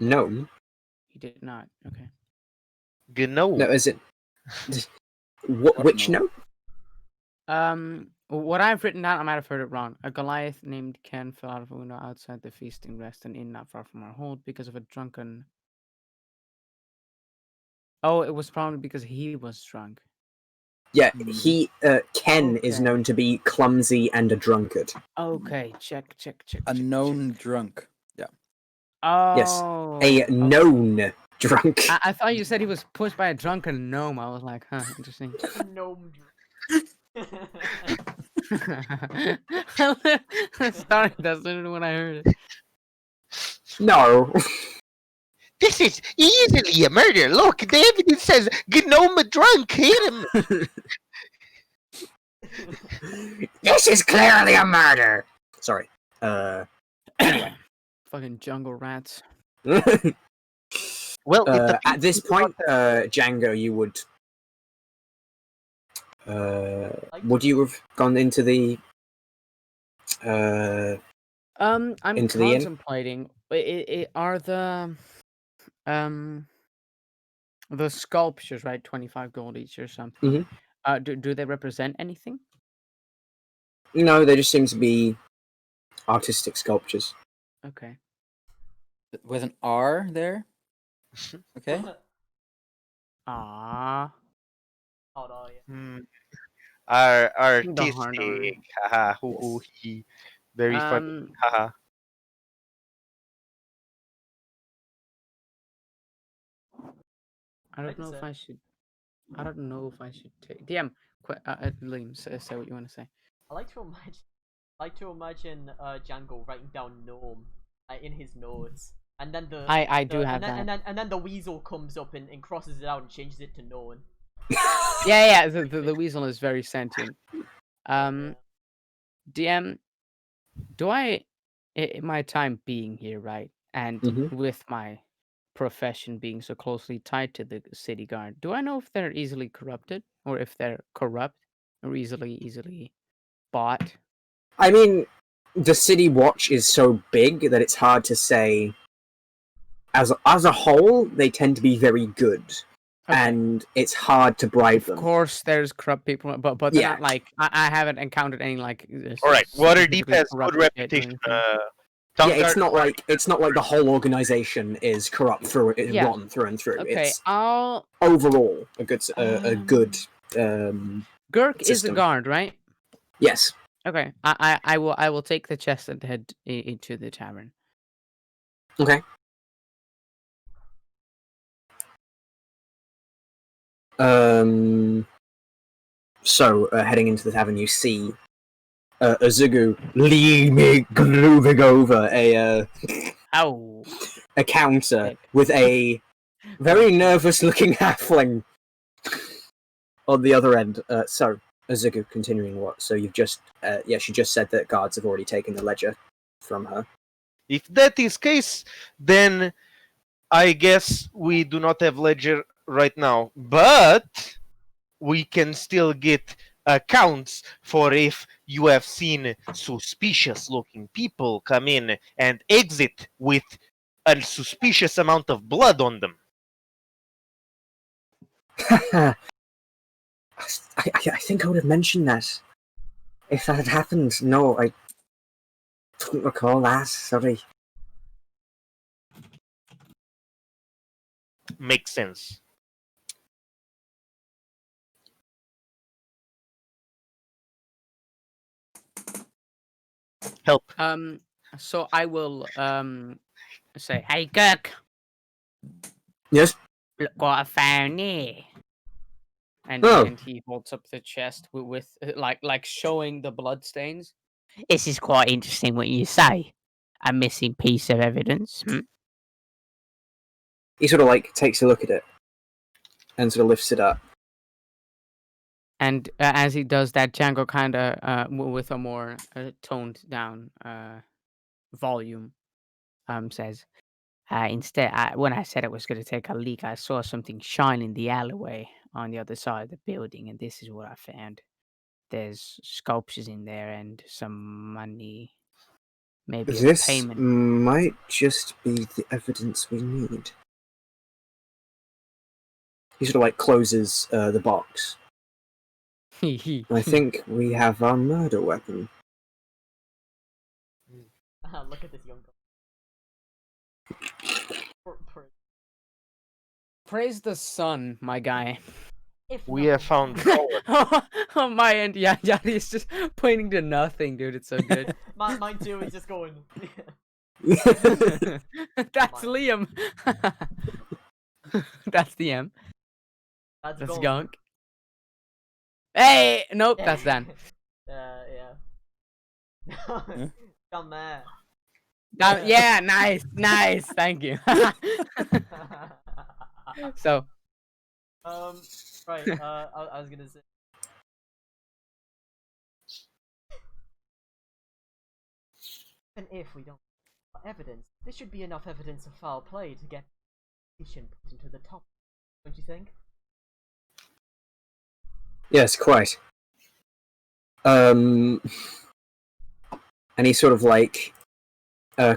No. He did not. Okay. Gnome. No, is it... Which no? no? What I've written down, I might have heard it wrong. A Goliath named Ken fell out of a window outside the feasting rest and inn not far from our hold because of a drunken... Oh, it was probably because he was drunk. Yeah, Ken is Okay. known to be clumsy and a drunkard. Okay, check. A known drunk. Yeah. Oh. Yes, a known drunk. I thought you said he was pushed by a drunken gnome. I was like, huh, interesting. Gnome. Sorry, that's literally what I heard. No. This is easily a murder. Look, the evidence says Gnome drunk. Hit him. This is clearly a murder. Sorry. Fucking jungle rats. Well, At this point, Django, you would... would you have gone into the... I'm into the inn? contemplating. Are the sculptures, right? 25 gold each or something. Do they represent anything? No, they just seem to be artistic sculptures. Okay. With an R there. Okay. Ah. Oh no, yeah. Artistic. Haha. Hoo hoo hee. Very funny. Haha. I don't know if I should. I don't know if I should take DM. Liam, say what you want to say. I like to imagine Django writing down gnome in his notes, and then I do have that. And then the weasel comes up and crosses it out and changes it to known. Yeah. The weasel is very sentient. DM, do I, in my time being here, right, and with my profession being so closely tied to the city guard, do I know if they're easily corrupted or if they're corrupt or easily bought? I mean, the City Watch is so big that it's hard to say. As a whole, they tend to be very good, and it's hard to bribe them. Of course, there's corrupt people, but they're not like I haven't encountered any like. All right, Waterdeep has good reputation. It's not like the whole organization is corrupt rotten through and through. Okay, it's overall a good Gurk system. is the guard, right? Yes. Okay, I will take the chest and head into the tavern. Okay. So heading into the tavern, you see Uzugu moving over a counter with a very nervous-looking halfling on the other end. So Uzugu, continuing what? So you've just she just said that guards have already taken the ledger from her. If that is case, then I guess we do not have ledger right now, but we can still get accounts for if you have seen suspicious looking people come in and exit with a suspicious amount of blood on them. I think I would have mentioned that if that had happened. No, Don't recall that. Sorry. Makes sense. Help. So I will say, hey, Kirk, Yes. look what I found here. Oh. And he holds up the chest with like showing the blood stains. This is quite interesting what you say. A missing piece of evidence. He sort of like takes a look at it and sort of lifts it up. And as he does that, Django kind of, with a more toned down volume, says, instead, when I said I was going to take a leak, I saw something shine in the alleyway on the other side of the building, and this is what I found. There's sculptures in there and some money, maybe a This payment. might just be the evidence we need. He sort of like closes the box. I think we have our murder weapon. Look at this young girl. Praise the sun, my guy. If We have found power. On my end, yeah, Yadi's just pointing to nothing, dude. It's so good. Mine too is just going. That's Liam. That's the M. That's That's gold. Gunk. Hey, nope, that's Dan. Yeah. Come there. Yeah, nice. Thank you. So, right. I was gonna say. Even if we don't have evidence, this should be enough evidence of foul play to get put into the top. Don't you think? Yes, quite. And he sort of like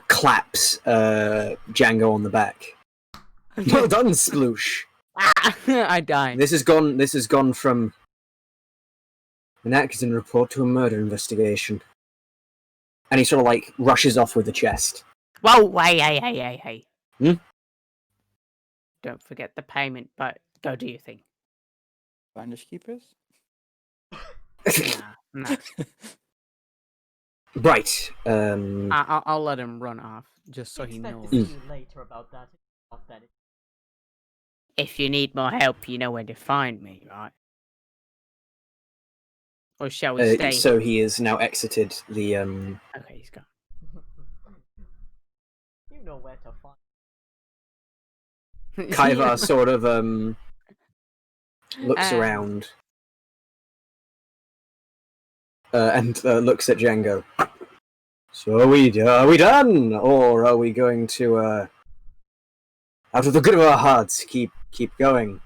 claps Django on the back. Well done, Sploosh. I died. This has gone from an accident report to a murder investigation. And he sort of like rushes off with the chest. Whoa, hey. Don't forget the payment, but go do your thing. Finders keepers? Nah. Right. I'll let him run off just so he Expect knows. to see you later about that. Not that If you need more help, you know where to find me, right? Or shall we stay? So he has now exited the Okay, he's gone. you know where to find. Kaivar sort of looks around and looks at Django. So are we done, or are we going to out of the good of our hearts keep going?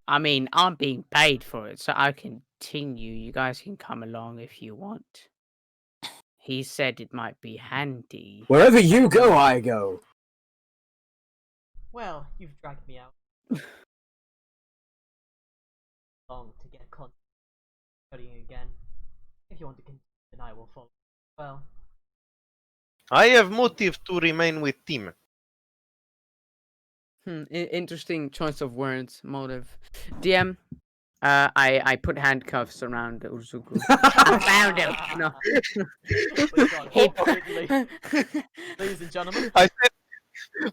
I mean, I'm being paid for it, so I continue. You guys can come along if you want. He said it might be handy. Wherever you go, I go. Well, you've dragged me out. Long to get content studying again. If you want to continue, then I will follow. Well, I have motive to remain with Tim. Interesting choice of words, motive. DM, I put handcuffs around Urzuku. Found him. No. ladies and gentlemen,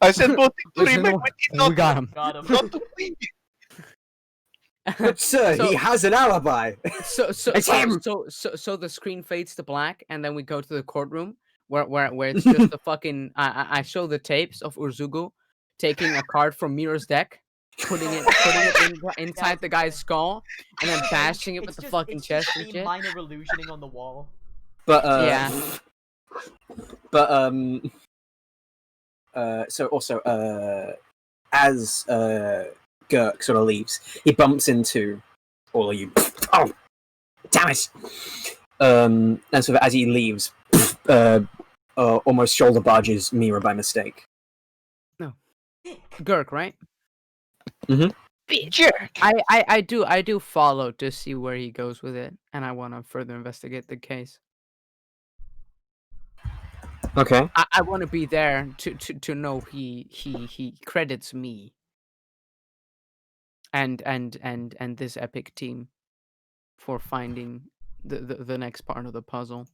I said motive to remain with Tim. We got him. got him. Not to please. Sir, So- he has an alibi. So It's him! so the screen fades to black, and then we go to the courtroom where it's just the fucking. I show the tapes of Urzugu taking a card from Mira's deck, putting it inside the guy's skull, and then bashing it with the fucking chest and It's shit. minor illusioning on the wall. But Yeah. But so also as Gurk sort of leaves, he bumps into all of you. Oh, damn it! And so as he leaves, almost shoulder barges Mira by mistake. Gurk, right? Jerk. I do follow to see where he goes with it, and I want to further investigate the case. Okay. I want to be there to know he credits me and this epic team for finding the next part of the puzzle.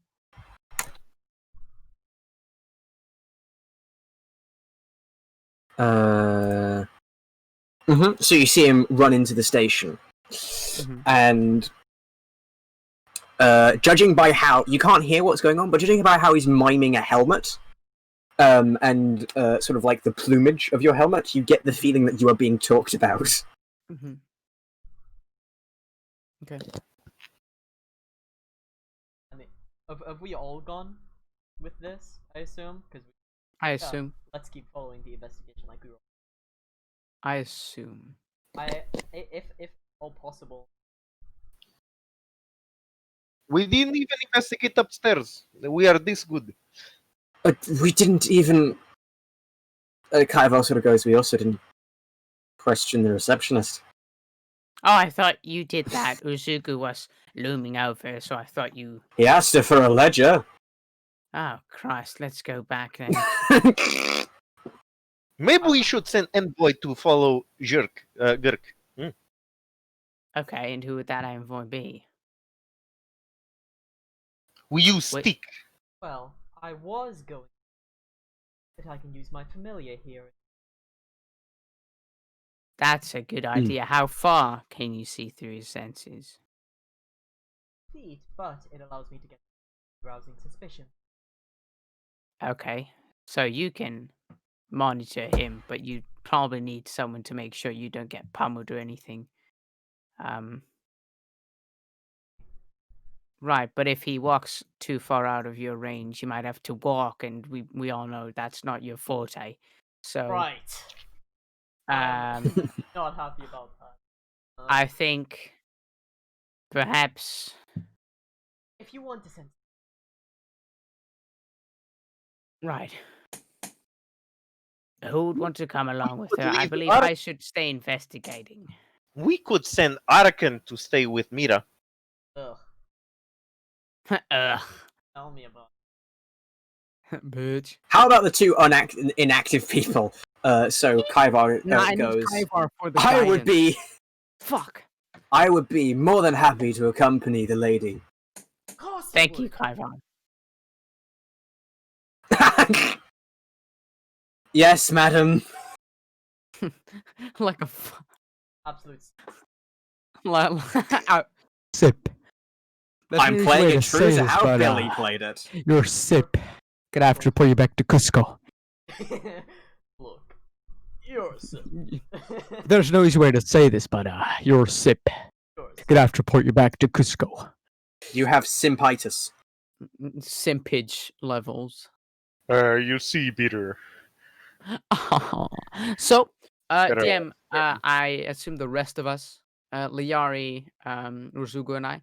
So you see him run into the station, and judging by how you can't hear what's going on, but judging by how he's miming a helmet, and sort of like the plumage of your helmet, you get the feeling that you are being talked about. Okay. I mean, have we all gone with this? I assume, because I assume. Let's keep following the investigation like we were. I assume. If all possible. We didn't even investigate upstairs. We are this good. We didn't even. Kaival sort of goes. We also didn't question the receptionist. Oh, I thought you did that. Uzuku was looming over, so I thought you. He asked her for a ledger. Oh Christ! Let's go back then. Maybe we should send envoy to follow Gurk. Okay, and who would that envoy be? We use Wait. stick. Well, I was going, but I can use my familiar here. That's a good idea. How far can you see through his senses? Feet, but it allows me to get rousing suspicion. Okay, so you can monitor him, but you probably need someone to make sure you don't get pummeled or anything. Right, but if he walks too far out of your range, you might have to walk, and we all know that's not your forte. So Right. Not happy about that. I think perhaps If you want to send. right. Who would want to come along with could her? I leave believe Ar- I should stay investigating. We could send Arakan to stay with Mira. Ugh. Ugh. Tell me about. Bitch. How about the two inactive people? So Kaivar I need goes. Kaivar for the I would guidance. be. Fuck. I would be more than happy to accompany the lady. Of course. Thank you, Kaivan. Yes, madam. Like a Absolute. sip. I'm playing it true to how Billy played it. You're sip. Gonna have to pull you back to Cusco. Look, you're so. There's no easy way to say this, but you're sip. Gonna have to port you back to Cusco. You have simpitis. Simpage levels. You see, Peter. So, DM, I assume the rest of us, Liari, Uzugu, and I,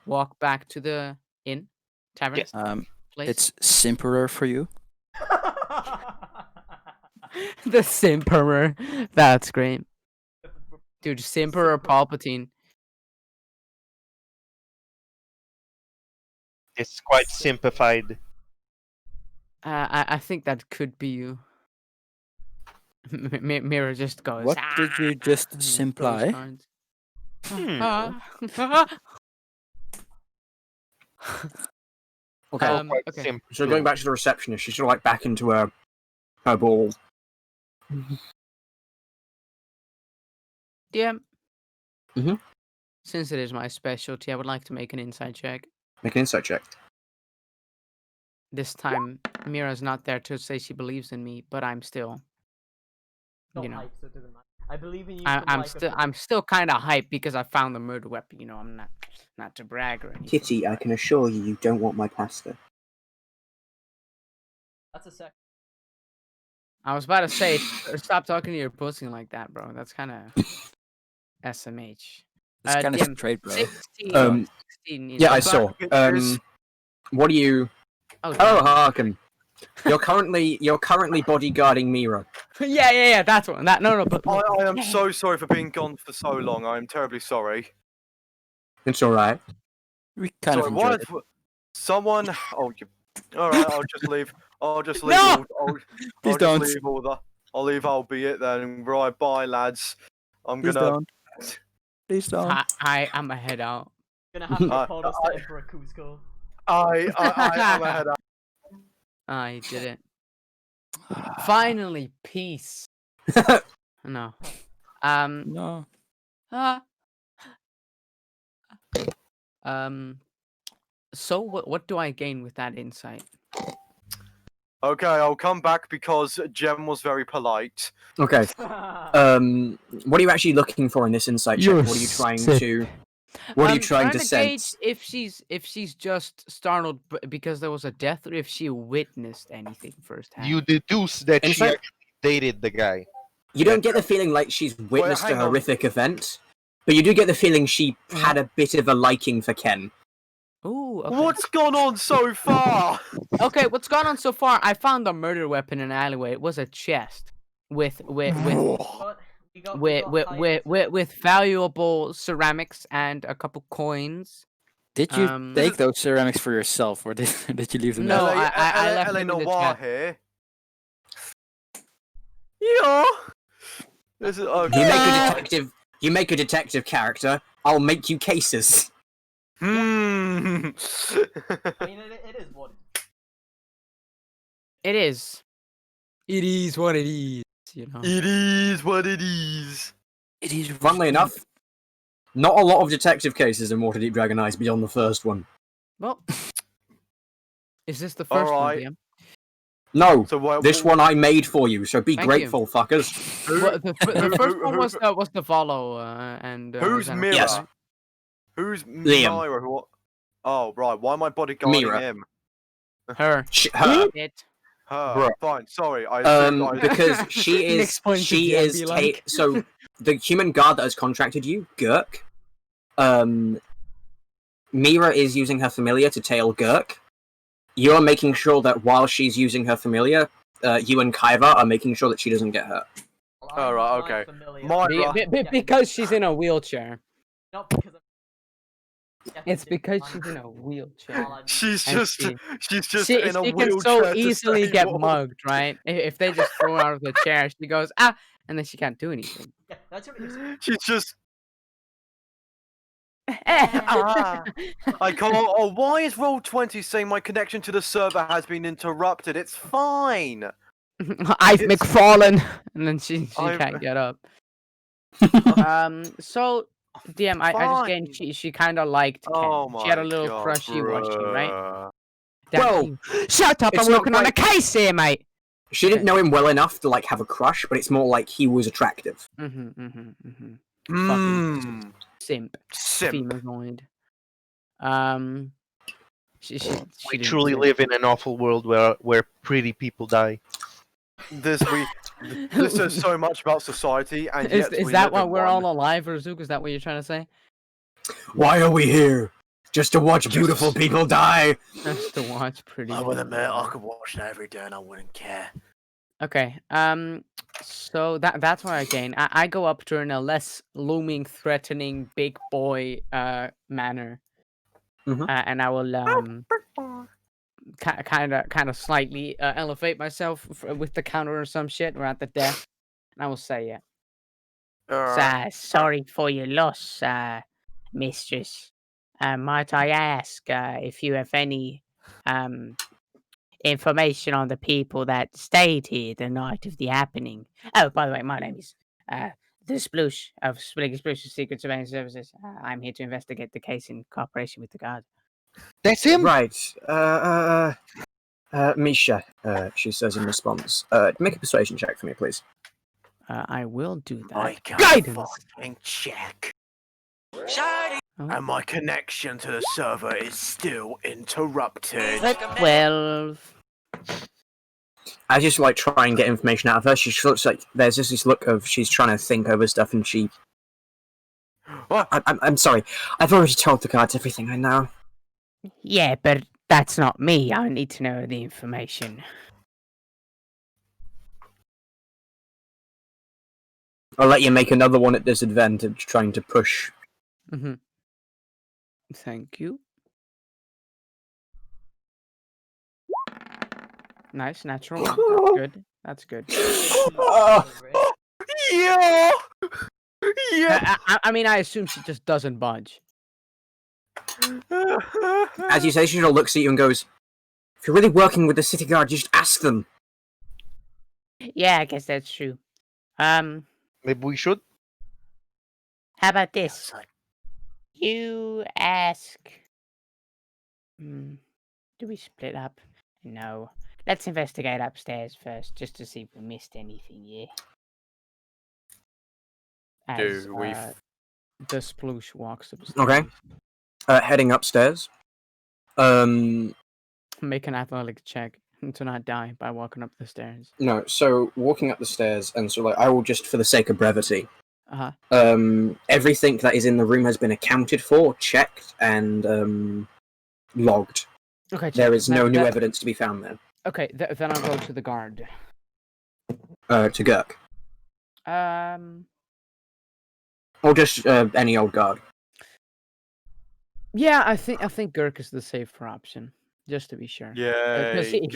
walk back to the inn, tavern. Yes. Place. It's Simperer for you. The Simperer. That's great. Dude, Simperer Palpatine. It's quite simplified. I think that could be you. Mira just goes. What did you just and throws simply? cards. Okay. Okay. So going back to the receptionist, she's sort of like back into her ball. DM. Mhm. Since it is my specialty, I would like to make an insight check. Make an insight check. This time, Mira's not there to say she believes in me, but I'm still, Not you know, hype, so it doesn't matter. I believe in you. I'm still kind of hyped because I found the murder weapon. You know, I'm not to brag or anything. Kitty, I can assure you, you don't want my pasta. That's a sec. I was about to say, stop talking to your pussy like that, bro. That's kind of SMH. It's kind of DM, straight, bro. 16, 16, you Yeah, know. I saw. What are you? Oh, Harkin. You're currently bodyguarding Mira. yeah. That's one. No. But I am so sorry for being gone for so long. I am terribly sorry. It's all right. We kind of Sorry, enjoyed what? Someone. Oh, you All right, I'll just leave. I'll just leave. No! Please I'll don't. just leave all the. I'll leave. I'll be it then. Right, bye, lads. I'm Please gonna. don't. Please don't. I'm a head out. Gonna have to I- apologize to Emperor Cusco. I'm ahead. I did it. Finally, peace. No. No. Ah. So what do I gain with that insight? Okay, I'll come back because Jem was very polite. Okay. What are you actually looking for in this insight check? You're What are you trying sick. to? What are you trying to gauge sense? if she's just startled because there was a death, or if she witnessed anything firsthand. You deduce that she Insight? actually dated the guy. You don't get the feeling like she's witnessed a hang on. horrific event, but you do get the feeling she had a bit of a liking for Ken. Ooh, okay. What's gone on so far? Okay, what's gone on so far? I found a murder weapon in an alleyway. It was a chest with valuable ceramics and a couple coins. Did you take those ceramics for yourself, or did you leave them No, there? I left LA them in the Noir chat. here. Yeah. This is okay. You make a detective character. I'll make you cases. Hmm. I mean, it is what It is. It is what it is. You know. It is what it is. It is. Funnily enough, not a lot of detective cases in Waterdeep Dragon Eyes beyond the first one. Well, is this the first one, Alright. DM? No, So this one I made for you, so be Thank grateful, fuckers. Well, the first one was the follow and. Who's Xanax, Mira? Yes. right? Who's Liam. Myra? Oh, right. Why am I bodyguarding Mira. him? Her. Her. It. Her. Bruh. Fine. Sorry. I assumed Because she is Next point to DM be like. so the human guard that has contracted you, Gurk. Mira is using her familiar to tail Gurk. You're making sure that while she's using her familiar, you and Kaiva are making sure that she doesn't get hurt. Oh, right, okay. Myra. Because she's in a wheelchair. Not because It's because she's in a wheelchair. She's And just in a She wheelchair. can so to easily stay get warm. mugged, right? If they just throw her out of the chair, she goes, ah, and then she can't do anything. Yeah, that's what She's just. I can't. Oh, why is Roll20 saying my connection to the server has been interrupted? It's fine. I've It's- McFallen, and then she I've- can't get up. So DM, I just gained she kind of liked Ken. Oh my She had a little God, crushy washy, right? bruh. Well, Shut up! it's I'm not working on a quite- case here, mate. She didn't know him well enough to like have a crush, but it's more like he was attractive. Fucking simp. Simp. Femozoid. She We didn't truly do it. live in an awful world where pretty people die. This says so much about society, and Is yet we that live why in we're one. all alive, Razuk? Is that what you're trying to say? Why are we here? Just to watch beautiful people die? Just to watch pretty. I would women admit I die. could watch that every day and I wouldn't care. Okay. So that's what I gain. I go up to her in a less looming, threatening, big boy manner, Mhm. and I will kind of slightly elevate myself with the counter or some shit, or at the desk, and I will say, yeah. Sorry for your loss, mistress. Might I ask if you have any information on the people that stayed here the night of the happening? Oh, by the way, my name is the Sploosh of Spliggy Sploosh's Secret Surveillance Services. I'm here to investigate the case in cooperation with the guard. That's him. Right. Misha, she says in response. Make a persuasion check for me, please. I will do that. I can Guidance. fucking check. Oh. And my connection to the server is still interrupted. 12. I just like try and get information out of her. She looks like there's just this look of she's trying to think over stuff, and she. What? I'm sorry. I've already told the guards everything I know. Yeah, but that's not me. I need to know the information. I'll let you make another one at disadvantage, trying to push. Mm-hmm. Thank you. Nice, natural one. That's good. That's good. Yeah. Yeah. I mean, I assume she just doesn't budge. As you say, she looks at you and goes, "If you're really working with the city guard, you should ask them." Yeah, I guess that's true. Maybe we should. How about this? You ask. Do we split up? No. Let's investigate upstairs first, just to see if we missed anything. Yeah. As, Do we? the sploosh walks upstairs. Okay. Heading upstairs. Make an athletic check to not die by walking up the stairs. No, so walking up the stairs, and so like I will just, for the sake of brevity, everything that is in the room has been accounted for, checked, and logged. Okay. There is no new evidence to be found there. Okay, then I'll go to the guard. To Gurk. Or just any old guard. Yeah, I think Gurk is the safer option, just to be sure. Yeah. Because he's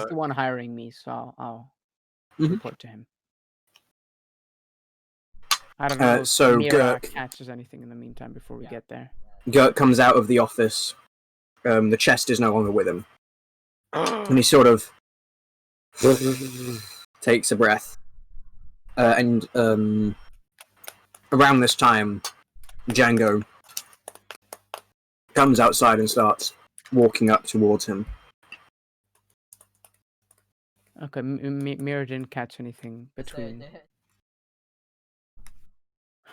the one hiring me, so I'll report to him. I don't know so if Mira Gurk catches anything in the meantime before we get there. Gurk comes out of the office. The chest is no longer with him. And he sort of takes a breath. And around this time, Django comes outside and starts walking up towards him. Okay, Mira didn't catch anything between.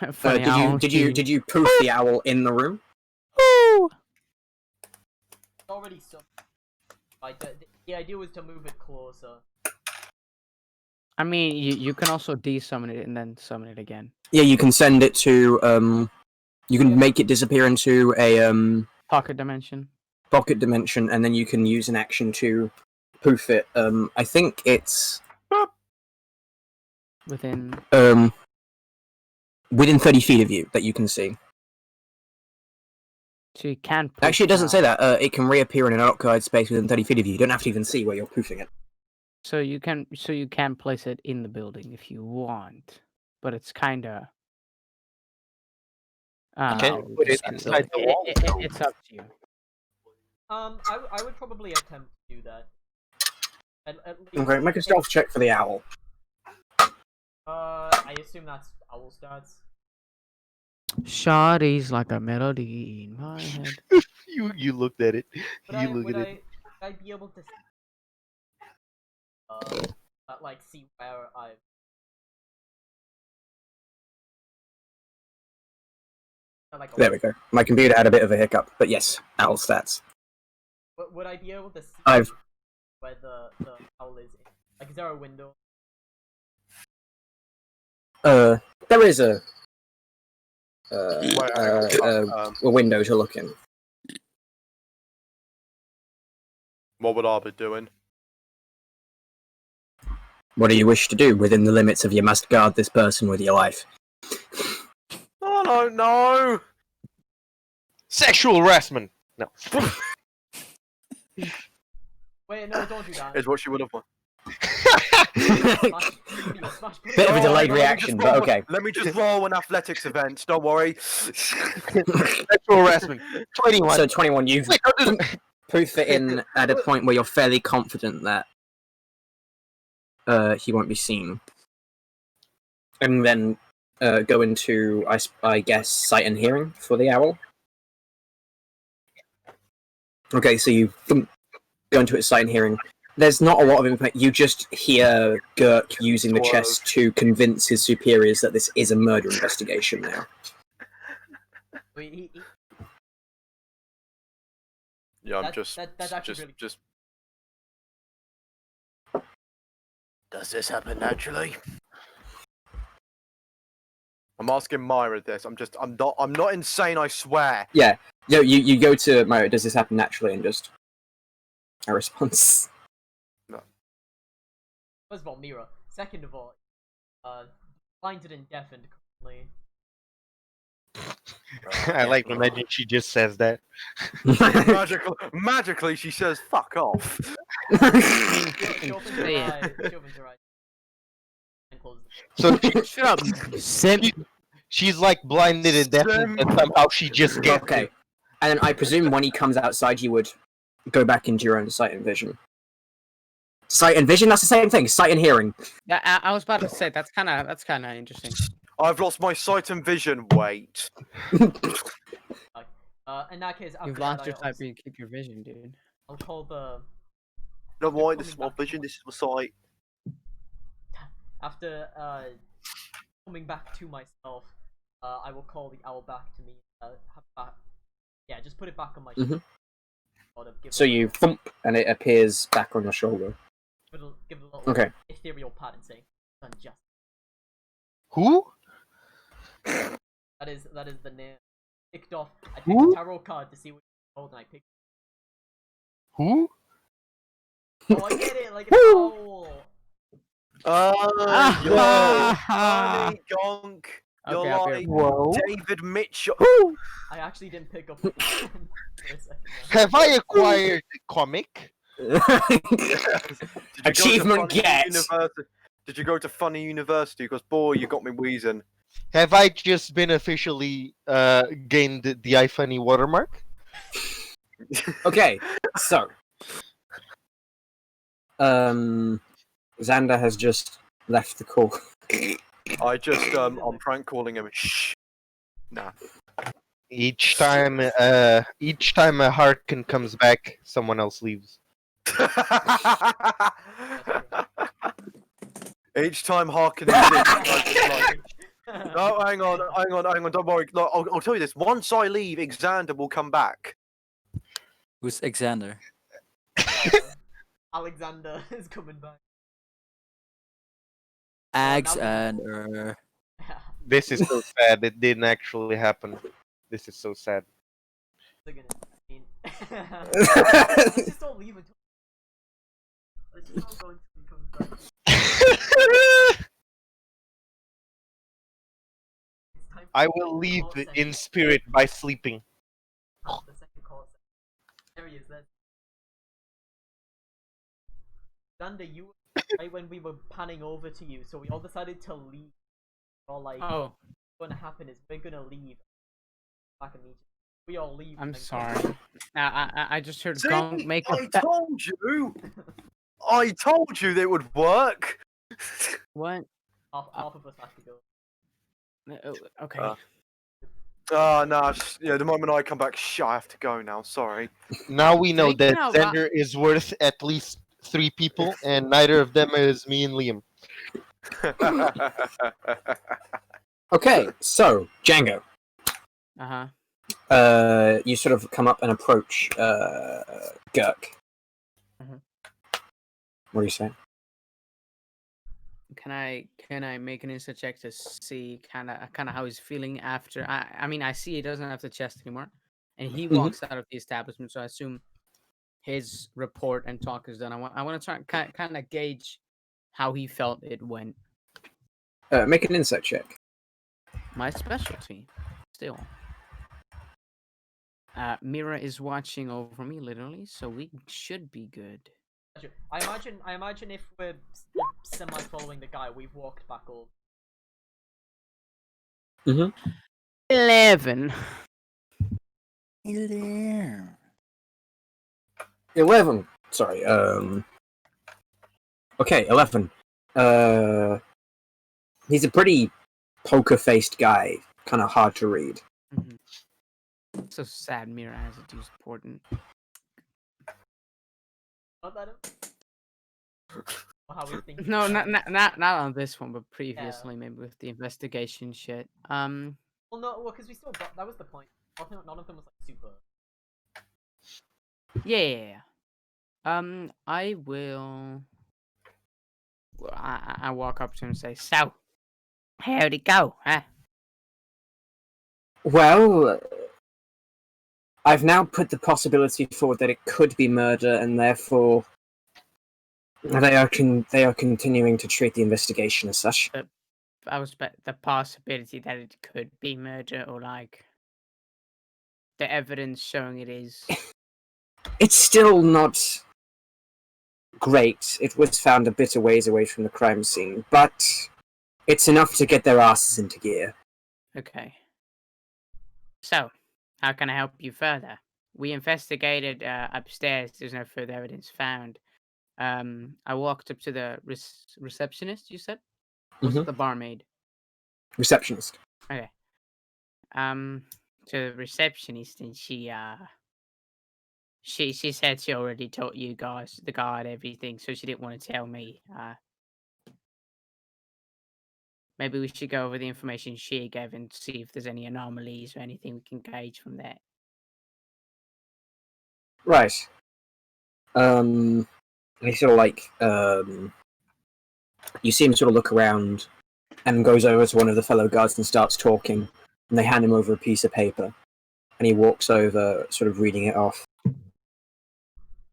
Did you poof the owl in the room? Already so. Like the idea was to move it closer. I mean, you can also de-summon it and then summon it again. Yeah, you can send it to you can make it disappear into a pocket dimension. Pocket dimension, and then you can use an action to poof it. I think it's within 30 feet of you that you can see. So you can. Actually, it doesn't say that. It can reappear in an occupied space within 30 feet of you. You don't have to even see where you're poofing it. So you can place it in the building if you want, but it's kind of. Put it inside the wall. It's up to you. I would probably attempt to do that. At least Okay, make a stealth check for the owl. I assume that's owl stats. Shawty's like a melody in my head. You looked at it. Would I be able to like see where I've like There we go. My computer had a bit of a hiccup, but yes, owl stats. Would I be able to see where the owl is? Like, is there a window? There is a window to look in. What would I be doing? What do you wish to do? Within the limits of you must guard this person with your life. I don't know. Sexual harassment. No. Wait, no, don't do that. Is what she would have won. Bit of a delayed reaction, but okay. Let me just roll an athletics event. Don't worry. Sexual harassment. 21. So 21, you've poof it in at a point where you're fairly confident that he won't be seen. And then go into, I guess, sight and hearing for the owl. Okay, so you go into its sight and hearing. There's not a lot of information. You just hear Gurk using the chest to convince his superiors that this is a murder investigation now. Yeah, I'm just. Does this happen naturally? I'm asking Myra this. I'm not insane, I swear. Yeah. No, you go to Myra, does this happen naturally, and just a response. No. First of all, Mira. Second of all, blinded and deafened currently. I like to imagine she just says that. Magically, she says, "Fuck off." She opens her Yeah. eye. She opens her eye. And closes So Shut up, simp. she's like blinded and deafened, and somehow she just gets Okay. it. And then I presume when he comes outside, you would go back into your own sight and vision. Sight and vision, that's the same thing. Sight and hearing. Yeah, I was about to say that's kind of interesting. I've lost my sight and vision. Wait. in that case, after You've that, lost your sight, but you keep your vision, dude. I'll call the No, After why? This is coming my back to vision. my- This is my sight. after coming back to myself. I will call the owl back to me. Yeah, just put it back on my shoulder. Sort of give So it a you little- thump, and it appears back on your shoulder. give it a little Okay. ethereal pat and say, "Unjust." Who? That is the name. Picked off. I picked Who? a tarot card to see what you told, and I picked. Who? Oh, I get it, like an owl. You're Ah. funny, Gonk. You're Okay, I'll be like Whoa. David Mitchell. I actually didn't pick up what you said for a second there. Have I acquired the comic? Did you go to Achievement Funny get. University? Did you go to Funny University? Because boy, you got me wheezing. Have I just been officially gained the iFunny watermark? Okay, so Xander has just left the call. I just I'm prank calling him. Shh. Nah. Each time a Harkin comes back, someone else leaves. Each time Harkin is like, no, hang on, don't worry. No, I'll tell you this. Once I leave, Xander will come back. Who's Alexander? Alexander is coming back. Alexander. This is so sad. It didn't actually happen. This is so sad. Let's just all leave until. Let's just all go until he comes back. It's time for I the will second leave call in session. spirit by sleeping. The second call session. There he is. There. Xander, you right when we were panning over to you, so we all decided to leave. We're all like, Oh, what's gonna happen is we're gonna leave. Back and meet you. We all leave. I'm and then sorry. come back. I just heard See, Gong make I a told you. I told you that it would work. what? Half of us have to go. Okay. Oh no, yeah. The moment I come back, I have to go now. Sorry. Now we know Take that it out, Xander is worth at least 3 people, and neither of them is me and Liam. Okay, so Django, Uh-huh. you sort of come up and approach Gurk. Mhm. What do you say? Can I make an insight check to see kind of how he's feeling after? I mean I see he doesn't have the chest anymore, and he walks out of the establishment. So I assume his report and talk is done. I want to try kind of gauge how he felt it went. Make an insight check. My specialty, still. Mira is watching over me literally, so we should be good. I imagine if we're semi following the guy, we've walked back over. 11. 11. Sorry. Okay, 11. He's a pretty poker-faced guy. Kind of hard to read. So sad Mira has it too important. Not that. Or how we think. No, not on this one, but previously maybe with the investigation shit. Well, no, because we still got. That was the point. None of them was like super. Yeah. I will. Well, I walk up to him and say, "So, how'd it go, huh?" Well, I've now put the possibility forward that it could be murder, and therefore they are continuing to treat the investigation as such. I was the possibility that it could be murder, or like the evidence showing it is. It's still not great. It was found a bit a ways away from the crime scene, but it's enough to get their asses into gear. Okay. So, how can I help you further? We investigated upstairs. There's no further evidence found. I walked up to the receptionist. You said, was it the barmaid? Receptionist. Okay. To the receptionist, and she said she already told you guys, the guard, everything, so she didn't want to tell me. Maybe we should go over the information she gave and see if there's any anomalies or anything we can gauge from that. Right. And he sort of like, you see him sort of look around and goes over to one of the fellow guards and starts talking, and they hand him over a piece of paper, and he walks over, sort of reading it off.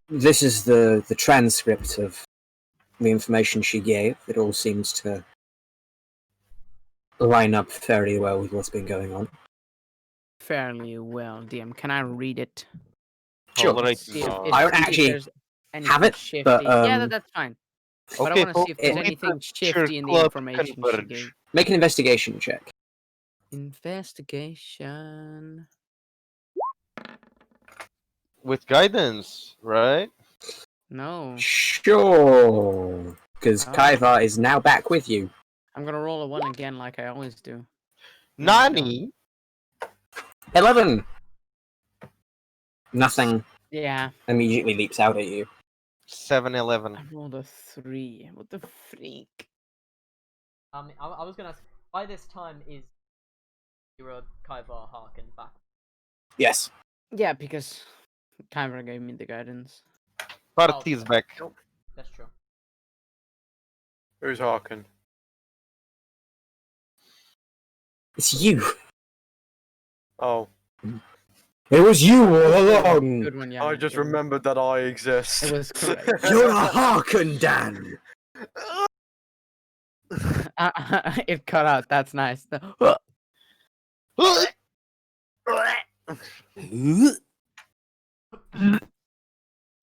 This is the transcript of the information she gave. It all seems to line up fairly well with what's been going on. Fairly well, DM. Can I read it? Sure. All right. See if, I don't see if actually there's have it, shifty. but, yeah, that's fine. But Okay, I want to see if there's folks, anything literature shifty in the club information she converge. gave. Make an investigation check. Investigation. With guidance, right? No. Sure. Because Oh. Kaivar is now back with you. I'm gonna roll a 1 again like I always do. Nani? 11! Nothing Yeah. immediately leaps out at you. 7-11. I rolled a 3. What the freak? I was gonna ask, by this time is your Kaivar Harkin back? Yes. Yeah, because Kyra gave me the guidance. Party's back. That's true. Who's Harkin? It's you. Oh, It was you all along. Good one, yeah. I just good one. remembered that I exist. It was correct. You're a Harkin, Dan. It cut out. That's nice.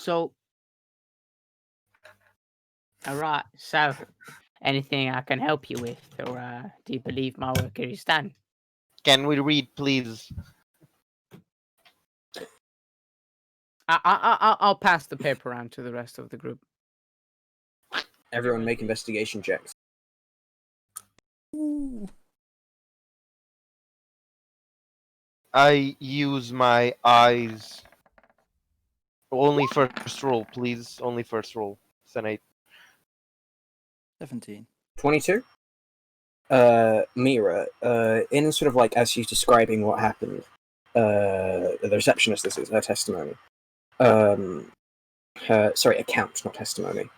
So, alright. So, anything I can help you with, or do you believe my work here is done? Can we read, please? I'll pass the paper around to the rest of the group. Everyone make investigation checks. I use my eyes. Only first roll, please. Only first roll. It's an 8. 17. 22? Mira, in sort of like as she's describing what happened, the receptionist, this is her testimony. Sorry, account, not testimony.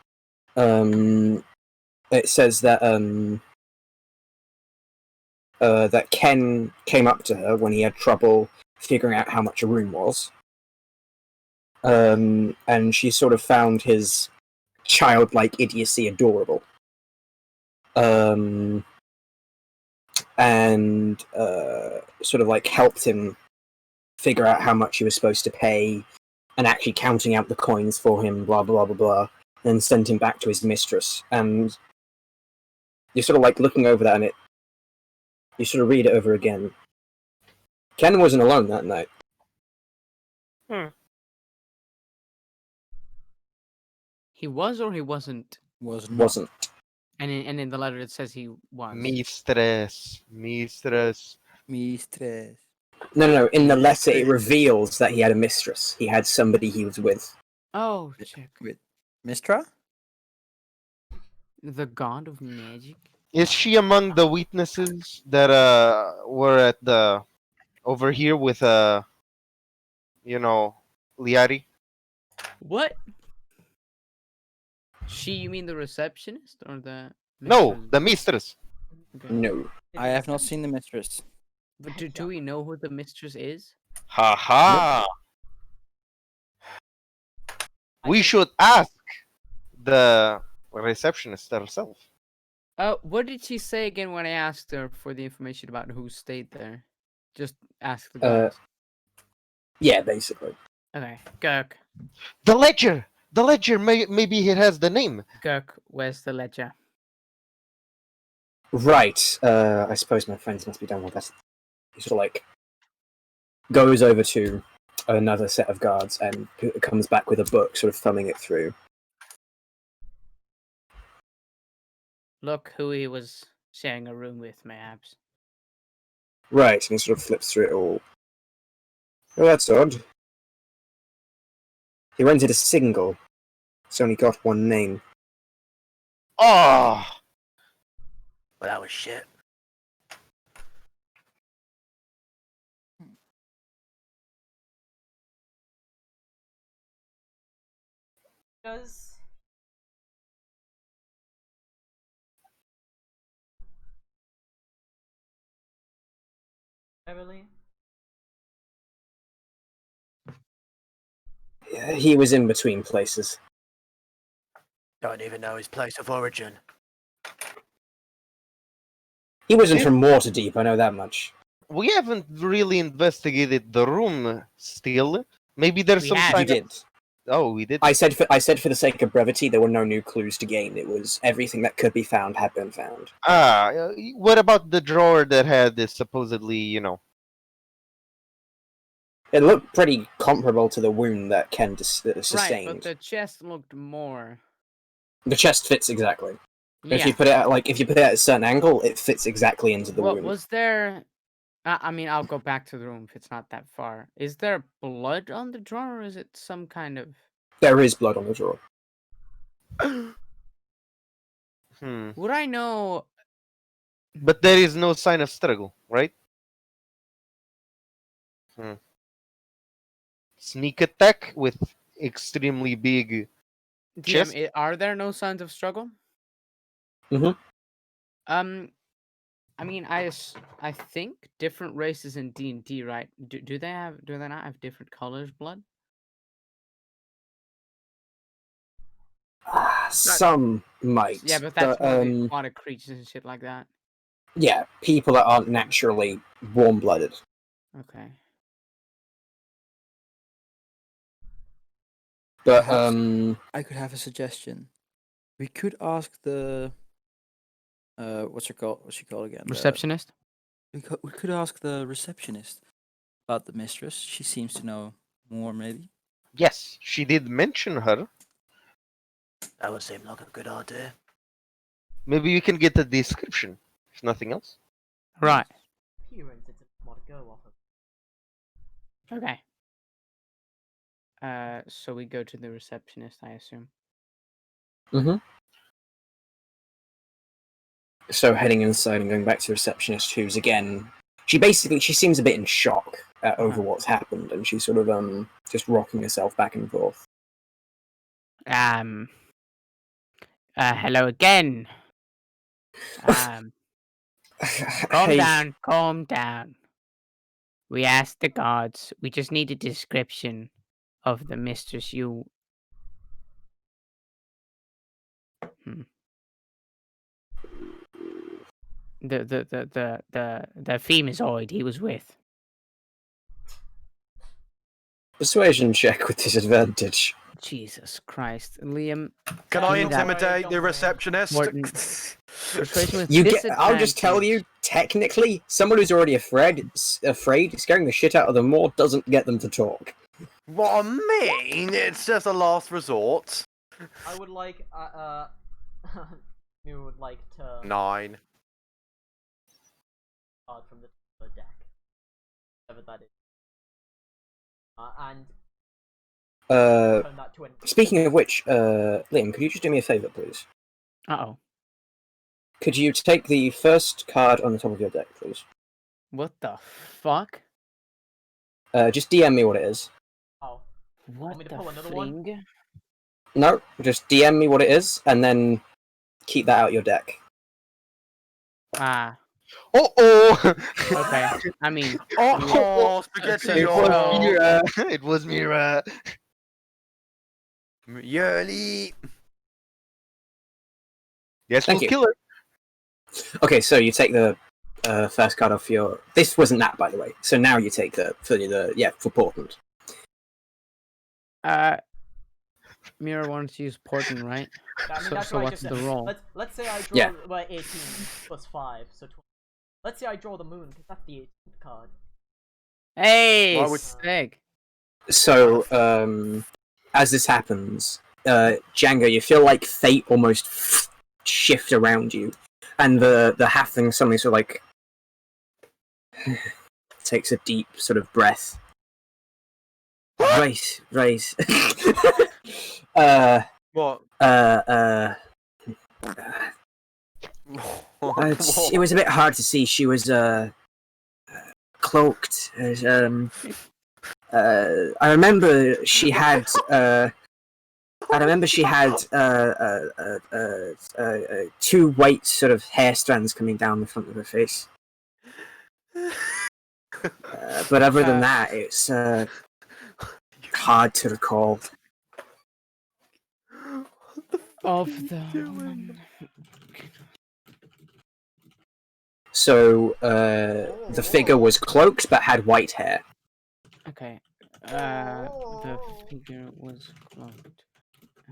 It says that that Ken came up to her when he had trouble figuring out how much a room was. And she sort of found his childlike idiocy adorable. And sort of like helped him figure out how much he was supposed to pay, and actually counting out the coins for him, blah blah blah blah, and sent him back to his mistress. And you're sort of like looking over that, and you sort of read it over again. Ken wasn't alone that night. He was or he wasn't? Was not. Wasn't. And in the letter it says he was. Mistress. Mistress. No. In the letter, it reveals that he had a mistress. He had somebody he was with. Oh, check. With Mistra? The god of magic? Is she among the witnesses that were at the over here with Liari? What? She, you mean the receptionist or the... No, mistress? the mistress. Okay. No. I have not seen the mistress. But do we know who the mistress is? Ha ha! We should ask the receptionist herself. What did she say again when I asked her for the information about who stayed there? Just ask the guys. Yeah, basically. Okay, Kirk. The ledger! The ledger, maybe it has the name. Kirk, where's the ledger? Right. I suppose my friends must be done with that. He sort of like goes over to another set of guards and comes back with a book, sort of thumbing it through. Look who he was sharing a room with, mayhaps. Right, and he sort of flips through it all. Oh, that's odd. He rented a single. It's only got one name. Oh, Well, that was shit. Does Beverly? Yeah, he was in between places. Don't even know his place of origin. He wasn't from Waterdeep, I know that much. we haven't really investigated the room still. Maybe there's We some have. You sign. did. Oh, we did. I said for the sake of brevity, there were no new clues to gain. It was everything that could be found had been found. What about the drawer that had this supposedly, It looked pretty comparable to the wound that Ken Right, sustained. but the chest looked more. The chest fits exactly. If Yeah. you put it at at a certain angle, it fits exactly into the What wound. was there? I mean, I'll go back to the room if it's not that far. Is there blood on the drawer, or is it some kind of? There is blood on the drawer. Would I know? But there is no sign of struggle, right? Sneak attack with extremely big chest. DM, are there no signs of struggle? Mhm. I mean, I think different races in D&D, right? Do they not have different colors blood? Some might. Yeah, but that's more the um, aquatic creatures and shit like that. yeah, people that aren't naturally warm-blooded. Okay. But Perhaps- I could have a suggestion. We could ask the what's she called again? Receptionist? We could ask the receptionist about the mistress. She seems to know more, maybe. Yes, she did mention her. That would seem like a good idea. Maybe we can get a description, if nothing else. Right. Appearance, it's a more to go off of. Okay. So we go to the receptionist, I assume. So heading inside and going back to the receptionist, who's again, she seems a bit in shock over what's happened, and she's sort of just rocking herself back and forth. Hello again. Calm down. We asked the guards. We just need a description of the mistress you. The feminoid he was with. Persuasion check with disadvantage. Jesus Christ, Liam. Can I intimidate the receptionist? Persuasion with I'll just tell you, technically, someone who's already afraid, scaring the shit out of them more doesn't get them to talk. What I mean, it's just a last resort. I would like, we would like to 9. card from the deck, whatever that is, and turn that to an. Speaking of which, Liam, could you just do me a favour, please? Uh-oh. Could you take the first card on the top of your deck, please? What the fuck? Just DM me what it is. Oh, What me to the pull another one? fling? No, just DM me what it is, and then keep that out your deck. Ah, Oh! okay. I mean, Oh, spaghetti! It was Mira. Yearly. Yes, Thank we'll you. kill her. Okay, so you take the first card off your. This wasn't that, by the way. So now you take for Portland. Mira wanted to use Portent, right? I mean, So- that's so what I what's just the said. roll? Let's say I draw Yeah. 18 plus 5, so 20. Let's say I draw the moon, because that's the 18th card. Hey, Why would- sick. So, as this happens, Django, you feel like fate almost shift around you, and the halfling suddenly sort of like takes a deep sort of breath. Right. What? It was a bit hard to see. She was cloaked. I remember she had. Two white sort of hair strands coming down the front of her face. But other than that, it's hard to recall. Of the So the figure was cloaked but had white hair. Okay. The figure was cloaked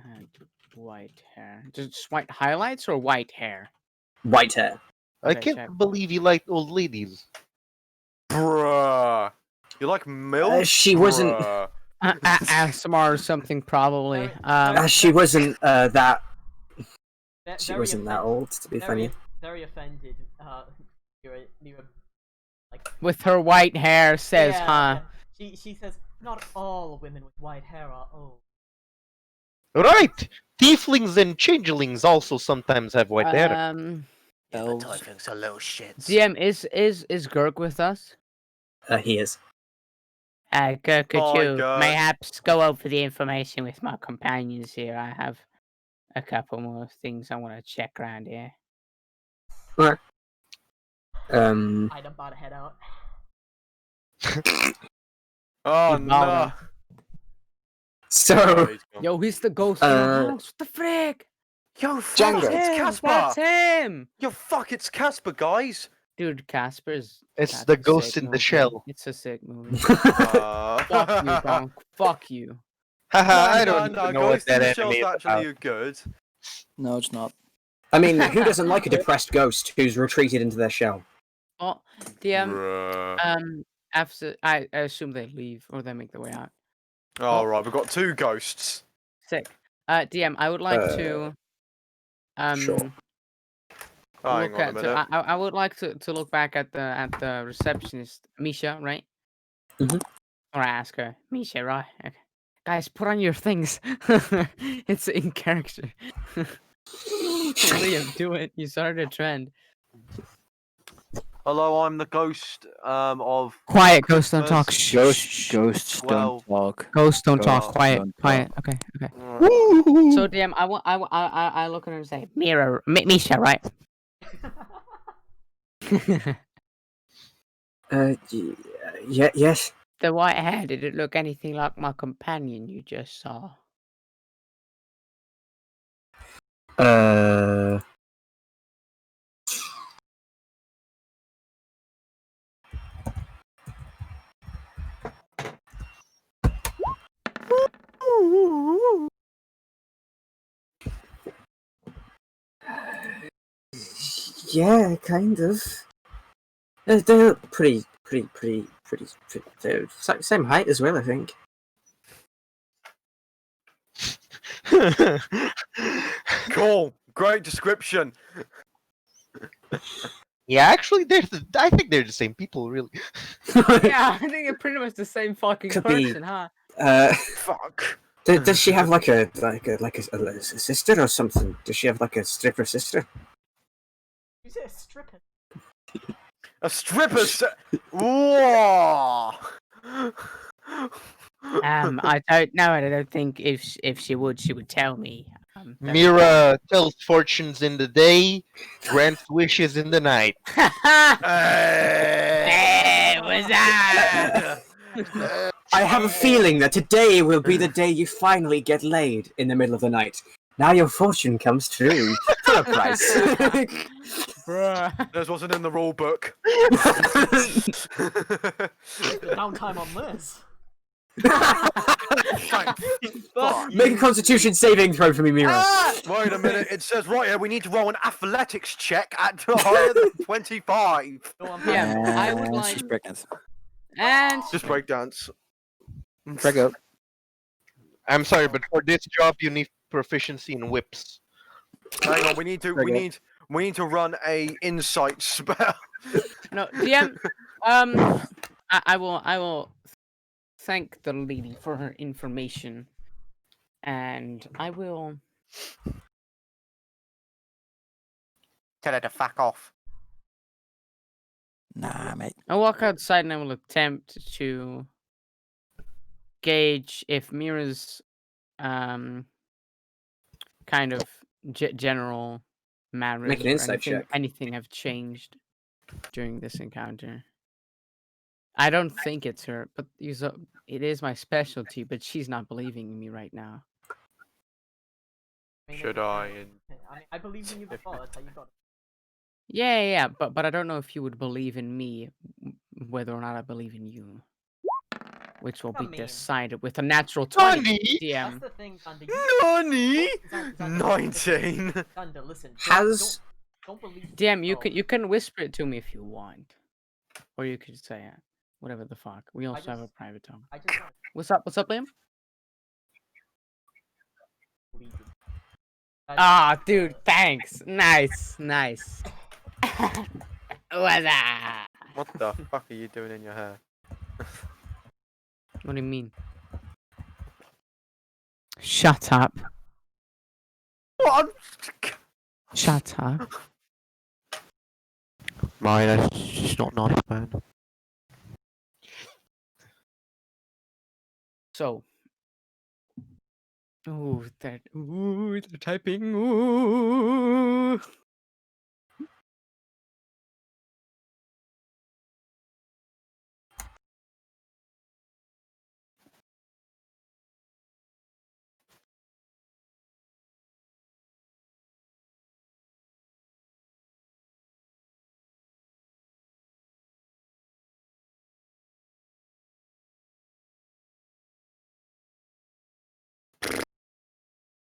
and white hair. Just white highlights or white hair? White hair. I Okay, can't check. believe you like old ladies. Bruh. You like milk? She wasn't. Bruh. ASMR or something probably. She wasn't that. She Very wasn't that offended- old, to be funny. Very offended. Mira, like, With her white hair says, yeah, huh? yeah. She says, not all women with white hair are old. Right! Tieflings and changelings also sometimes have white hair. Elves. Tieflings are little shits. DM, is Gurk with us? He is. Could My you God. mayhaps go over the information with my companions here? I have a couple more things I want to check around here. I'd about to head out. Oh Keep no. moving. So, Yo, he's the ghost in the Uh, house. What the frick? Yo, fuck, Django. it's Him, Casper. that's him. Yo, fuck, it's Casper, guys. Dude, Casper's. It's that's the a ghost sick in the movie. shell. It's a sick movie. Uh, Fuck you, Bonk. Fuck you. Haha, I no, don't no, even know what Ghost in that the anime Shell's is actually about. good. No, it's not. I mean, who doesn't like a depressed ghost who's retreated into their shell? Oh, DM. Bruh. After I assume they leave or they make their way out. All right, we've got two ghosts. Sick. DM, I would like to. Sure. Oh, hang Look on a at. minute. I would like to look back at the receptionist, Misha, right? Mhm. Or I ask her, Misha, right? Okay. Guys, put on your things. It's in character. Liam, do it. You started a trend. Hello, I'm the ghost of. Quiet, ghost, don't talk. Christmas. Ghosts Well- don't talk. Ghost, don't talk. Ghosts Quiet, don't quiet. talk. Okay, okay. Mm. So, DM, I look at her and say, Mira, Misha, right? Yes. The white hair, did it look anything like my companion you just saw? Yeah, kind of. They're pretty. They're same height as well, I think. Cool. Great description. Yeah, actually, I think they're the same people, really. Yeah, I think they're pretty much the same fucking Could be. person, huh? Fuck. Does she have like a sister or something? Does she have like a stripper sister? You say a stripper? A stripper. Whoa. I don't know, and I don't think if she would tell me. Mira tells fortunes in the day, grants wishes in the night. Hey, what's that? I have a feeling that today will be the day you finally get laid in the middle of the night. Now your fortune comes true for a price. Bruh. This wasn't in the rule book. The downtime on this. Thank fuck. Make a Constitution saving throw for me, Mira. Wait a minute, it says right here we need to roll an athletics check at higher than 25. No, I'm Yeah, fine. I would And like- she's pregnant. And Just breakdance. Drag up. I'm sorry, but for this job you need proficiency in whips. Hang on, we need to run a insight spell. no, DM. I will thank the lady for her information, and I will Tell her to fuck off. Nah, mate. I'll walk outside and I will attempt to gauge if Mira's kind of general manners Make an or insight check. anything have changed during this encounter. I don't think it's her, but it is my specialty, but she's not believing in me right now. I mean, Should I? And I mean, I believe in you before. That's how you got it. Yeah, but I don't know if you would believe in me, whether or not I believe in you. Which will I be mean- decided with a natural 20 Nani? That's DM. the thing, Thunder. Nani? Thunder, 19. Thunder, listen. Has Don't believe. DM, you yourself. can whisper it to me if you want, or you could say it. Whatever the fuck. We also have a just- private tone. I just don't What's up? What's up, Liam? believe you. Ah, dude, thanks. Nice. What's up? What the fuck are you doing in your hair? What do you mean? Shut up. What? Shut up. Mine, that's just not nice, man. So. Ooh, they're typing. Ooh.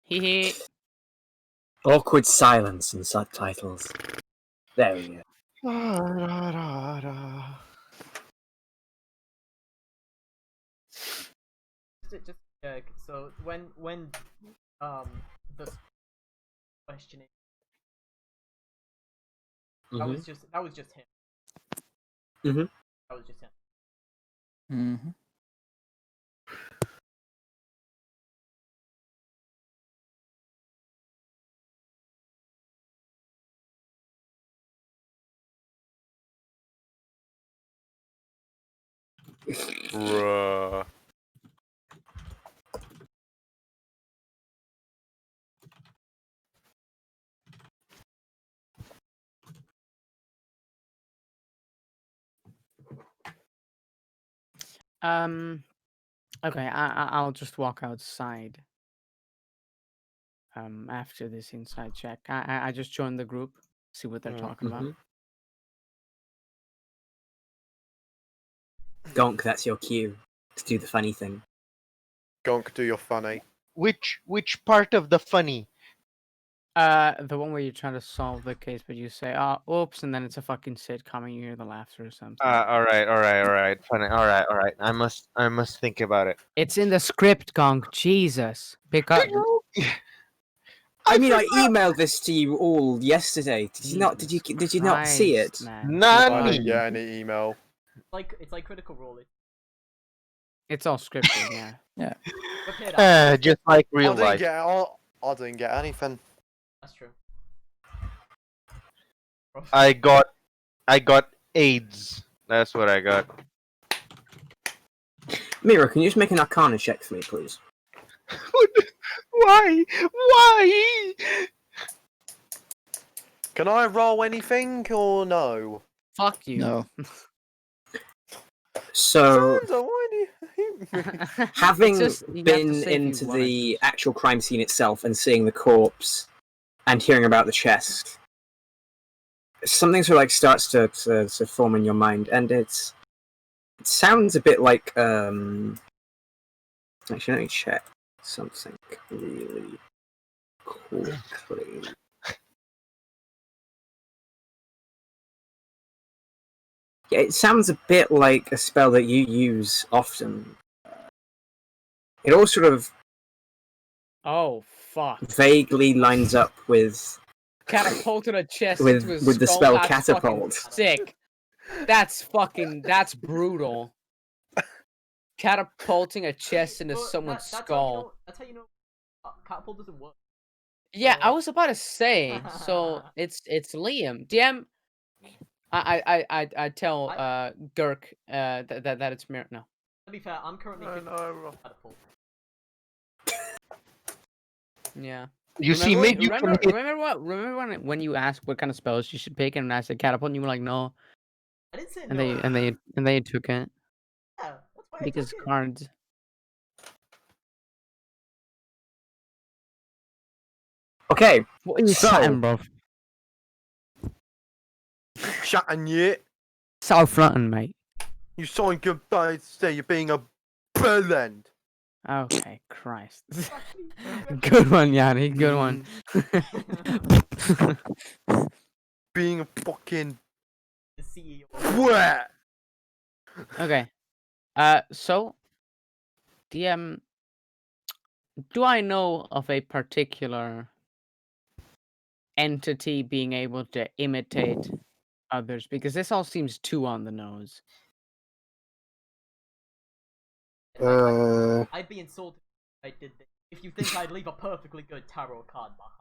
Hee. awkward silence and subtitles. There we go. Just check. So when the questioning that was just him. Mhm. That was just him. Mm-hmm. Bruh. Okay, I'll just walk outside. After this inside check, I just joined the group, see what they're talking about. Gonk, that's your cue to do the funny thing. Gonk, do your funny. Which part of the funny? The one where you're trying to solve the case, but you say, "Oh, oops," and then it's a fucking sitcom, and you hear the laughter or something. All right. Funny. All right. I must think about it. It's in the script, Gong. Jesus, because I mean, I emailed this to you all yesterday. Did you not? Did you not see it? Christ, man. I Nani? didn't get any email. It's like Critical Role. It's all scripted, yeah. Look it up. Just like real life. I didn't get anything. That's true. I got AIDS. That's what I got. Mira, can you just make an Arcana check for me, please? Why? Can I roll anything or no? Fuck you. No. So, Sandra, why do you... having It's just- you have to been say if you into wanted the to. actual crime scene itself and seeing the corpse and hearing about the chest, something sort of like starts to form in your mind, and it sounds a bit like Actually, let me check something really quickly. Yeah, it sounds a bit like a spell that you use often. It all sort of Oh fuck! vaguely lines up with Catapulted a chest into his with the skull. spell That's fucking catapult. sick. That's brutal. Catapulting a chest into someone's skull. That's how you know catapult doesn't work. Yeah, I was about to say. So it's Liam. DM. I tell Gurk that it's Mir. No. To be fair, I'm currently catapult. Yeah. You see, maybe you can hit. Remember when you asked what kind of spells you should pick, and I said catapult, and you were like, no, I didn't say and no. they took it Yeah, that's why I because took it. cards. Okay, What are you So- chatting, bro? Chatting yet? So frontin', mate. You saying goodbye, say you're being a bellend. Okay, Christ. Good one, Yanni. Good one. Being a fucking The CEO. wet. Okay. So, DM, do I know of a particular entity being able to imitate others? Because this all seems too on the nose. I'd be insulted if I did this. If you think I'd leave a perfectly good tarot card behind.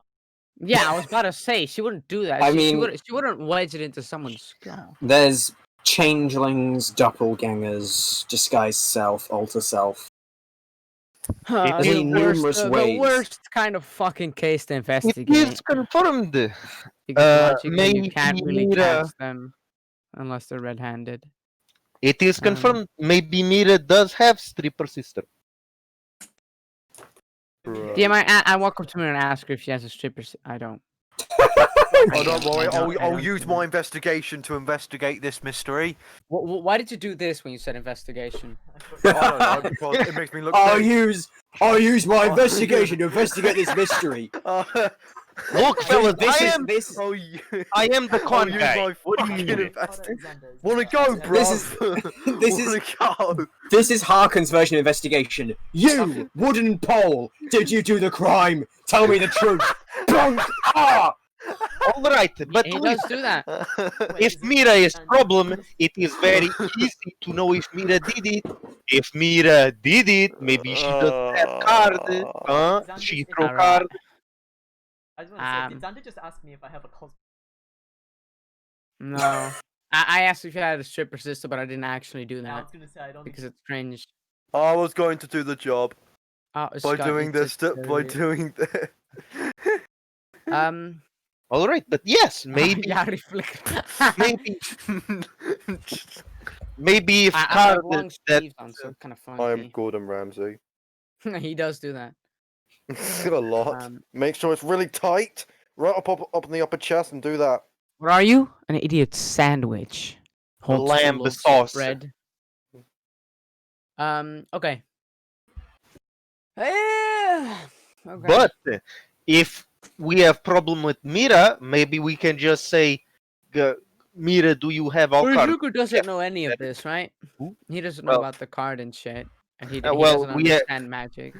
Yeah, I was about to say she wouldn't do that. I she mean- wouldn't wedge it into someone's skull. there's changelings, doppelgangers, disguised self, alter self. The is numerous the ways. worst kind of fucking case to It investigate. is confirmed. Because logically maybe you can't really Mira- catch them unless they're red-handed. It is confirmed. Maybe Mira does have stripper sister. DM, I walk up to her and ask her if she has a stripper. I don't. Oh, don't worry. I don't I'll use do my that. investigation to investigate this mystery. Why did you do this when you said investigation? I don't know, because it makes me look. I'll big. use my investigation to investigate this mystery. Look, fellas, This Oh, you. I am the I'll con use guy. my What do you fucking mean? investigation. Wanna go, bro? this is go. this is Harkin's version of investigation. You wooden pole, did you do the crime? Tell me the truth. Bonk! Ah! All right, but He does do that. if Mira is problem, it is very easy to know if Mira did it. If Mira did it, maybe she doesn't have card. She throw Alright. card. I just want to say, did Xander just ask me if I have a cosplay? No. I asked if you had a stripper sister, but I didn't actually do I that was gonna say I don't. because it's cringe. I was going to do the job Oh, by Scott, doing you this. just By did it. doing this. All right, but yes, maybe, Yari flicker. maybe if I card have long that sleeves on, so kind of I am funky. Gordon Ramsay. He does do that. A lot. Make sure it's really tight, right up in the upper chest, and do that. What are you? An idiot sandwich. Holds two lamb loaves of sauce. bread. Okay. Okay. But if we have problem with Mira, maybe we can just say, Mira, do you have all cards? Uruku doesn't know any of this, right? Who? He doesn't know Well- about the card and shit, and he well, doesn't we understand magic.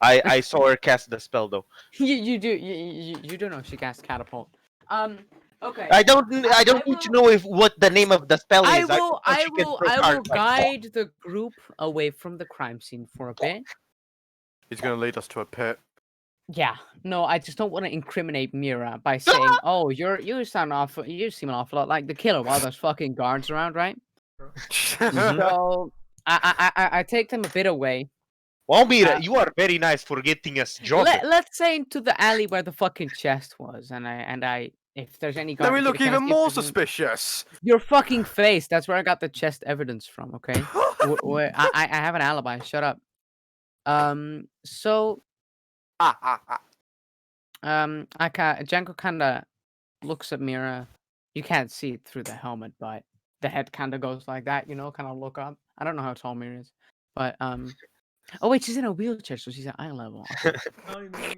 I saw her cast the spell though. You do know she casts catapult. Okay. I don't need to know what the name of the spell I is. will Cards. guide the group away from the crime scene for a bit. He's gonna lead us to a pit. Yeah, no, I just don't want to incriminate Mira by saying, "Oh, you seem an awful lot like the killer," while there's fucking guards around, right? So I take them a bit away. Well, Mira, you are very nice for getting us job. Let's say into the alley where the fucking chest was, and I if there's any guard, Then we if look you can even see if more there's any- suspicious. Your fucking face. That's where I got the chest evidence from. Okay, I have an alibi. Shut up. So Janko kind of looks at Mira. You can't see it through the helmet, but the head kind of goes like that, kind of look up. I don't know how tall Mira is, but oh wait, she's in a wheelchair, so she's at eye level. Okay.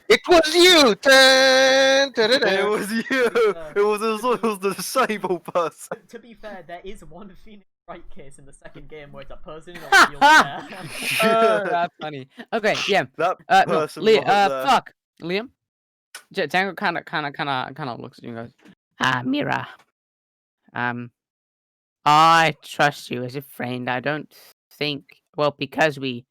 It was you! Dun, dun, dun, It dun. was you. It was the disabled person. To be fair, there is one Phoenix Wright case in the second game where it's a person in a wheelchair. Oh, that's funny. Okay, yeah. That No, person Liam. was there. Fuck, Liam. Django kind of looks at you and goes, Ah, Mira. I trust you as a friend. I don't think, well, because we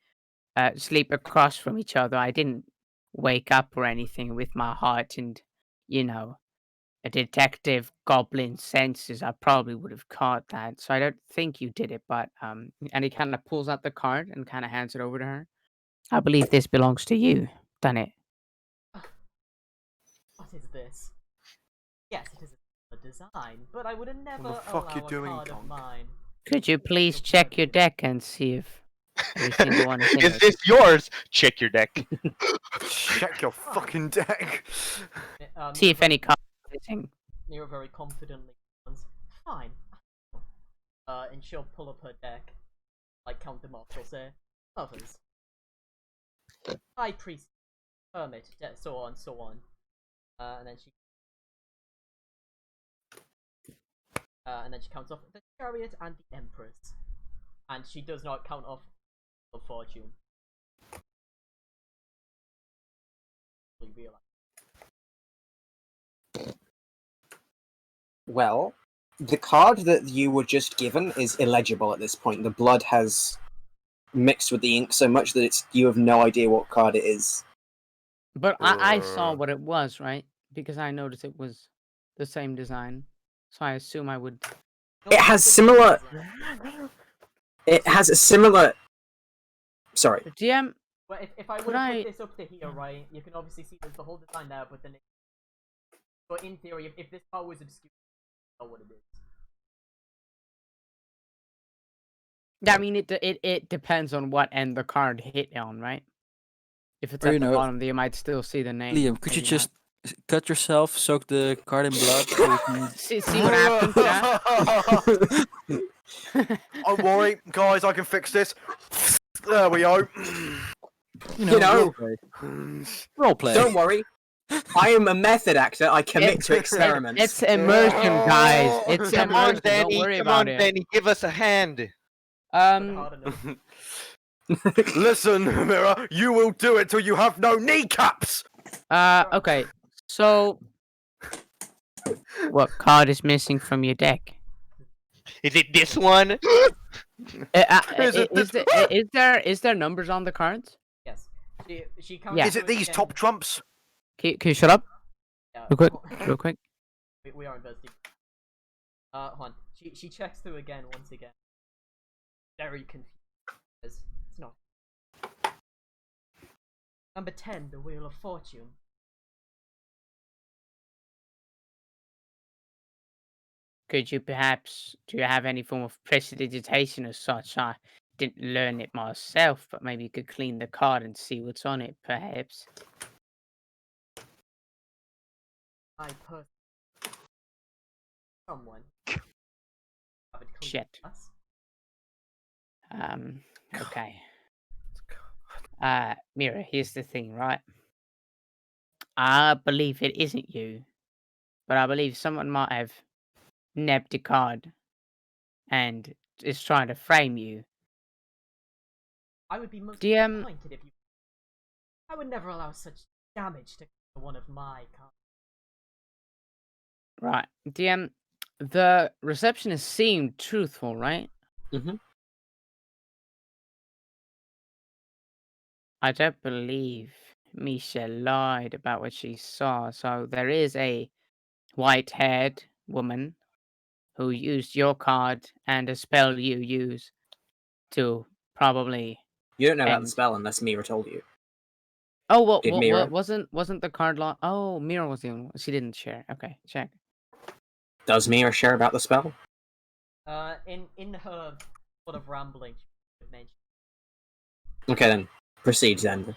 sleep across from each other, I didn't wake up or anything with my heart and, you know, a detective goblin senses. I probably would have caught that. So I don't think you did it, but and he kind of pulls out the card and kind of hands it over to her. I believe this belongs to you, doesn't it? What is this? Yes, it is a design, but I would have never the fuck allow you doing, a card of Gonk? mine. Could you please check your deck and see if every single one is in Is it? this yours? Check your deck. Check your fucking deck. See if any cards are missing. Nero very confidently responds, fine. And she'll pull up her deck, like count them off. She'll say, others. High priest, hermit, so on, so on. And then she counts off the chariot and the empress. And she does not count off of fortune. We realize. Well, the card that you were just given is illegible at this point. The blood has mixed with the ink so much that you have no idea what card it is. But I saw what it was, right? Because I noticed it was the same design, so I assume I would. It has similar. It has a similar. Sorry. GM. Well, if I were to put this up to here, right, you can obviously see there's the whole design there, but then but in theory, if this card was obscure, I know what it is. Yeah, I mean it depends on what end the card hit on, right? If it's Or, at you the know, bottom, you might still see the name. Liam, could you maybe just cut yourself, soak the card in blood, so you can... see what happens? Yeah? Don't worry, guys. I can fix this. There we go. You know, roleplay. Don't worry. I am a method actor. I commit to experiments. It's immersion, guys. It's Come on, immersion. Danny. Don't worry Come about on, it. Danny. Give us a hand. Listen, Mira, you will do it till you have no kneecaps. Okay. So, What card is missing from your deck? Is it this one? is there numbers on the cards? Yes. She counts. Yeah. Is it these again. top trumps? Can you shut up? Yeah, Real quick. We are investigating. Hold on. She checks through again once again. Very confused. It's not. Number 10, the Wheel of Fortune. Could you perhaps, do you have any form of prestidigitation as such? I didn't learn it myself, but maybe you could clean the card and see what's on it, perhaps. I personally. Someone. Have it cleaned Shit. us. Okay. Mira, here's the thing, right? I believe it isn't you, but I believe someone might have nabbed a card and is trying to frame you. I would be most DM disappointed if you. I would never allow such damage to one of my cards. Right. DM, the receptionist seemed truthful, right? Mm-hmm. I don't believe Misha lied about what she saw. So there is a white-haired woman who used your card and a spell you use to probably. You don't know about the end. spell unless Mira told you. Oh, well, Did Mira? wasn't the card law? Oh, Mira was the only one. She didn't share. Okay, check. Does Mira share about the spell? In her sort of rambling, she would mention. Okay then. Proceed then.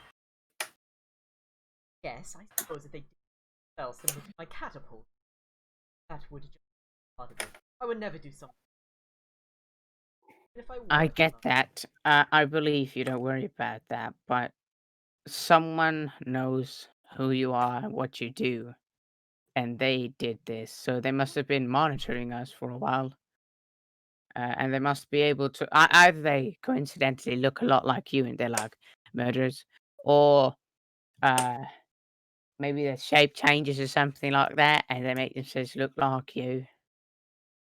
Yes, I suppose if they did spell similar to my catapult, that would just be part of it. I would never do something If I, I were, get that. I believe you. Don't worry about that. But someone knows who you are and what you do, and they did this, so they must have been monitoring us for a while. And they must be able to. Either they coincidentally look a lot like you, and they're like murderers, or uh, maybe the shape changes or something like that, and they make themselves look like you.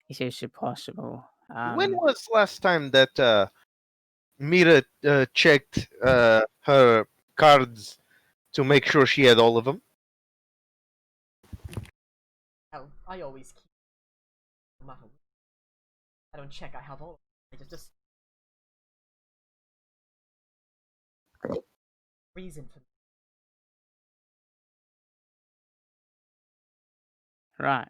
It's also possible. When was last time that Mira checked her cards to make sure she had all of them? I always keep, no matter what. I don't check I have all. I just reason for Right.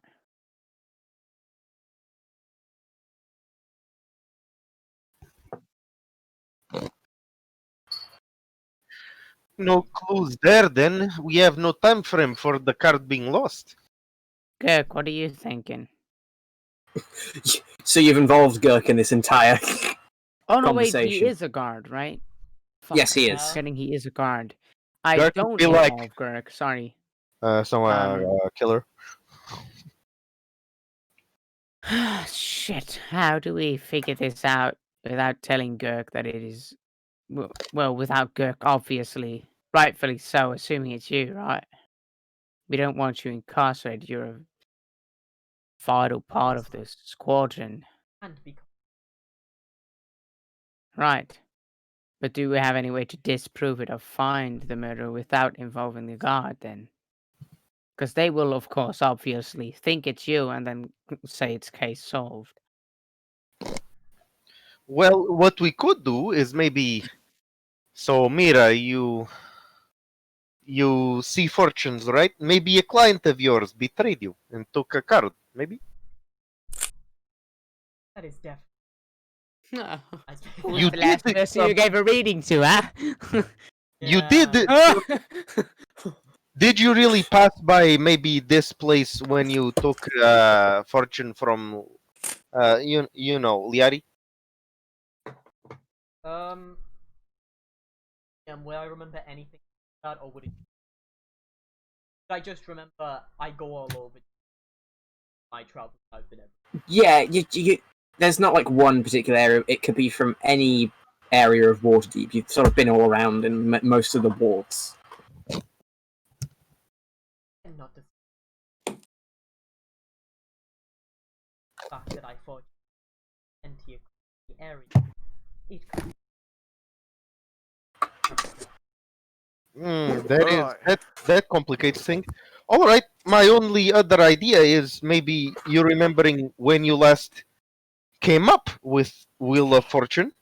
No clues there then. We have no time frame for the card being lost. Kirk, what are you thinking? So you've involved Gurk in this entire Oh no, wait, he conversation. is a guard, right? Yes, he I'm is. forgetting he is a guard. I Gurk would don't be like- involve Gurk, sorry. Killer. Shit, how do we figure this out without telling Gurk that it is... Well, without Gurk, obviously. Rightfully so, assuming it's you, right? We don't want you incarcerated, you're a vital part of this squadron. and because Right. But do we have any way to disprove it or find the murderer without involving the guard then? Because they will, of course, obviously think it's you and then say it's case solved. Well, what we could do is maybe. So Mira, you see fortunes, right? Maybe a client of yours betrayed you and took a card. Maybe. that is definitely. You The last did person you gave a reading to, huh? You did. Did you really pass by maybe this place when you took fortune from you know Liari? Will I remember anything like that, or would it? I just remember I go all over my travels I've been in. Yeah, you there's not like one particular area. It could be from any area of Waterdeep. You've sort of been all around in most of the wards. And not the fact that I fought entire area. It could. That complicates things. All right, my only other idea is maybe you remembering when you last came up with Wheel of Fortune.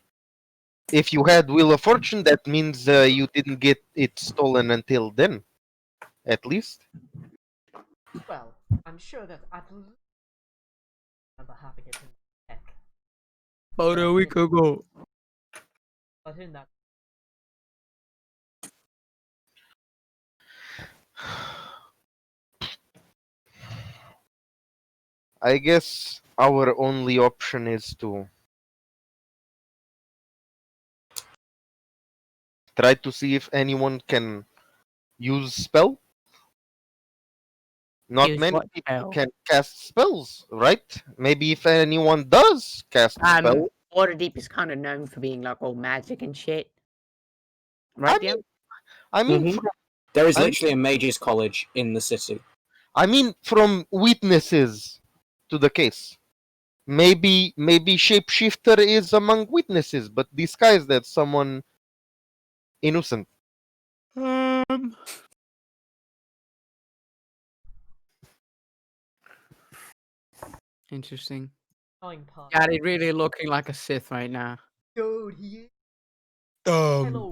If you had Wheel of Fortune, that means you didn't get it stolen until then, at least. Well, I'm sure that at least I remember having it in the deck. About a week ago. But in that, I guess our only option is to try to see if anyone can use spell. Not Use many what people spell? can cast spells, right? Maybe if anyone does cast a spell. Waterdeep is kind of known for being like all magic and shit. Right, I yeah? mean, Mhm. There is literally a mages college in the city. from witnesses to the case. Maybe shapeshifter is among witnesses, but disguised as someone innocent. Interesting. annoying part. Gary really looking like a Sith right now. Dude, he is. Dum Hello.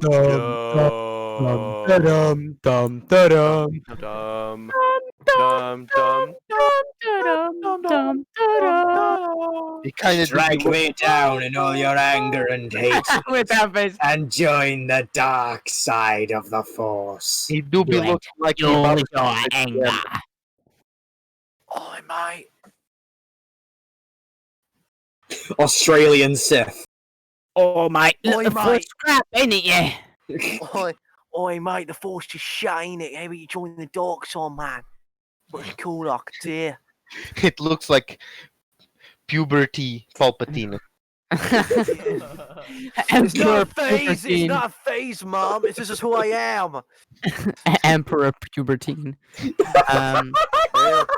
dum dum dum Dum dum dum. He kind of Strike me down in all your anger and hate, with that face. and join the dark side of the Force. He do be Do it. looking like he Use about to your take the anger. end. Oi, mate. Australian Sith. Oh, mate, look, Oi, the mate. force crap, ain't it, yeah? Oi, mate, the force just shut, ain't it? Maybe you join the dark side, man. But it's cool, I could see. It looks like puberty Palpatine. It's not a phase. It's not a phase, Mum. It's just who I am. Emperor Pubertine.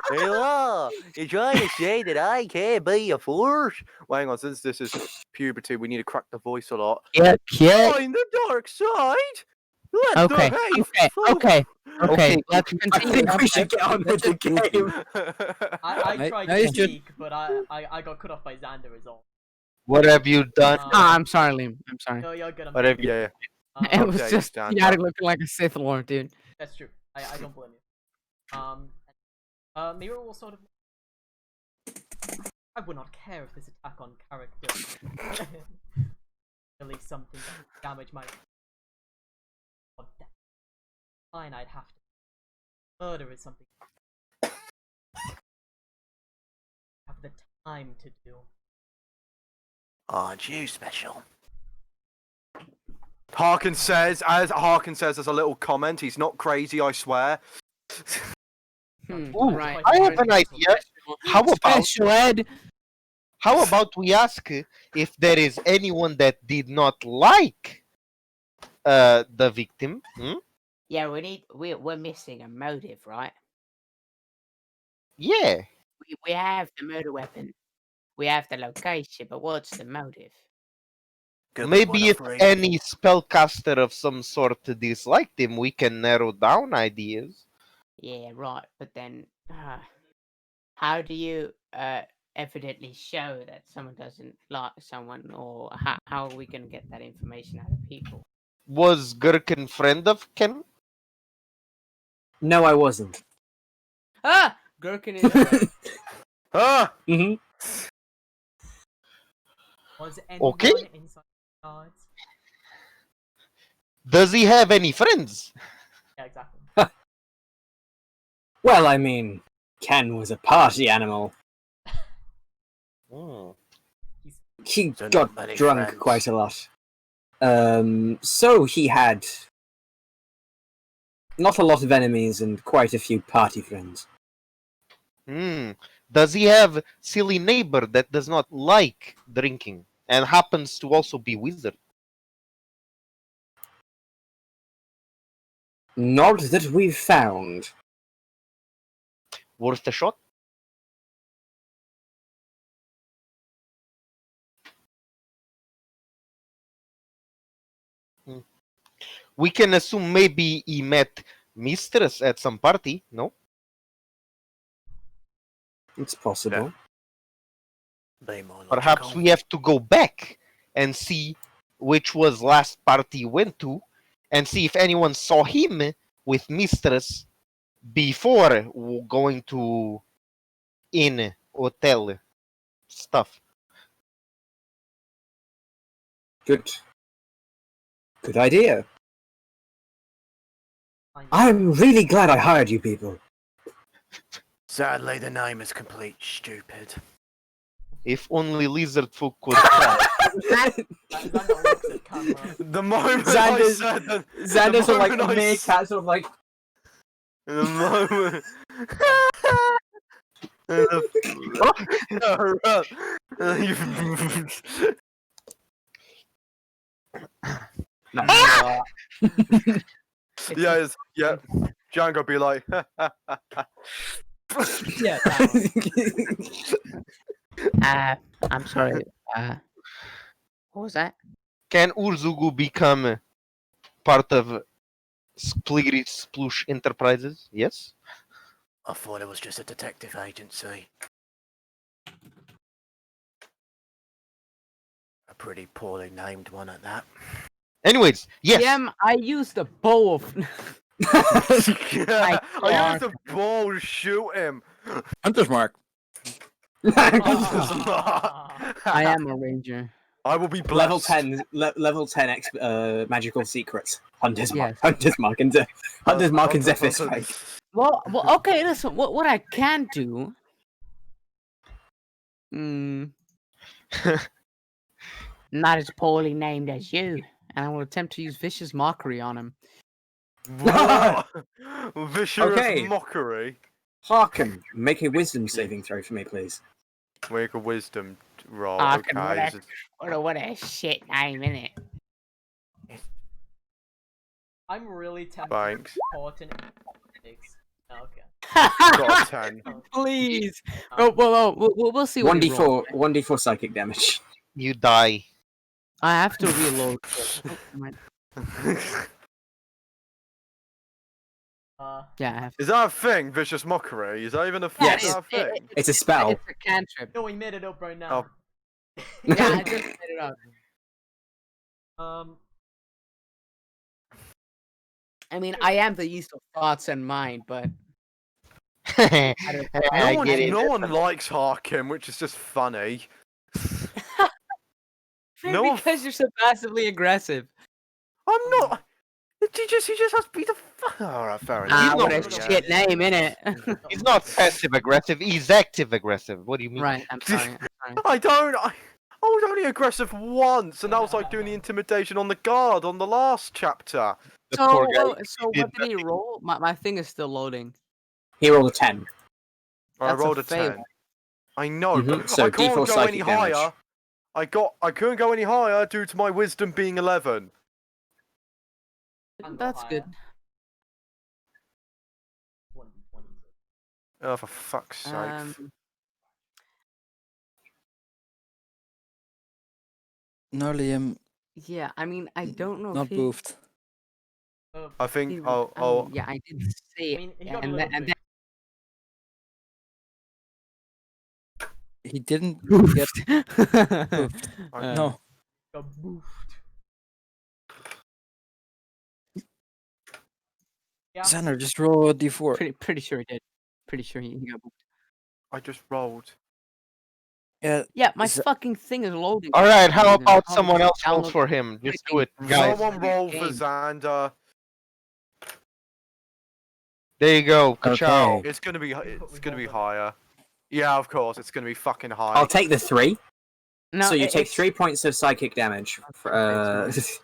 Hello. You're trying to say that I can't be a force? Well, hang on. Since this is puberty, we need to crack the voice a lot. Yeah. Join the dark side. Let Okay, the hate okay. Okay, Let's I continue. think we should get on with the game. I Right, tried now to you should- speak, but I got cut off by Xander as all. What have you done? I'm sorry, Liam. I'm sorry. No, you're good. I'm What have you? Yeah. It was Okay, just stand chaotic up. looking like a Sith Lord, dude. That's true. I don't blame you. Mira will sort of. I would not care if this attack on character really something that would damage my. Oh, fine, I'd have to. Murder is something. Have the time to do. Aren't you special? Harkin says, as a little comment, he's not crazy, I swear. Ooh, Right. I have an idea. How about Special ed. How about we ask if there is anyone that did not like the victim? Hmm? Yeah, we're missing a motive, right? Yeah. We have the murder weapon. We have the location, but what's the motive? Maybe if any spellcaster of some sort disliked him, we can narrow down ideas. Yeah, right. But then, how do you evidently show that someone doesn't like someone, or how are we going to get that information out of people? Was Gherkin friend of Ken? No, I wasn't. Ah, Gherkin is. Ah! Hmm. Was anyone Okay. inside the guards? Does he have any friends? Yeah, exactly. Well, I mean, Ken was a party animal. Hmm. He So not got many drunk friends. quite a lot. So he had not a lot of enemies and quite a few party friends. Hmm. Does he have silly neighbor that does not like drinking and happens to also be wizard? Not that we've found. Worth a shot? We can assume maybe he met mistress at some party, no? It's possible. Perhaps we have to go back and see which was last party he went to and see if anyone saw him with mistress before going to inn, hotel stuff. Good idea. Fine. I'm really glad I hired you people. Sadly, the name is complete stupid. If only lizard folk could try. Xander looks at camera. The moment Xander's- I said that, Xander's the sort of like moment a I meerkat, sort of like. the moment. Yeah. Django be like, Yeah. I'm sorry. What was that? Can Urzugu become part of Spligri Splush Enterprises? Yes? I thought it was just a detective agency. A pretty poorly named one at that. Anyways, yes. I used a bow of. I God. used a ball to shoot him. Hunter's mark. I am a ranger. I will be blessed. level 10 magical secrets. Hunter's Yes. Mark and Zephyr's fight. Well, okay. Listen, what I can do. not as poorly named as you. And I will attempt to use vicious mockery on him. What? Vicious Okay. mockery. Hearken, make a wisdom saving throw for me, please. Make a wisdom roll. Hearken, Okay. this is- what a shit name, innit? I'm really tempted Thanks. to report an ethics. Okay. Got a 10. Please. We'll see what he rolls. 1d4 psychic damage. You die. I have to reload. Oh, my- yeah, I have to. Is that a thing? Vicious mockery? Is that even a thing? Yes. Is that a thing? It's a spell. It's a cantrip. No, we made it up right now. Yeah, I just made it up. I mean, I am the yeast of thoughts and mind, but I No, get it. no one likes Harkin, which is just funny. no, No one because you're so passively aggressive. I'm not. He just has to be the. Alright, fair enough. Ah, What not- a shit name, innit? He's not passive aggressive. He's active aggressive. What do you mean? Right, I'm sorry. I was only aggressive once, and that was like doing the intimidation on the guard on the last chapter. The So, poor guy. what did he roll? My thing is still loading. He rolled a 10. I That's a rolled a fail. 10. I know, Mhm, but so I can't D4 go psychic any damage. higher. I couldn't go any higher due to my wisdom being 11. And That's good. 1d20. Oh, for fuck's sake. No, Liam, Yeah, I mean, I don't know not if he. boofed. I think. he- Oh. Yeah, I did say I it. mean, he got a And little then, bit. He didn't get boofed. No, Got boofed. Yeah. Xander, just roll a d4. pretty sure he did. Pretty sure he got booked. I just rolled. Yeah, Yeah, my Is that- fucking thing is loading. All right. How Reason. about I'll someone else rolls download for him? Just do it, freaking guys. Someone roll for game. Xander. There you go. Ka-chow. Okay. It's gonna be higher. Yeah, of course, it's gonna be fucking high. I'll take the 3. No, So you take it's- 3 points of psychic damage. It's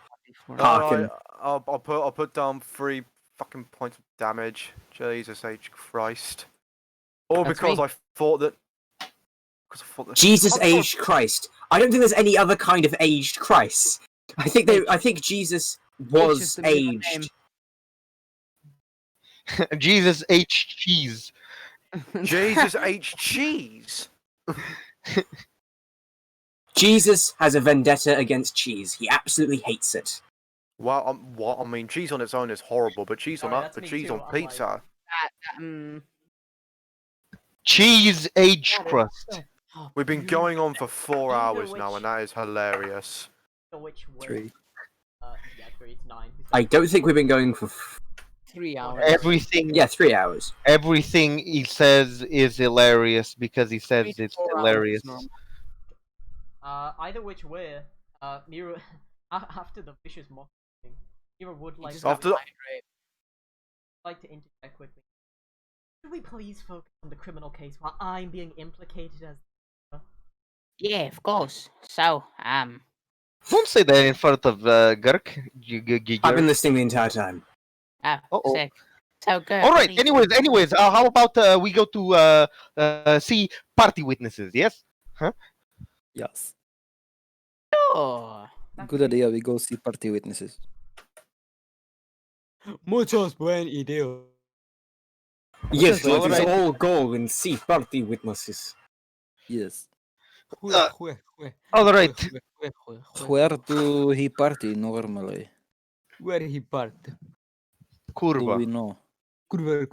Harkin. I'll put down 3 fucking points of damage. Jesus H Christ. Or That's because me. I thought that. Because I thought that. Jesus I thought- aged Christ. I don't think there's any other kind of aged Christ. I think Jesus was just the middle name. aged. Jesus H cheese. Jesus H cheese. Jesus has a vendetta against cheese. He absolutely hates it. Well, what? I mean, cheese on its own is horrible, but cheese Sorry, on that's me cheese too, on I'm like- pizza. Cheese aged crust. We've been going on for 4 Either hours now, which- and that is hilarious. So which way? 3. Yeah, 3. It's 9. I don't think we've been going for 3 hours. Everything. 3 hours. Everything he says is hilarious because he says 3 to it's 4 hours is hilarious. normal. Either which way, Mira, after the vicious mocking thing, Mira would You like just to, got like to interject quickly. Could we please focus on the criminal case while I'm being implicated as? Yeah, of course. So, Don't say that in front of Gurk. I've been listening the entire time. Uh-oh. sick. So good. All right. Anyways, how about we go to see party witnesses? Yes. Yes. Oh, Good idea. We go see party witnesses. Muchos buen idea. Yes, all let us right. all go and see party witnesses. Yes. All right. Where do he party normally? Where he part? Do Kurva. we know? Kurwa.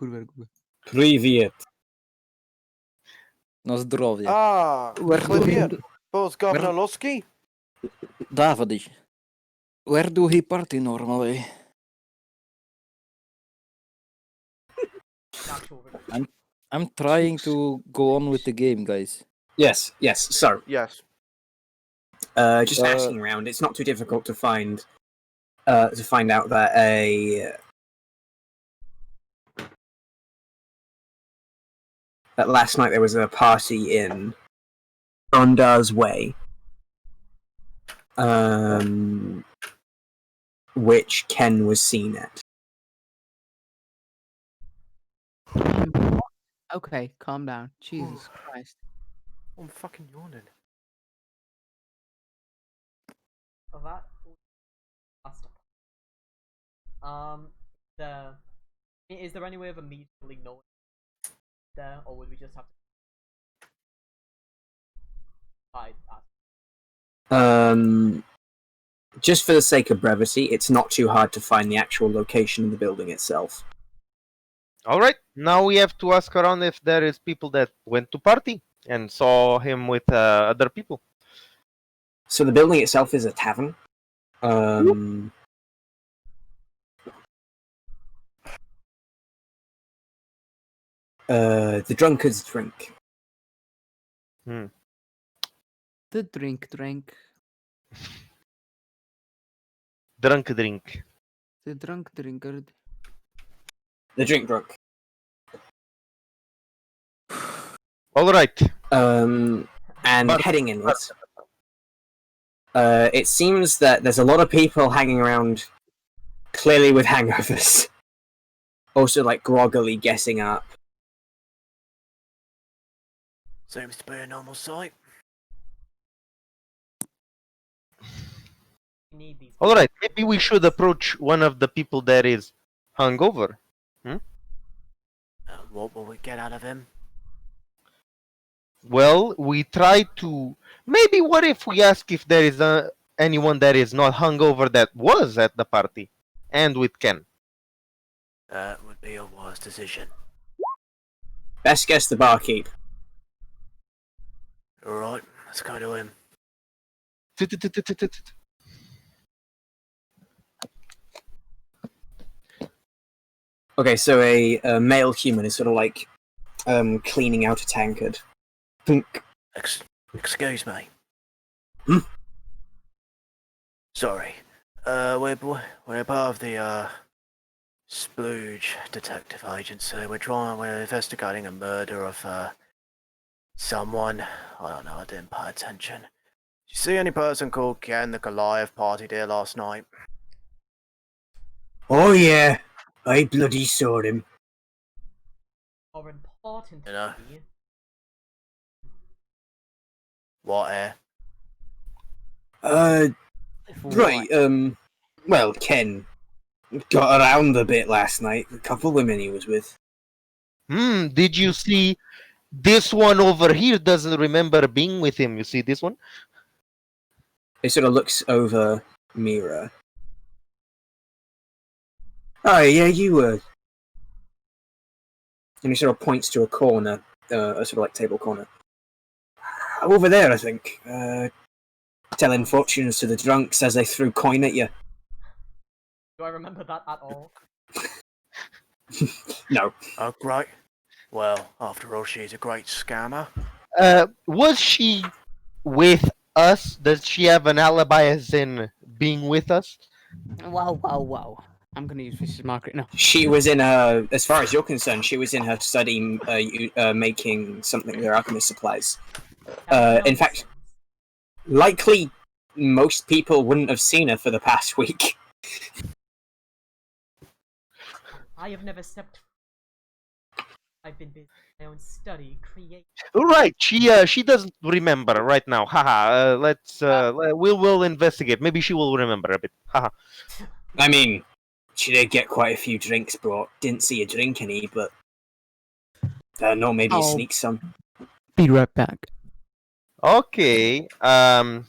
Привет. Na zdrowie. Where do Boss Governor Lusky? Davide. Where do he party normally? I'm trying to go on with the game, guys. Yes. So, Yes. just asking around. It's not too difficult to find out that that last night there was a party in Ronda's Way. which Ken was seen at. Okay, calm down. Jesus Christ. I'm fucking yawning. For that, last up. Is there any way of immediately knowing there, or would we just have to hide that? Just for the sake of brevity, it's not too hard to find the actual location of the building itself. All right. Now we have to ask around if there is people that went to party and saw him with other people. So the building itself is a tavern. The drunkards drink. The drink. Drunk drink. The drunk drinker. The drunk. All right. And heading inwards. It seems that there's a lot of people hanging around, clearly with hangovers. Also, like, groggily getting up. Seems to be a normal sight. Need these. All right. Maybe we should approach one of the people that is hungover. What will we get out of him? Well, we try to. Maybe what if we ask if there is anyone that is not hungover that was at the party and with Ken? That would be a wise decision. Best guess the barkeep. Alright, let's go to him. Okay, so a male human is sort of like cleaning out a tankard. Excuse me. Hmm? Sorry. We're part of the Splooge Detective Agency. We're investigating a murder of someone. I don't know, I didn't pay attention. Did you see any person called Ken the Goliath partied here last night? Oh yeah, I bloody saw him. More important, You know. What, Right, well, Ken got around a bit last night. A couple of women he was with. Did you see this one over here doesn't remember being with him? You see this one? He sort of looks over Mira. Oh yeah, you were. And he sort of points to a corner, a sort of like table corner. Over there, I think. Telling fortunes to the drunks as they threw coin at you. Do I remember that at all? No. Oh, great. Well, after all, she's a great scammer. Was she with us? Does she have an alibi as in being with us? Whoa. I'm gonna use Fish's marker. No. She was in her, as far as you're concerned, she was in her study making something with her alchemist supplies. In fact, likely most people wouldn't have seen her for the past week. I have never stepped. I've been busy with my own study, create. Right, she doesn't remember right now. Haha. We'll investigate. Maybe she will remember a bit. Haha. I mean, she did get quite a few drinks brought. Didn't see her drink any, but no, maybe sneak some. Be right back. Okay. Who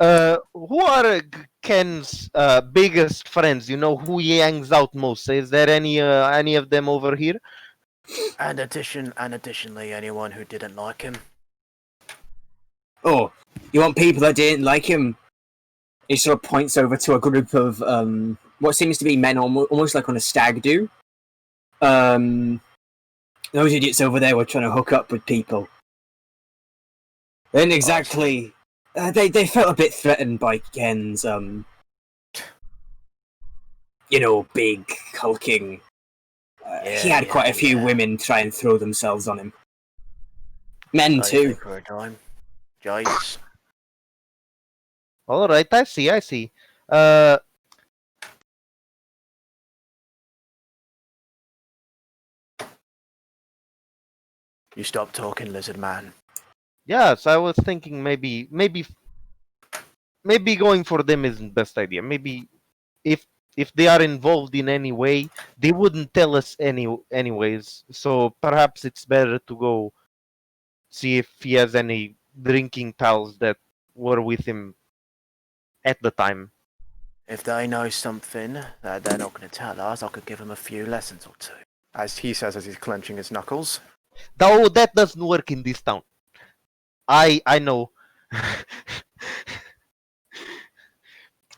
are Ken's biggest friends? You know who he hangs out most. Is there any of them over here? And additionally, anyone who didn't like him. Oh, you want people that didn't like him? He sort of points over to a group of what seems to be men, almost like on a stag do. Those idiots over there were trying to hook up with people. They didn't exactly. They felt a bit threatened by Ken's, big hulking. He had quite a few women try and throw themselves on him. Men too. For a time. Jace. All right, I see. You stop talking, lizard man. Yes, I was thinking maybe going for them isn't the best idea. Maybe if they are involved in any way, they wouldn't tell us anyways. So perhaps it's better to go see if he has any drinking pals that were with him at the time. If they know something that they're not going to tell us, I could give them a few lessons or two. As he says as he's clenching his knuckles. Though that doesn't work in this town. I know.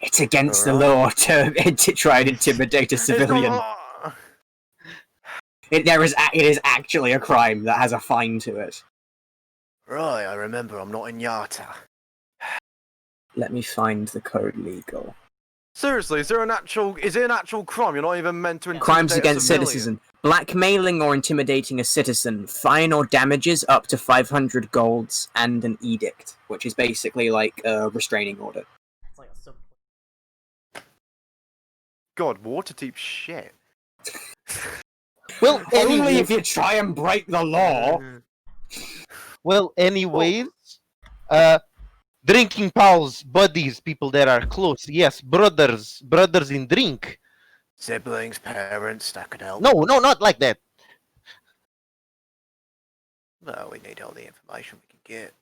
It's against the law to try and intimidate a It's civilian. not- It is actually a crime that has a fine to it. Right, I remember I'm not in Yata. Let me find the code legal. Seriously, is it an actual crime? You're not even meant to intimidate Crimes a against civilian. citizen. Blackmailing or intimidating a citizen. Fine or damages up to 500 golds and an edict, which is basically like a restraining order. It's like a sub. God, Waterdeep shit. Well, Only if you try and break the law. Anyways, drinking pals, buddies, people that are close. Yes, brothers in drink. Siblings, parents, that could help. No, not like that. No, we need all the information we can get.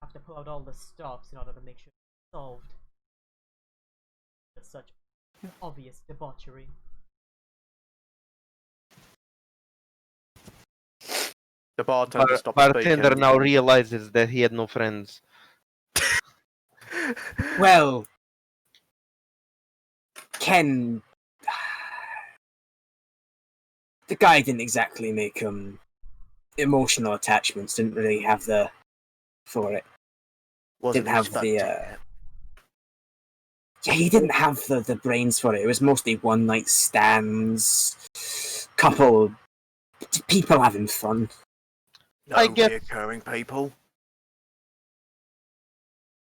Have to pull out all the stops in order to make sure it's solved. It's such obvious debauchery. The bartender stopped Bartender speaking. now realizes that he had no friends. Well, Ken, the guy didn't exactly make emotional attachments. Didn't really have the for it. Wasn't Didn't have expecting the. it. Yeah, he didn't have the brains for it. It was mostly one night stands, couple people having fun. No I guess- reoccurring people.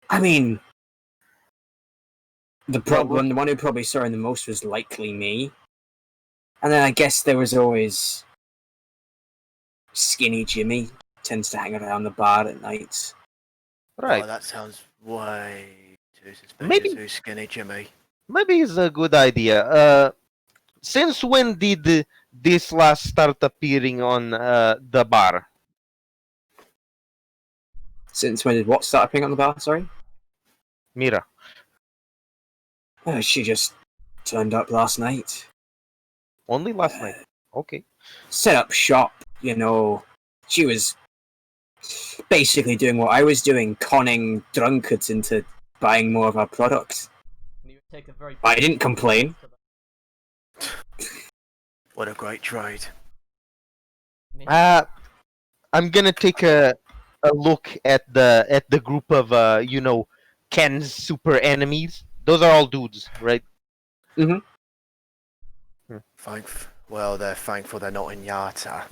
I mean, the one who probably saw him the most was likely me. And then I guess there was always Skinny Jimmy, tends to hang around the bar at nights. Right. Oh, that sounds way too suspicious. Maybe- Who's Skinny Jimmy? Maybe it's a good idea. Since when did this last start appearing on the bar? Since when did what start appearing on the bar, sorry? Mira. She just turned up last night. Only last night. Okay. Set up shop, you know. She was basically doing what I was doing, conning drunkards into buying more of our product. And you take a very I didn't complain. What a great trade. I'm gonna take a look at the group of Ken's super enemies. Those are all dudes, right? Well, they're thankful they're not in Yata.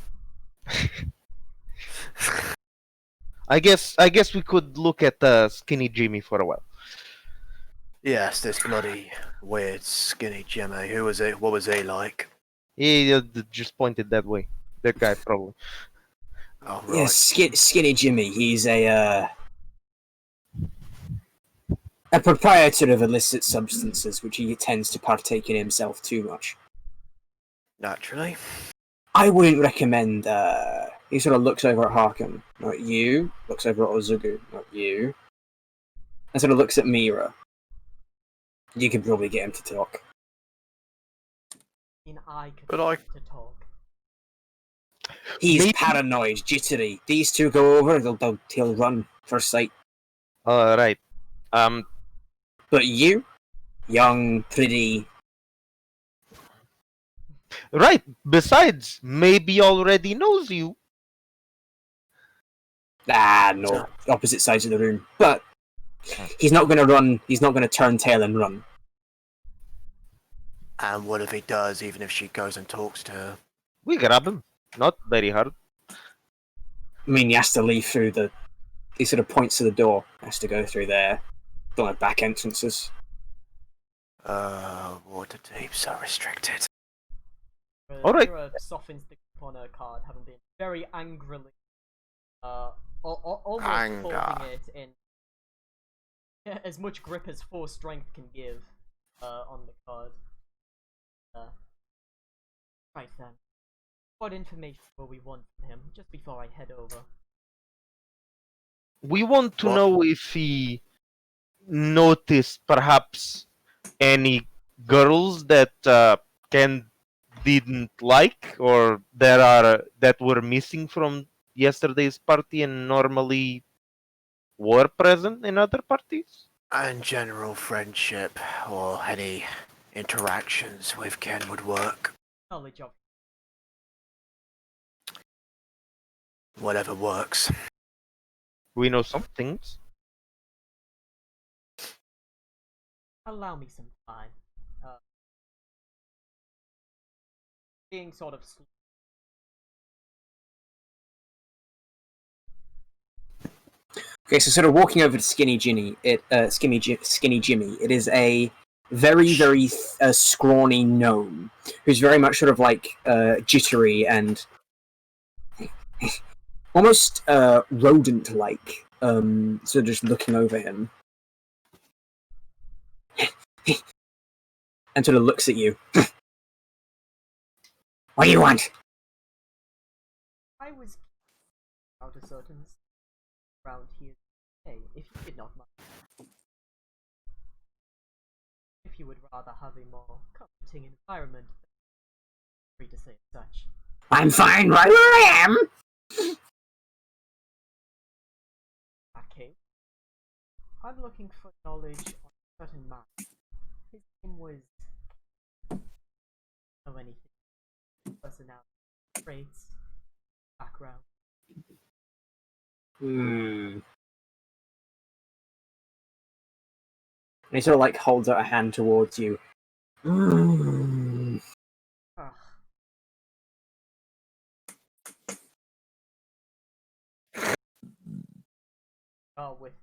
I guess we could look at Skinny Jimmy for a while. Yes, this bloody weird Skinny Jimmy. Who was he? What was he like? He just pointed that way. That guy probably. Oh, right. Yes, Skinny Jimmy. He's a proprietor of illicit substances, which he tends to partake in himself too much. Naturally. I wouldn't recommend. He sort of looks over at Harkin, not you. Looks over at Ozugu, not you. And sort of looks at Mira. You could probably get him to talk. I could But get to talk. He's Maybe- paranoid, jittery. These two go over, he'll run first sight. Right. But you, young, pretty. Right. Besides, maybe already knows you. No, opposite sides of the room. But he's not going to run. He's not going to turn tail and run. And what if he does, even if she goes and talks to her? We grab him. Not very hard. I mean, he has to leave through the. He sort of points to the door. Has to go through there. Don't have back entrances. Waterdeeps are restricted. Alright. Kira softens the grip on her card, having been very angrily, almost holding it in as much grip as 4 strength can give, on the card. Right then. What information will we want from him, just before I head over? We want to know if he noticed perhaps any girls that Ken didn't like, or that were missing from yesterday's party and normally were present in other parties. And general friendship or any interactions with Ken would work. Knowledge of. Whatever works. We know some things. Allow me some time. Being sort of Okay, so sort of walking over to Skinny Jimmy, Skinny Jimmy. It is a very, very scrawny gnome who's very much sort of like jittery and almost rodent-like. So just looking over him, and sort of looks at you. What do you want? I was out a certain around here today, if you did not mind. If you would rather have a more comforting environment, free to say such. I'm fine right where I am. Okay. I'm looking for knowledge on a certain man. His name was know anything. Personality, traits, background. And he sort of like holds out a hand towards you. Ugh. Oh, with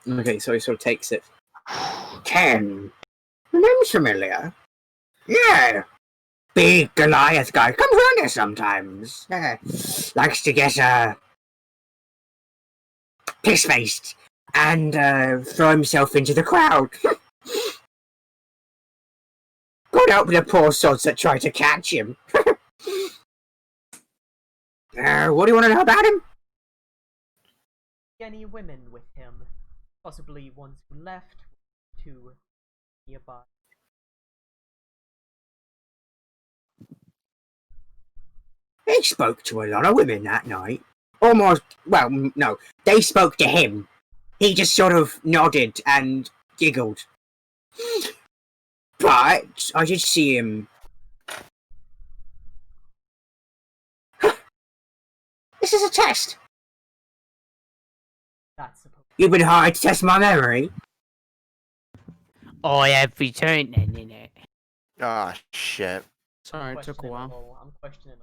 Okay, so he sort of takes it. 10. The name's familiar. Yeah. Big Goliath guy. Comes around here sometimes. Likes to get, piss-faced and, throw himself into the crowd. God help the poor sods that try to catch him. What do you want to know about him? any women with him, possibly ones who left to nearby. He spoke to a lot of women that night. Almost, well, no, they spoke to him. He just sort of nodded and giggled. But I did see him. This is a test. That's supposed You've been hired to test my memory. I have returned then, innit? Ah, shit. Sorry, it took a while. questionable. I'm questioning.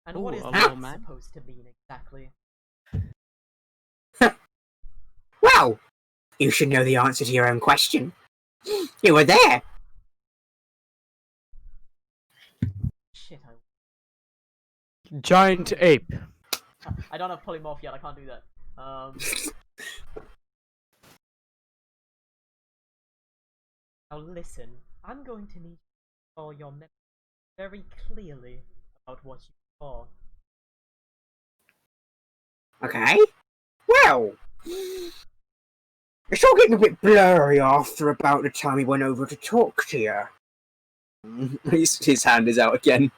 And Ooh, what is a that little man. supposed to mean exactly? Well, you should know the answer to your own question. You were there. Shit, Giant ape. I don't have polymorph yet, I can't do that. Now listen, I'm going to need all your memory very clearly about what you saw. Okay. Well, it's all getting a bit blurry after about the time he went over to talk to you. His hand is out again.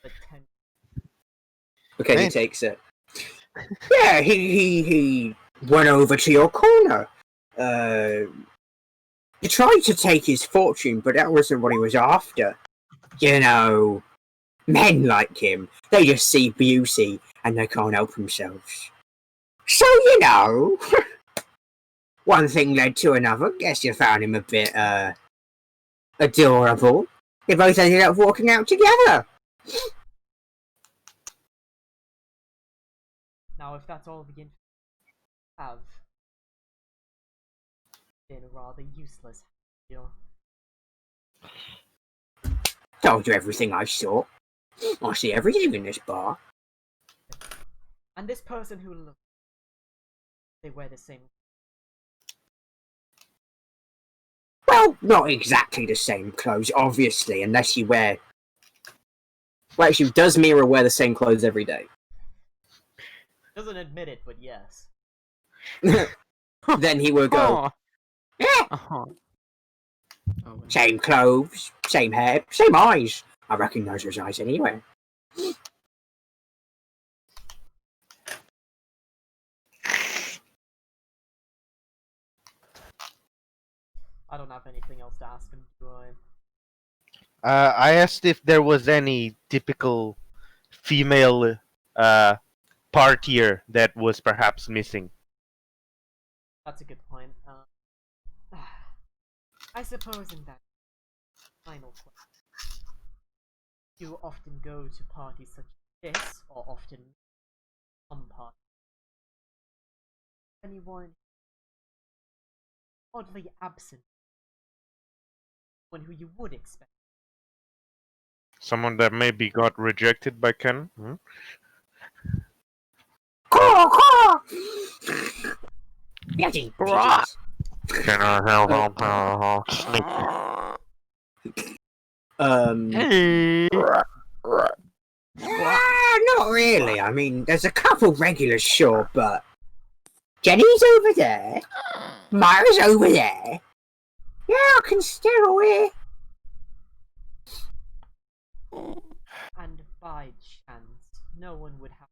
The 10. Okay, Man. he takes it. Yeah, he went over to your corner. He tried to take his fortune, but that wasn't what he was after. You know, men like him, they just see beauty and they can't help themselves. So, you know, one thing led to another. Guess you found him a bit, Adorable. They both ended up walking out together. Now, if that's all the info you have, been rather useless. You Told you everything I saw. I see everything in this bar. and this person who looks, they wear the same. Well, not exactly the same clothes, obviously, unless you wear... Well, actually, does Mira wear the same clothes every day? Doesn't admit it, but yes. Then he will go, yeah, Oh, same clothes, same hair, same eyes. I recognise those eyes anyway. I don't have anything else to ask him, do I? I asked if there was any typical female partier that was perhaps missing. That's a good point. I suppose in that final question, you often go to parties such as this, or often some parties. Anyone oddly absent, one who you would expect. Someone that maybe got rejected by Ken? Hmm? Bloody Bruh. pigeons. Can I help him? Not really. I mean, there's a couple regulars, sure, but Jenny's over there. Myra's over there. Yeah, I can steer away. And by chance, no one would have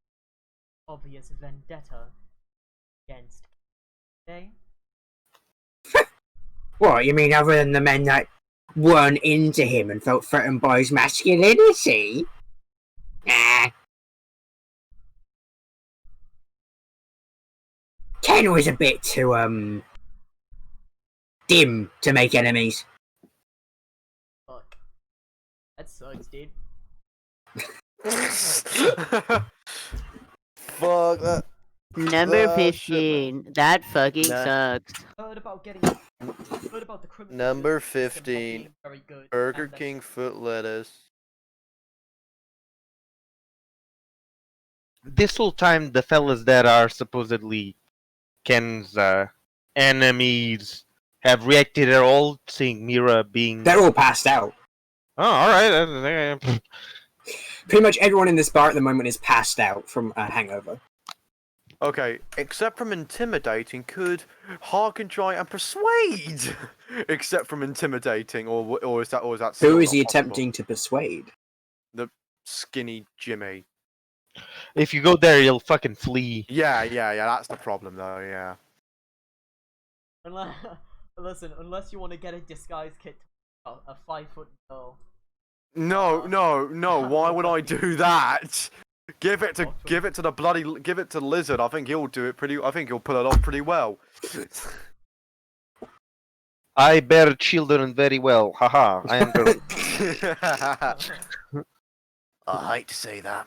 obvious vendetta against Day. What, you mean other than the men that weren't into him and felt threatened by his masculinity? Nah. Ken was a bit too, dim to make enemies. Fuck. That sucks, dude. Fuck that. Number Shit, man. 15. That fucking Nah. sucks. Heard about the criminal Number justice system not 15, being very good, Burger and that- King foot lettuce. This whole time, the fellas that are supposedly Ken's enemies have reacted at all, seeing Mira being. They're all passed out. Oh, alright. Pretty much everyone in this bar at the moment is passed out from a hangover. Okay, except from intimidating, could hearken, try, and persuade. Except from intimidating, or is that Who still is he not possible? attempting to persuade? Skinny Jimmy. If you go there, you'll fucking flee. Yeah. That's the problem, though. Yeah. Unless you want to get a disguise kit, a 5-foot girl. No. Why would I do that? Give it to Lizard. I think he'll do it I think he'll pull it off pretty well. I bear children very well. Haha, I am girl. I hate to say that.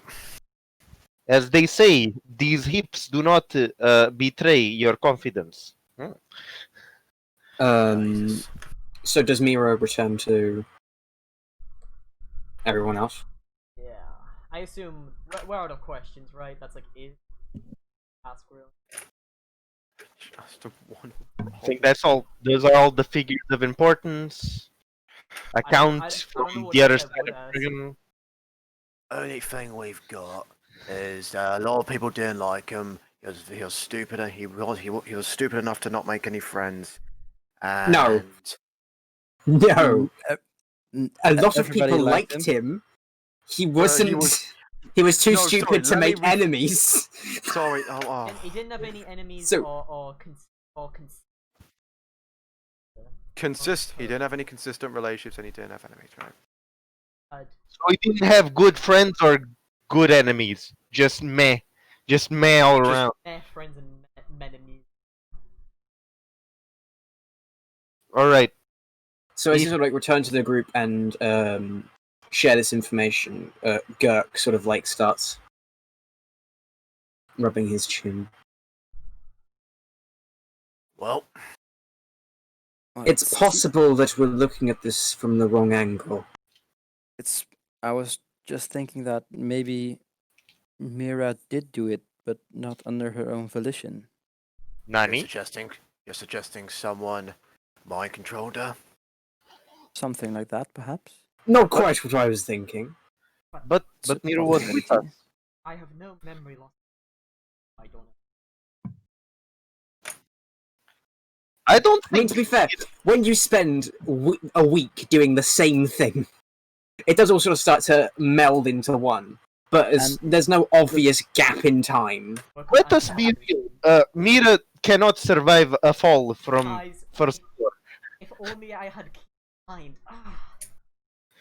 As they say, these hips do not betray your confidence. Jesus. So does Miro return to everyone else? Yeah, I assume we're out of questions, right? That's like ask real. Just a one. I think that's all. Those are all the figures of importance. Account I don't know from what the you other said, side but, of prison. Only thing we've got is a lot of people didn't like him. He was stupid. He was stupid enough to not make any friends. And No. No. A lot of Everybody people liked liked him. He he wasn't. was- He was too No, sorry, stupid to let me make enemies. Sorry. And he didn't have any enemies So- He didn't have any consistent relationships, and he didn't have enemies, right? So he didn't have good friends or good enemies. Just meh. Just meh all around. friends and enemies. Alright. So as you sort of like return to the group and share this information, Girk sort of like starts rubbing his chin. Well, It's Let's see. possible that we're looking at this from the wrong angle. I was just thinking that maybe Mira did do it, but not under her own volition. Nani? You're suggesting someone mind controlled her? Something like that, perhaps? Not quite what I was thinking. But Mira was with us. I have no memory loss. I don't know. I don't I mean, think. to be fair, when you spend a week doing the same thing, it does all sort of start to meld into one. But there's no obvious gap in time. Let us be real. Mira cannot survive a fall from Guys, first floor. if only I had keen mind.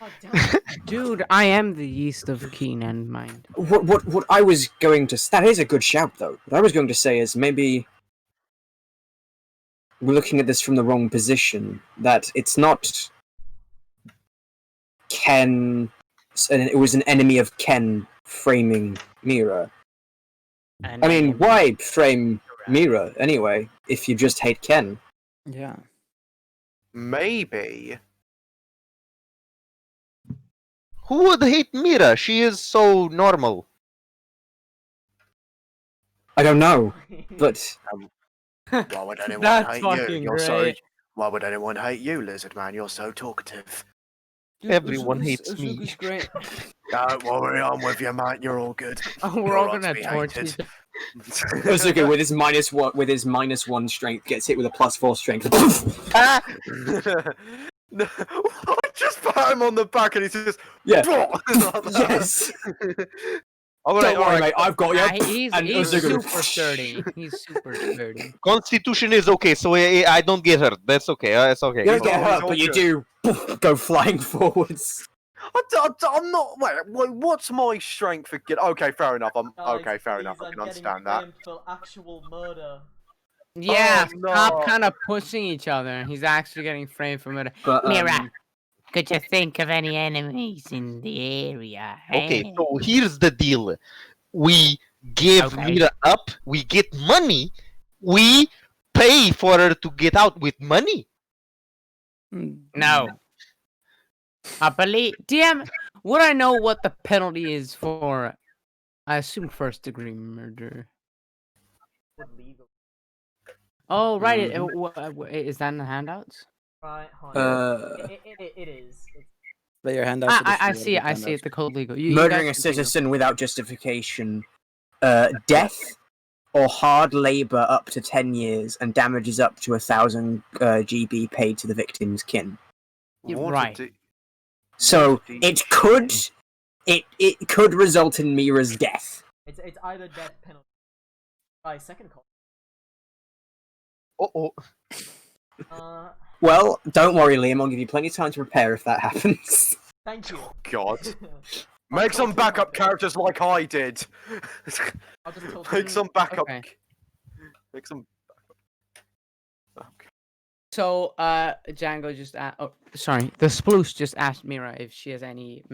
God damn. Dude, I am the yeast of keen and mind. What I was going to... That is a good shout, though. What I was going to say is maybe we're looking at this from the wrong position. That it's not Ken... It was an enemy of Ken framing Mira. I mean, why frame Mira, anyway, if you just hate Ken? Yeah. Maybe. Who would hate Mira? She is so normal. I don't know, but... Why would anyone That's hate fucking you? You're so. great. Why would anyone hate you, Lizard Man? You're so talkative. Everyone hates me. It's great. Don't worry, I'm with you, mate. You're all good. Oh, we're You're all not gonna be torch hated. each Ozugbo, with his -1 strength, gets hit with a +4 strength. Ah! No, I just pat him on the back and he says, Yeah. like that. Yes! Alright, Don't worry, mate, I've got you. He's And he's Ozugbo- super sturdy. He's super sturdy. Constitution is okay, so I don't get hurt. That's okay. It's okay. You don't get Oh, hurt, it's all but you good. do go flying forwards. I'm not. Wait, what's my strength for get? Okay, fair enough. Guys, Okay, fair enough. please, I can I'm understand getting that. blamed for actual murder. Yeah, no. stop kind of pushing each other. He's actually getting framed from it. But, Mira, could you think of any enemies in the area? Okay, eh? so here's the deal. We give Okay. Mira up, we get money, we pay for her to get out with money. No. I believe DM. Would I know what the penalty is for? I assume first-degree murder. Would legal. Oh, right. Mm-hmm. Is that in the handouts? Right, hold on. Uh, It is. It's, Lay your hand out. I see it. I see it. The code legal. You murdering a guys continue. citizen without justification, death or hard labor up to 10 years, and damages up to 1,000 GB paid to the victim's kin. You're Water right. deep- So Waterdeep. it could result in Mira's death. it's either death penalty by second call. Uh-oh. Well, don't worry, Liam. I'll give you plenty of time to prepare if that happens. Thank you. God. I'll Make some talk to backup you about characters like I did. it. I'll just talk to Make you. some backup. Okay. Make some. Okay. So, Django just oh, sorry. The Sploose just asked Mira if she has any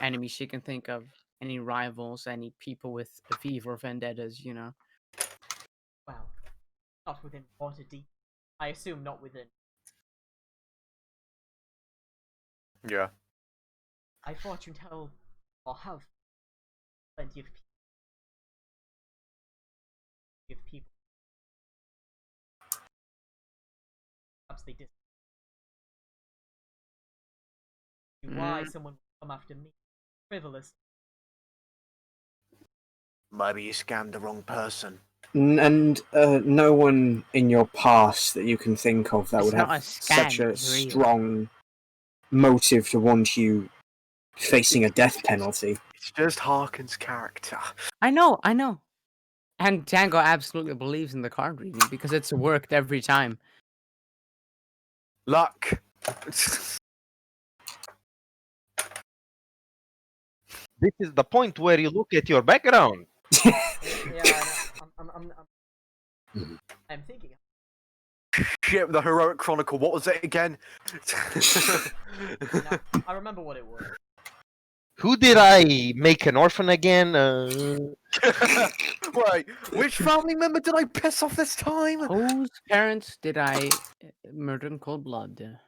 enemies she can think of, any rivals, any people with V or vendettas, you know. Well, not within Waterdeep. I assume not within. Yeah. I fortune tell or have plenty of people. Give people. Perhaps they did. Why someone would come after me? Frivolous. Maybe you scammed the wrong person. And no one in your past that you can think of that It's would not have a scam, such a it's real. strong motive to want you facing a death penalty. It's just Harkin's character. I know. And Django absolutely believes in the card reading because it's worked every time. Luck. This is the point where you look at your background. Yeah, I'm Mhm. I'm thinking. shit, the heroic chronicle. What was it again? Now, I remember what it was. Who did I make an orphan again? Wait, which family member did I piss off this time? Whose parents did I murder in cold blood?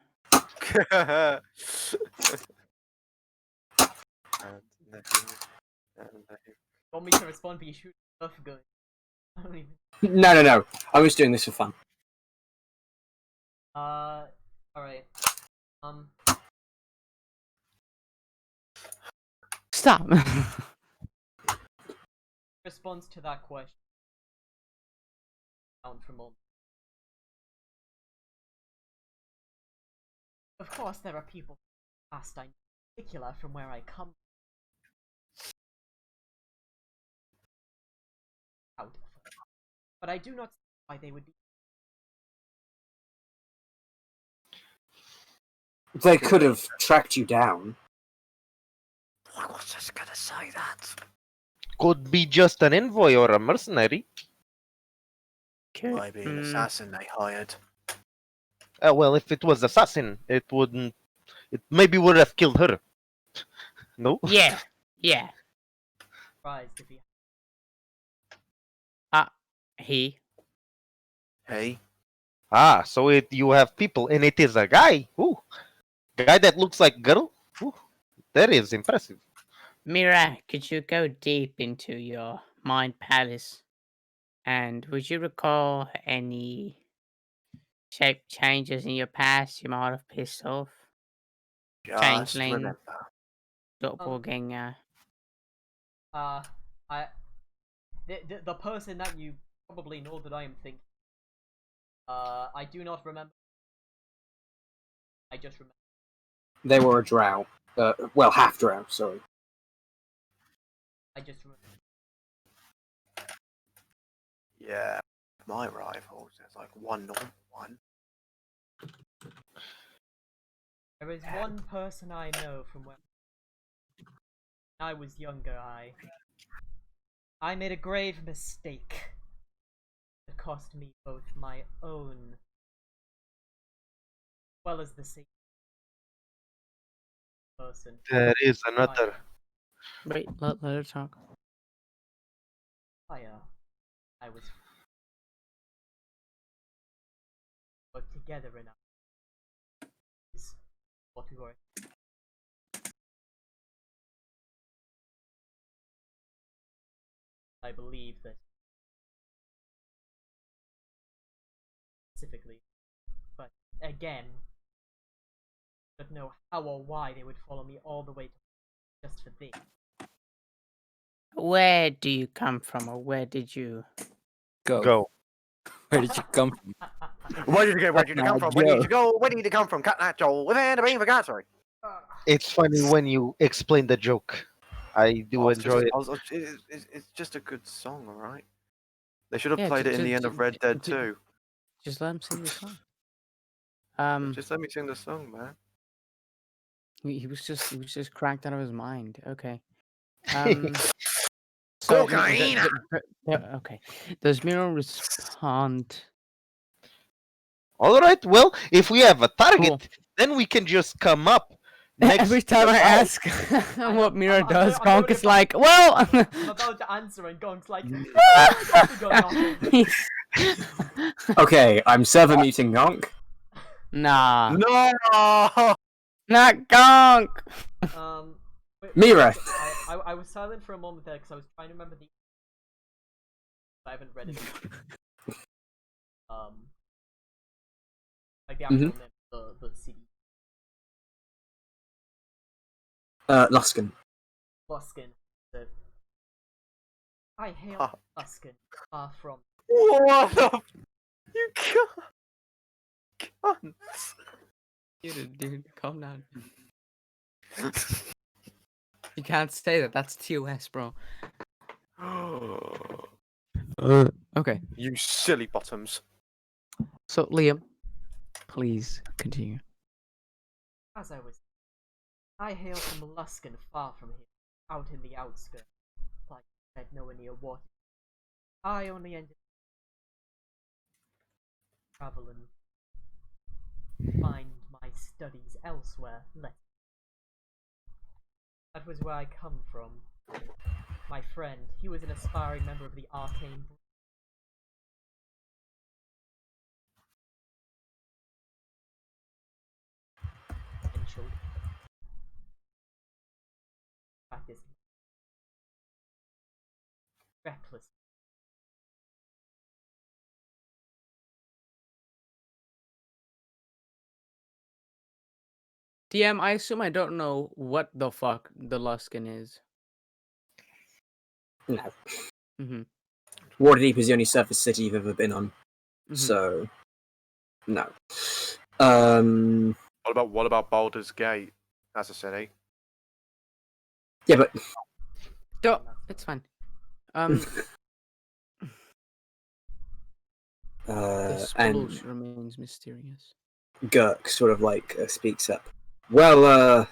Want me to respond, but you shoot stuff good. I don't even. No. I was doing this for fun. Alright. Stop. Response to that question. Down for a moment. Of course, there are people past I know, in particular from where I come out of. But I do not see why they would be. They could have tracked you down. I was just gonna say that. Could be just an envoy or a mercenary. Maybe an assassin they hired. Well, if it was assassin, it wouldn't. It maybe would have killed her. No. Yeah. Surprised if he. He. Hey. So you have people, and it is a guy. Ooh, guy that looks like girl. Ooh, that is impressive. Mira, could you go deep into your mind palace? And would you recall any shape changes in your past you might have pissed off? Just Changeling. remember. Doppelganger. The person that you probably know that I am thinking. I do not remember. I just remember. They were a drow. Well, half drow, sorry. I just remember. Yeah. My rivals, there's like one normal one. There is one person I know from when I was younger. I made a grave mistake. It cost me both my own, as well as the same person. There is another. Wait, let her talk. I was worked together enough. Is what we were. I believe that specifically, but again, I don't know how or why they would follow me all the way to just for this. Where do you come from, or where did you Go. Where did you come from? Where did you come from? Where did you go? Where did you come from? Cut that Joel. Within the bean for God, sorry. It's funny when you explain the joke. I do enjoy it. It's just a good song, alright? They should have Yeah, played it in the end of Red Dead 2. Just let him sing the song. Just let me sing the song, man. He was just cracked out of his mind. Okay. So, Cocaine! okay. Does Miro respond? Alright, well, if we have a target, Cool. then we can just come up. Next Every time I ask what Miro does, Gonk is like, well. I'm about to answer, and Gonk's like, "Oh, Okay, I'm server muting Gonk. Nah, No! not Gonk. wait, Mira. I was silent for a moment there because I was trying to remember the. I haven't read it. Like the actual name of the city. Luskin. Luskin. I hail Luskin, far from. What the? You can't. Dude, calm down. You can't say that. That's TOS, bro. Okay. You silly bottoms. So, Liam, please continue. As I hail from Luskin, far from here, out in the outskirts, like I said, nowhere near water. I only ended traveling studies elsewhere. That was where I come from. My friend, he was an aspiring member of the Arcane. Potential. Practice. Reckless. DM, I assume I don't know what the fuck the Luskin is. No. Mm-hmm. Waterdeep is the only surface city you've ever been on. Mhm. So, no. What about Baldur's Gate? That's a city. Yeah, but It's fine. The and Splush remains mysterious. Gurk sort of like speaks up. Well,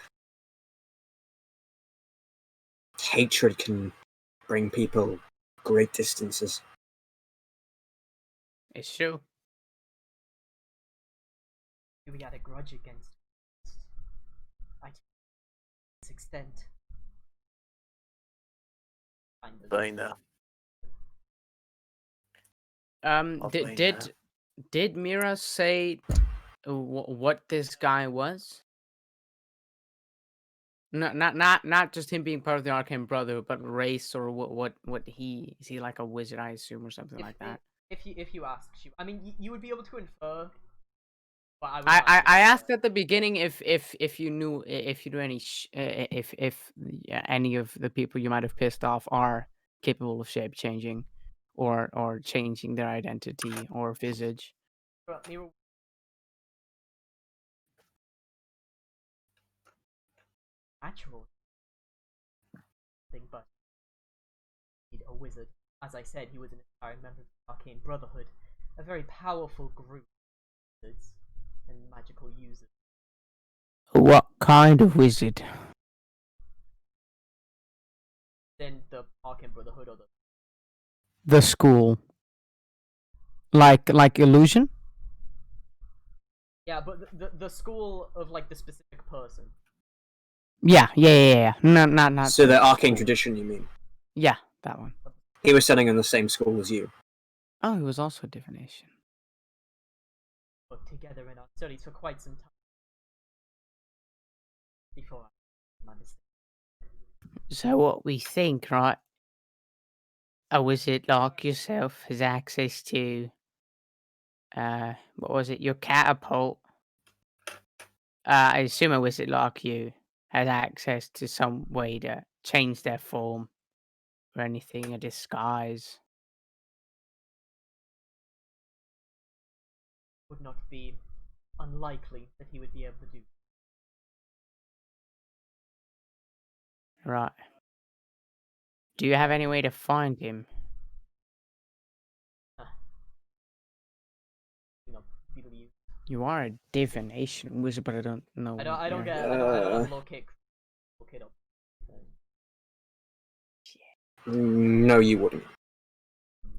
hatred can bring people great distances. It's true. We had a grudge against. I to this extent. Kind of. Been there. Did Mira say what this guy was? Not just him being part of the Arcane Brotherhood, but race or what he is. He like a wizard, I assume, or something like that. If you ask, I mean, you would be able to infer. But I asked at the beginning if you knew any if any of the people you might have pissed off are capable of shape changing, or changing their identity or visage. But Mira. Natural thing, but a wizard. As I said, he was an entire member of the Arcane Brotherhood, a very powerful group of wizards and magical users. What kind of wizard? Then the Arcane Brotherhood or The school. Like illusion? yeah, but the school of like the specific person. Yeah. No, not. So the arcane school. tradition, you mean? Yeah, that one. He was studying in the same school as you. Oh, he was also a divination. Worked together in our studies for quite some time before my mistake. So what we think, right? A wizard like yourself has access to, what was it? Your catapult. I assume a wizard like you has access to some way to change their form or anything, a disguise. Would not be unlikely that he would be able to do. Right. Do you have any way to find him? You know, believe. You are a divination wizard, but I don't know. I don't what get. you're- I don't look it up. No, you wouldn't.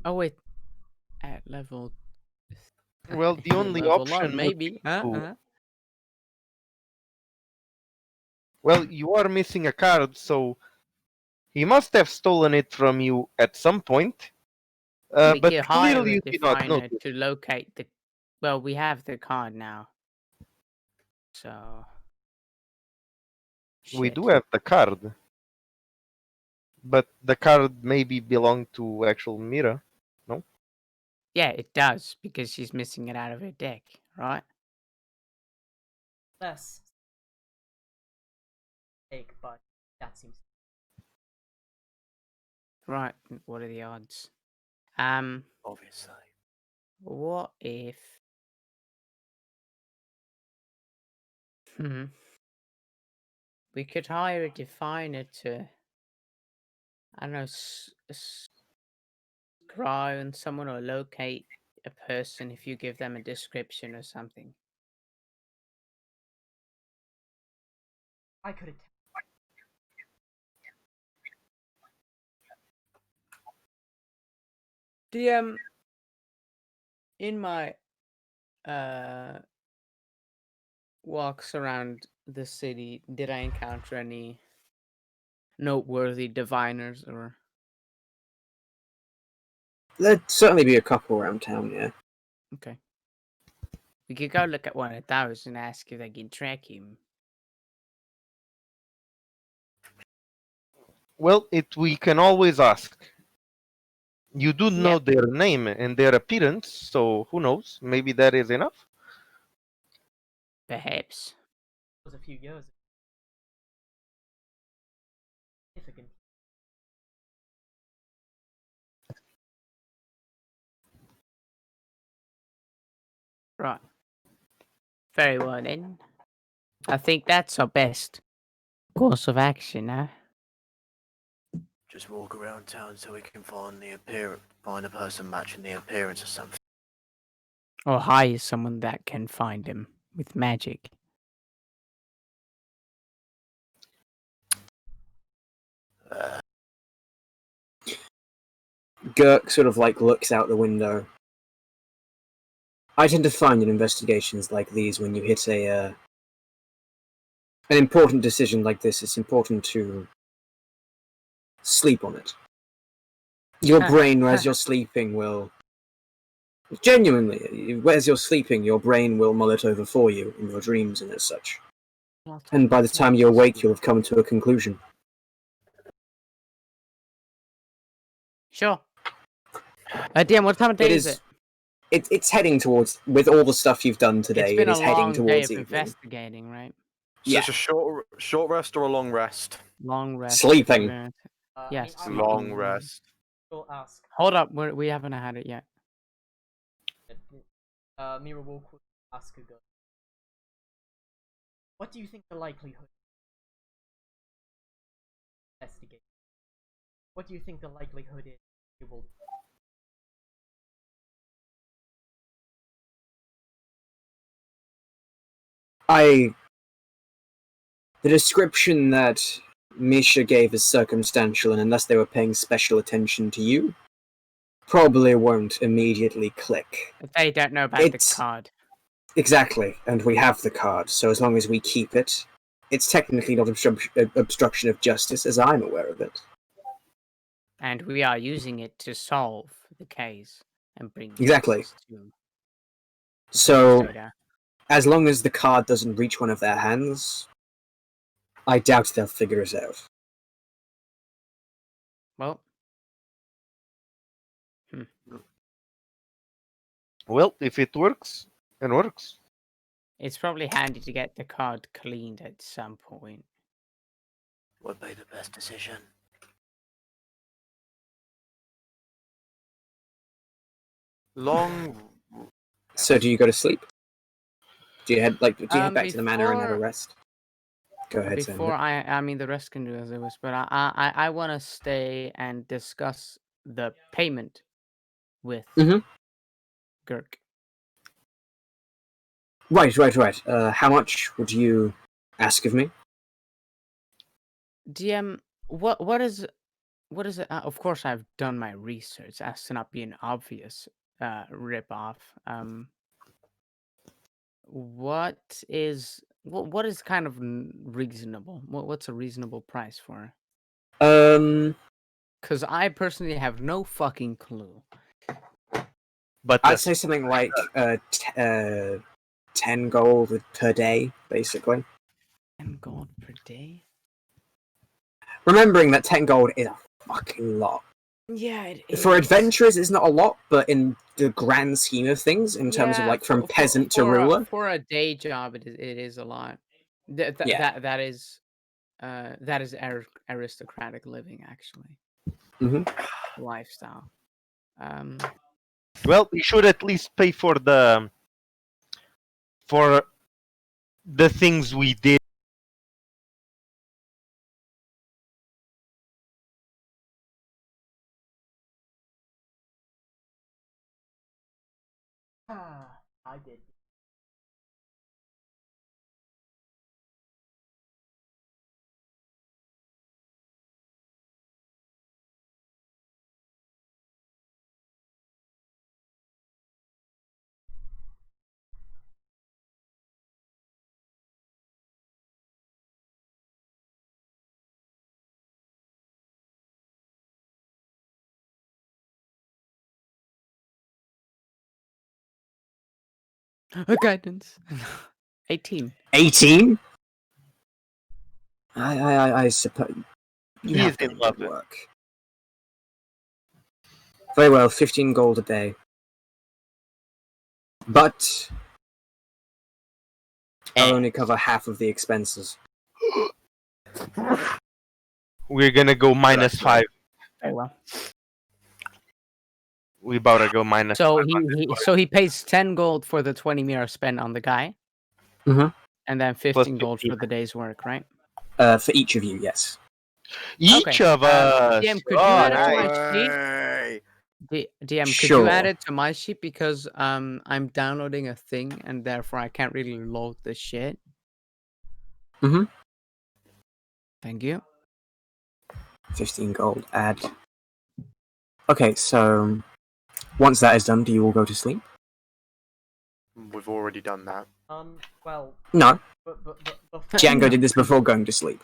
Oh wait, at level. Well, the only level option up, would maybe. be to- Well, you are missing a card, so he must have stolen it from you at some point. We But could hire clearly a you did not diviner notice. to locate the. Well, we have the card now. So. We do Shit. have the card. But the card maybe belonged to actual Mira. Yeah, it does because she's missing it out of her deck, right? Less take, but that seems. Right. What are the odds? Obviously. What if? We could hire a diviner to. I don't know. Scry on someone or locate a person if you give them a description or something. I could have. DM in my walks around the city, did I encounter any noteworthy diviners or? There'd certainly be a couple around town, yeah. Okay. We could go look at one of those and ask if they can track him. Well, we can always ask. You do know Yep. their name and their appearance, so who knows? Maybe that is enough. Perhaps. It was a few years ago. Significant. Right. Very well then. I think that's our best course of action, huh? Just walk around town so we can find a person matching the appearance or something. Or hire someone that can find him with magic. Girk sort of like looks out the window. I tend to find in investigations like these, when you hit an important decision like this, it's important to sleep on it. Your brain, as you're sleeping, will genuinely, as you're sleeping, your brain will mull it over for you in your dreams and as such. And by the time you awake, you'll have come to a conclusion. Sure. DM, what time of day is it? It's heading towards, with all the stuff you've done today, It's been it is a heading long day towards of evening. investigating, right? So Yeah. it's a short rest or a long rest? Long rest. Sleeping. Yes. I mean, Long rest. will ask. Hold up, we haven't had it yet. Mira will quickly ask again. What do you think the likelihood? Investigate. What do you think the likelihood is you will? The description that Misha gave is circumstantial, and unless they were paying special attention to you, probably won't immediately click. If they don't know about the card. Exactly, and we have the card, so as long as we keep it, it's technically not obstruction of justice, as I'm aware of it. And we are using it to solve the case and bring Exactly. justice to So, Minnesota. as long as the card doesn't reach one of their hands, I doubt they'll figure it out. Well. Well, if it works, it works. It's probably handy to get the card cleaned at some point. Would be the best decision. Long. So, do you go to sleep? Do you head back to the manor and have a before- rest? Go ahead, Sam. Before I mean the rest can do as it was, but I want to stay and discuss the payment with Girk. Right. How much would you ask of me? DM, what is it? Of course, I've done my research as to not be an obvious rip off. What is kind of reasonable? What's a reasonable price for? Because I personally have no fucking clue. But I'd say something like 10 gold per day, basically. 10 gold per day? Remembering that 10 gold is a fucking lot. Yeah, it is. For adventurers, it's not a lot, but in the grand scheme of things, in terms of like from peasant to ruler, for a day job, it is a lot. That is aristocratic living, actually. Lifestyle. Well, we should at least pay for the things we did. I did. Guidance. 18. 18? I suppose you He have is done in good love. work. Very well, 15 gold a day. But I'll only cover half of the expenses. We're gonna go -5. Very well. We about to go minus. So he pays 10 gold for the 20 mira spent on the guy. Mhm. And then 15 gold 15. for the day's work, right? For each of you, yes. Each Okay, of us. DM, could you Oh, add it to nice. my sheet? Hey. DM, could you add Sure. it to my sheet because I'm downloading a thing and therefore I can't really load the shit. Mhm. Thank you. 15 gold, add. Okay, so once that is done, do you all go to sleep? We've already done that. Well, No. but Django did this before going to sleep.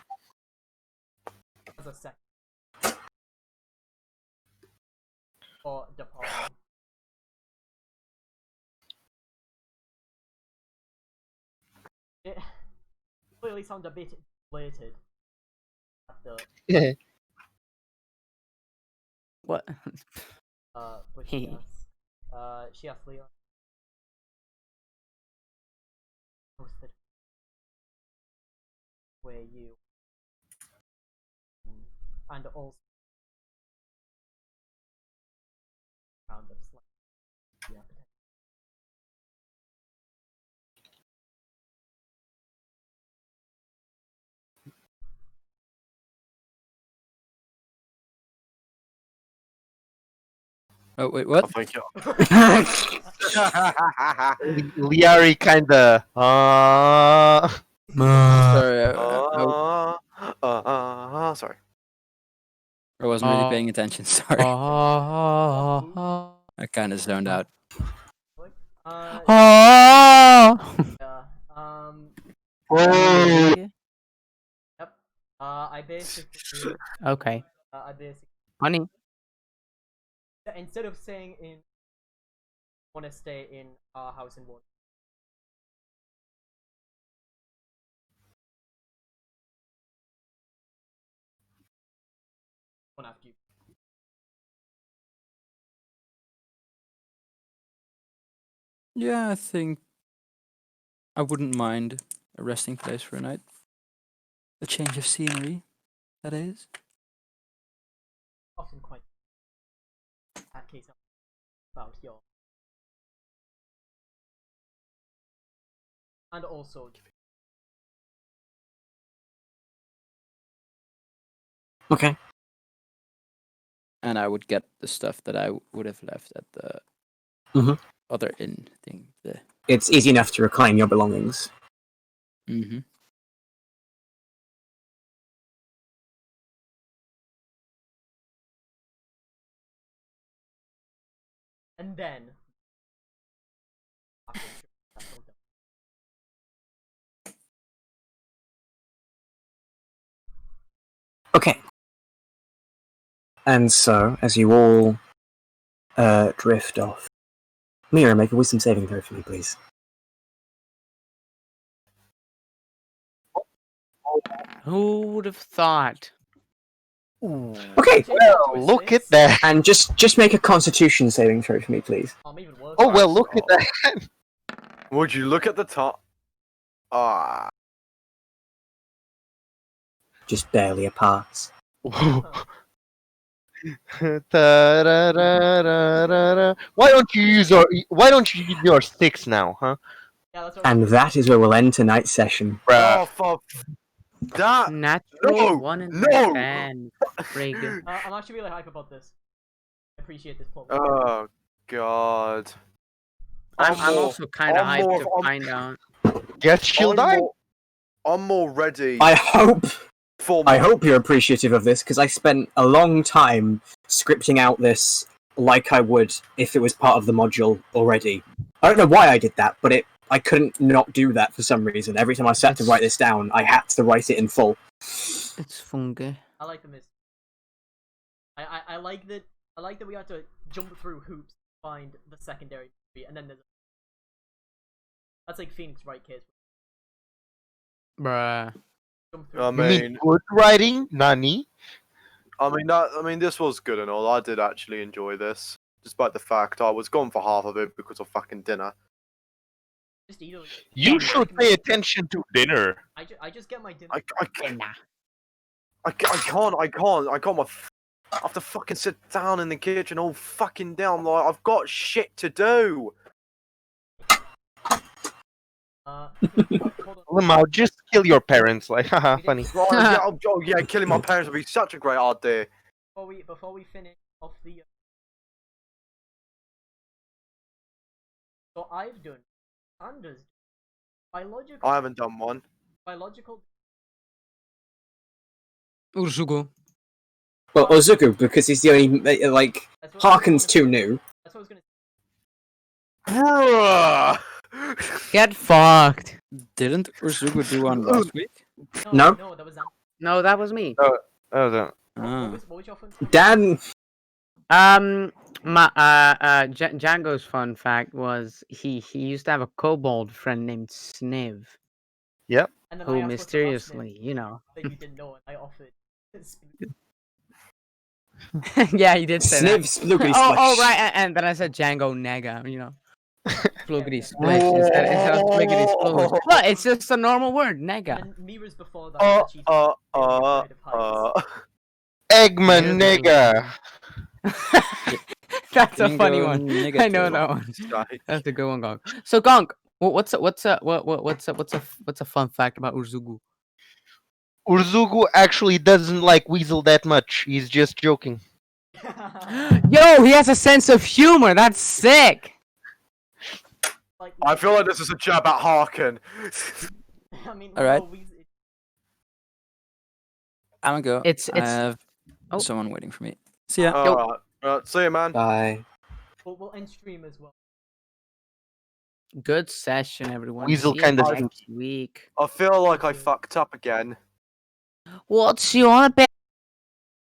as a second. Or departing. It clearly sounds a bit deflated after What? but she asks Leon. Posted where you and also round up slightly. Yeah, potentially. Oh wait, I what? think you. Liari kinda. Sorry, Sorry. I wasn't really paying attention. Sorry, Oh. I kind of zoned out. Yeah. Oh, Yep. I basically. Okay. I basically. Honey. Instead of saying want to stay in our house in Waterdeep. One after you. Yeah, I think I wouldn't mind a resting place for a night. A change of scenery, that is. Often quite. That case about your. And also. Okay. And I would get the stuff that I would have left at the other inn thing. It's easy enough to reclaim your belongings. Mm-hmm. And then. Okay. And so, as you all drift off, Mira, make a wisdom saving throw for me, please. Who would have thought? Okay. well, look at that. And just make a Constitution saving throw for me, please. Even worse. Oh well, look at that. Would you look at the top? Ah. Just barely a pass. Ta-da-da-da-da-da. Why don't you use your sticks now, huh? Yeah, that's what And that is where we'll end tonight's session. Oh, for that. Natural No, 1 in no. 10. Frig. I'm actually really hype about this. I appreciate this plot. Oh God. I'm more- also kind of I'm hyped more- to I'm- find out. Get shield eye. I'm more ready. I hope for you're appreciative of this, because I spent a long time scripting out this like I would if it was part of the module already. I don't know why I did that, but I couldn't not do that for some reason. Every time I sat to write this down, I had to write it in full. It's funky. I like the mystery. I like that. I like that we had to jump through hoops to find the secondary mystery, and then there's That's like Phoenix Wright kids. Bruh. Jump I through. You mean mean, good writing, Nani? I mean, this was good and all. I did actually enjoy this, despite the fact I was gone for half of it because of fucking dinner. Just eat it. You should pay attention to dinner. I just get my dinner. I can't. I have to fucking sit down in the kitchen all fucking day. I'm like, I've got shit to do. Hold on. Lamau, just kill your parents. Like, haha, funny. Oh yeah, killing my parents would be such a great idea. Before we finish off the. So I've done. Anders. Biological. I haven't done one. Biological. Urzugu. Well, Ozuku, because he's the only, like, That's what I was Harken's gonna too say. new. That's what I was gonna. Bruh. Get fucked. Didn't Urzugu do one last week? No. No, that was No, that was me. Oh, the... Ah. what was your fun? Dan, Django's fun fact was he used to have a kobold friend named Sniv, And then I who asked mysteriously, you know. that you didn't know, and I offered. Yeah, he did say that. Sniv, Sploogity Oh, Splash. right, and then I said Django Nega, you know. Sploogity splish instead of spliggity sploosh. Look, it's just a normal word, nega. And Mira's before that. She's really afraid of heights. Eggman nigga. That's a funny Bingo one. negative. I know that one. That's a good one, Gonk. So Gonk, what's a fun fact about Urzugu? Urzugu actually doesn't like Weasel that much. He's just joking. Yo, he has a sense of humor. That's sick. Like, I feel like this is a jab at Harkin. I mean, All right. well, I'm gonna go. It's- I have Oh. someone waiting for me. See ya. Alright, see you, man. Bye. we'll end stream as well. Good session, everyone. Weasel See you kinda next week. I feel like I fucked up again. What's your bet?